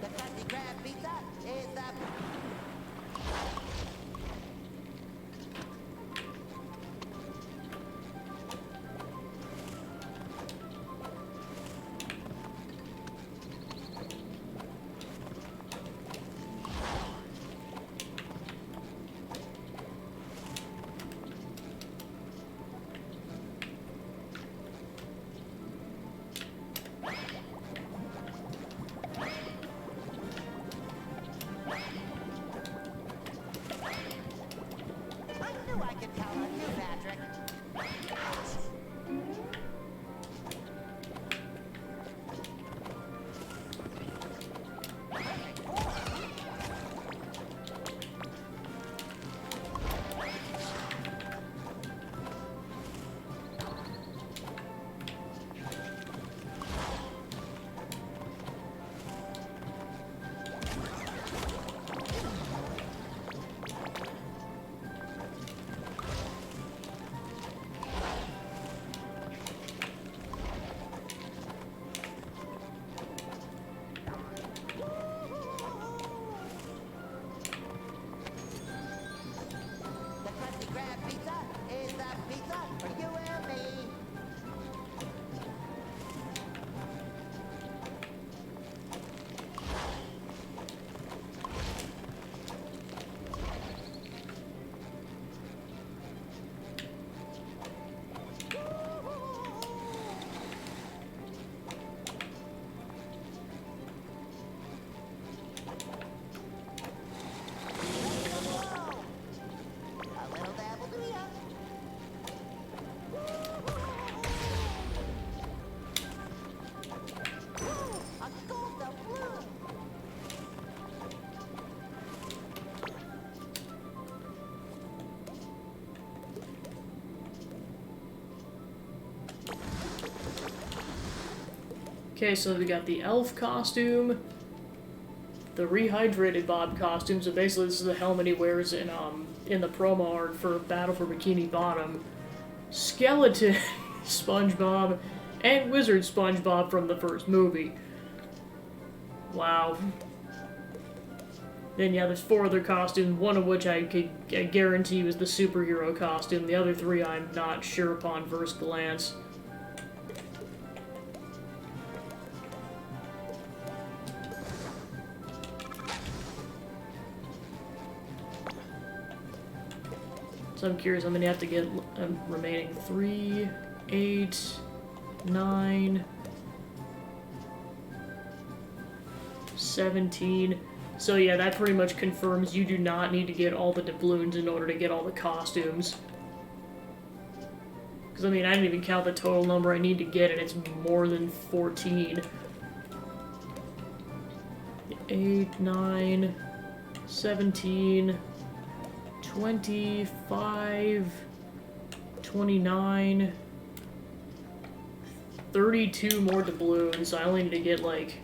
S2: The Krusty Krab pizza is the... I knew I could count on you, Patrick. The Krusty Krab pizza is the pizza for you and me. A little dab will do ya. A gold doubloon.
S1: Okay, so we got the elf costume, the rehydrated Bob costume. So basically, this is the helmet he wears in the promo art for Battle for Bikini Bottom. Skeleton SpongeBob and Wizard SpongeBob from the first movie. Wow. Then yeah, there's 4 other costumes, one of which I guarantee was the superhero costume. The other 3 I'm not sure upon first glance. So I'm curious, I'm gonna have to get remaining 3, 8, 9, 17. So yeah, that pretty much confirms you do not need to get all the doubloons in order to get all the costumes. Because, I mean, I didn't even count the total number I need to get, and it's more than 14. 8, 9, 17, 25, 29, 32 more doubloons, so I only need to get, like,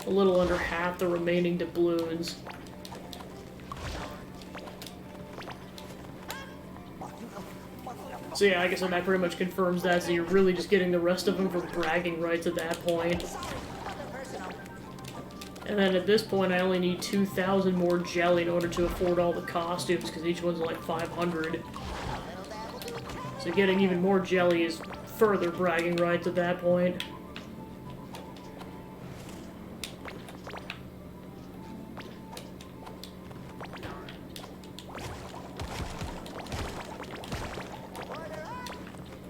S1: a little under half the remaining doubloons. So yeah, I guess that pretty much confirms that, so you're really just getting the rest of them for bragging rights at that point. And then at this point, I only need 2,000 more jelly in order to afford all the costumes, because each one's like 500. So getting even more jelly is further bragging rights at that point.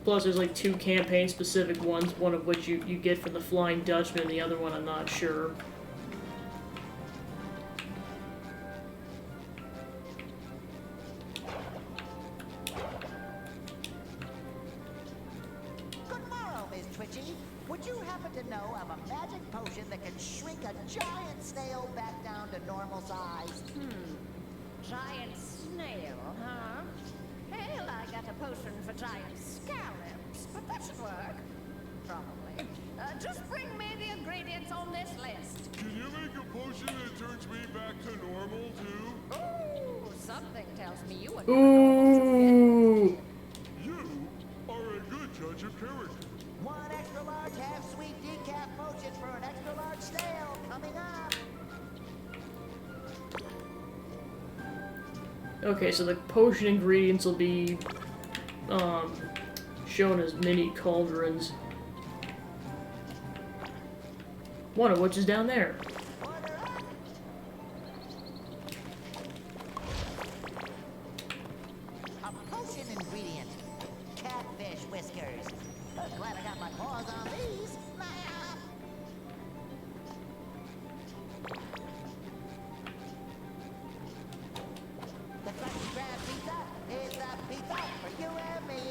S1: Plus, there's like 2 campaign-specific ones, one of which you get from the Flying Dutchman, and the other one I'm not sure.
S2: Good morrow, Miss Twitchy. Would you happen to know of a magic potion that can shrink a giant snail back down to normal size?
S5: Giant snail, huh? Hell, I got a potion for giant scallops, but that should work. Probably. Just bring me the ingredients on this list.
S4: Can you make a potion that turns me back to normal, too?
S5: Ooh, something tells me you would.
S1: Ooh.
S4: You are a good judge of character.
S2: 1 extra large half-sweet decaf potion for an extra large snail coming up.
S1: Okay, so the potion ingredients will be shown as mini cauldrons. One of which is down there.
S2: A potion ingredient. Catfish whiskers. Glad I got my paws on these. The Krusty Krab pizza is the pizza for you and me.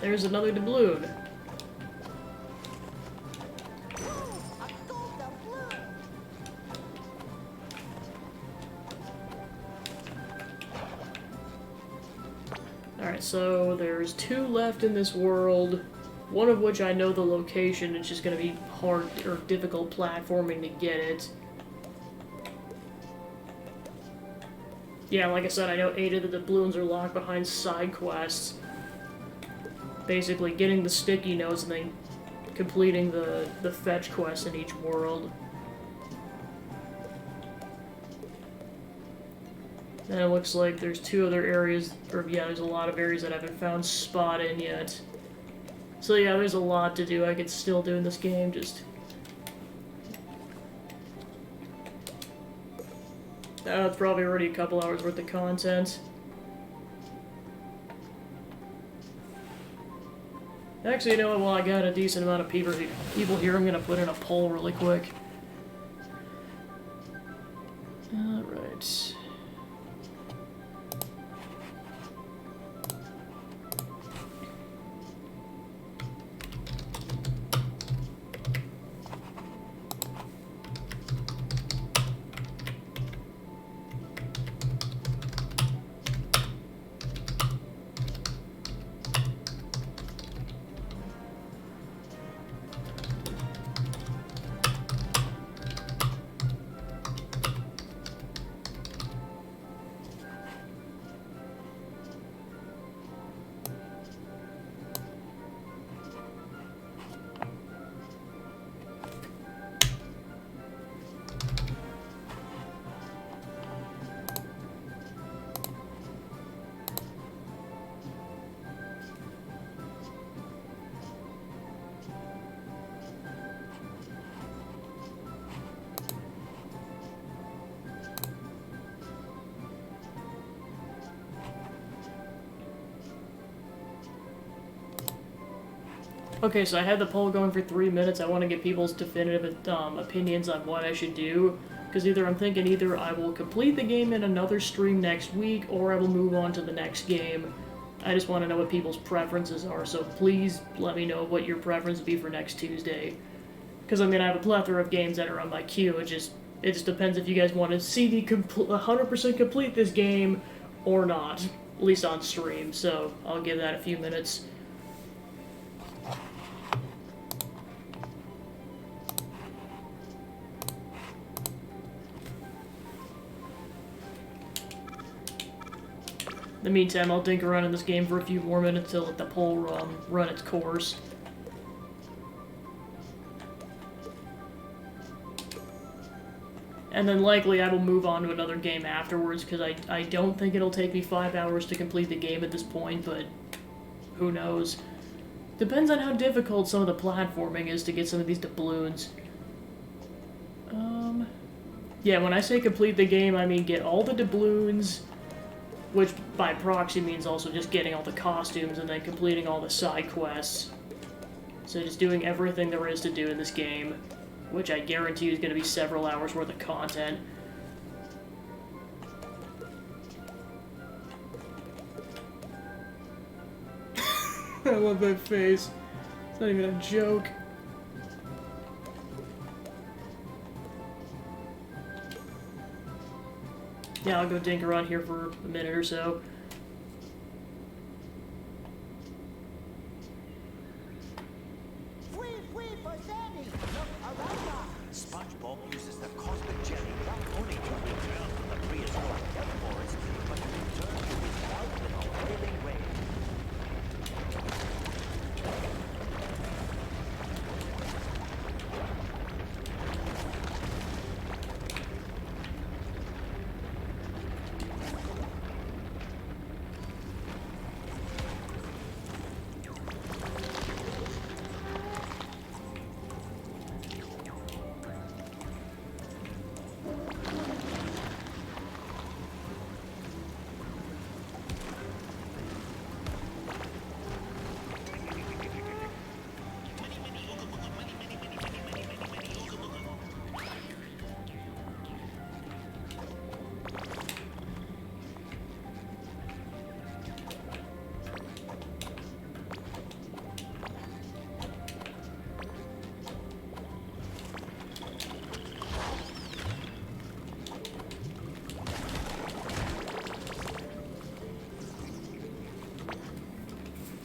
S1: There's another doubloon. Alright, so there's 2 left in this world, one of which I know the location, it's just gonna be hard or difficult platforming to get it. Yeah, like I said, I know 8 of the doubloons are locked behind side quests. Basically getting the sticky notes and then completing the fetch quest in each world. And it looks like there's 2 other areas, or yeah, there's a lot of areas that I haven't found Spot in yet. So yeah, there's a lot to do I could still do in this game, just... It's probably already a couple hours worth of content. Actually, you know what, while I got a decent amount of people here, I'm gonna put in a poll really quick. Alright. Okay, so I had the poll going for 3 minutes. I want to get people's definitive opinions on what I should do. Because I'm thinking either I will complete the game in another stream next week, or I will move on to the next game. I just want to know what people's preferences are, so please let me know what your preference would be for next Tuesday. Because, I mean, I have a plethora of games that are on my queue. It just depends if you guys want to see me 100% complete this game or not. At least on stream, so I'll give that a few minutes. In the meantime, I'll dink around in this game for a few more minutes to let the poll run its course. And then likely I will move on to another game afterwards, because I don't think it'll take me 5 hours to complete the game at this point, but who knows. Depends on how difficult some of the platforming is to get some of these doubloons. Yeah, when I say complete the game, I mean get all the doubloons, which by proxy means also just getting all the costumes and then completing all the side quests. So just doing everything there is to do in this game, which I guarantee is going to be several hours worth of content. I love that face. It's not even a joke. Yeah, I'll go dink around here for a minute or so.
S13: SpongeBob uses the cosmic jelly not only to return to the prehistoric death forest, but to return to his health in a wailing way.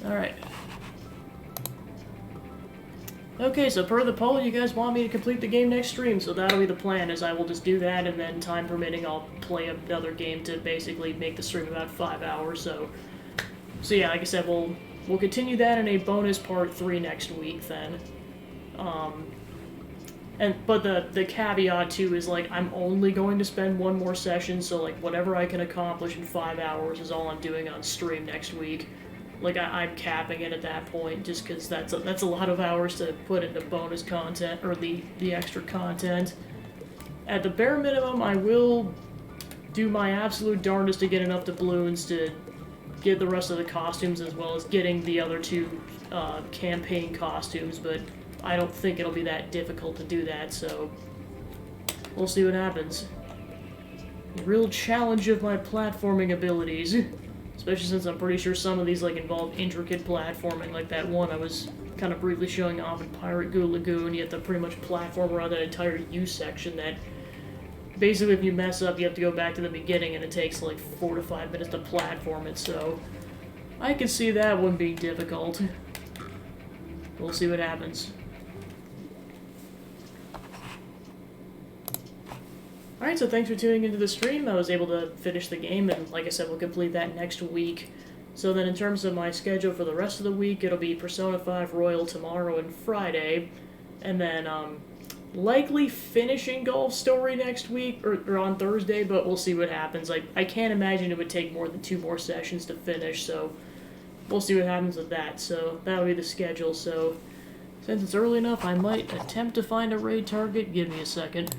S1: Alright. Okay, so per the poll, you guys want me to complete the game next stream, so that'll be the plan, is I will just do that, and then time permitting, I'll play another game to basically make the stream about 5 hours, so yeah, like I said, we'll continue that in a bonus part 3 next week, then. But the caveat, too, is, like, I'm only going to spend one more session, so, like, whatever I can accomplish in 5 hours is all I'm doing on stream next week. Like, I'm capping it at that point, just because that's a lot of hours to put into bonus content, or the extra content. At the bare minimum, I will do my absolute darndest to get enough doubloons to get the rest of the costumes, as well as getting the other 2 campaign costumes, but I don't think it'll be that difficult to do that, so we'll see what happens. A real challenge of my platforming abilities. Especially since I'm pretty sure some of these, like, involve intricate platforming, like that one I was kind of briefly showing off in Pirate Goo Lagoon. You have to pretty much platform around that entire U section that, basically, if you mess up, you have to go back to the beginning, and it takes, like, 4 to 5 minutes to platform it, so I can see that one being difficult. We'll see what happens. Alright, so thanks for tuning into the stream. I was able to finish the game, and like I said, we'll complete that next week. So then in terms of my schedule for the rest of the week, it'll be Persona 5 Royal tomorrow and Friday, and then likely finishing Golf Story next week, or on Thursday, but we'll see what happens. I can't imagine it would take more than 2 more sessions to finish, so we'll see what happens with that. So that'll be the schedule, so since it's early enough, I might attempt to find a raid target. Give me a second.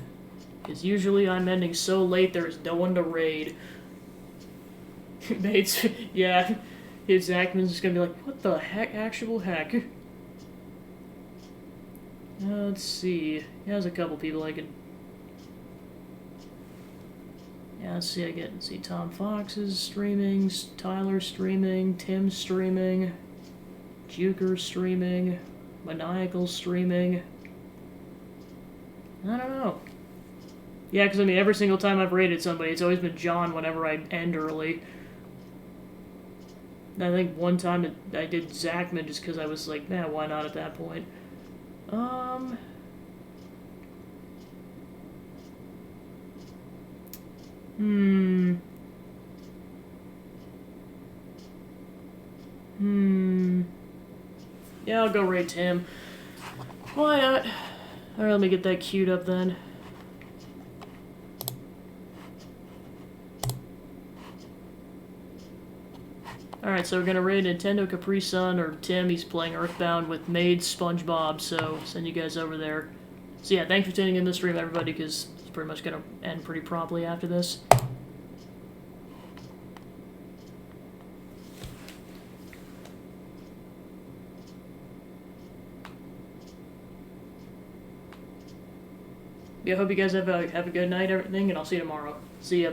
S1: Because usually I'm ending so late there's no one to raid. Bates, yeah, his Zachman's just gonna be like, what the heck, actual heck? Let's see. There's a couple people I could... Yeah, let's see, see Tom Fox's streaming, Tyler's streaming, Tim's streaming, Juker's streaming, Maniacal's streaming. I don't know. Yeah, because I mean, every single time I've raided somebody, it's always been John whenever I end early. And I think one time I did Zachman just because I was like, nah, why not at that point? Yeah, I'll go raid Tim. Why not? Alright, let me get that queued up then. Alright, so we're gonna raid Nintendo Capri Sun, or Tim, he's playing Earthbound with Maid SpongeBob, so send you guys over there. So yeah, thanks for tuning in this stream, everybody, because it's pretty much gonna end pretty promptly after this. Yeah, I hope you guys have a good night, everything, and I'll see you tomorrow. See ya.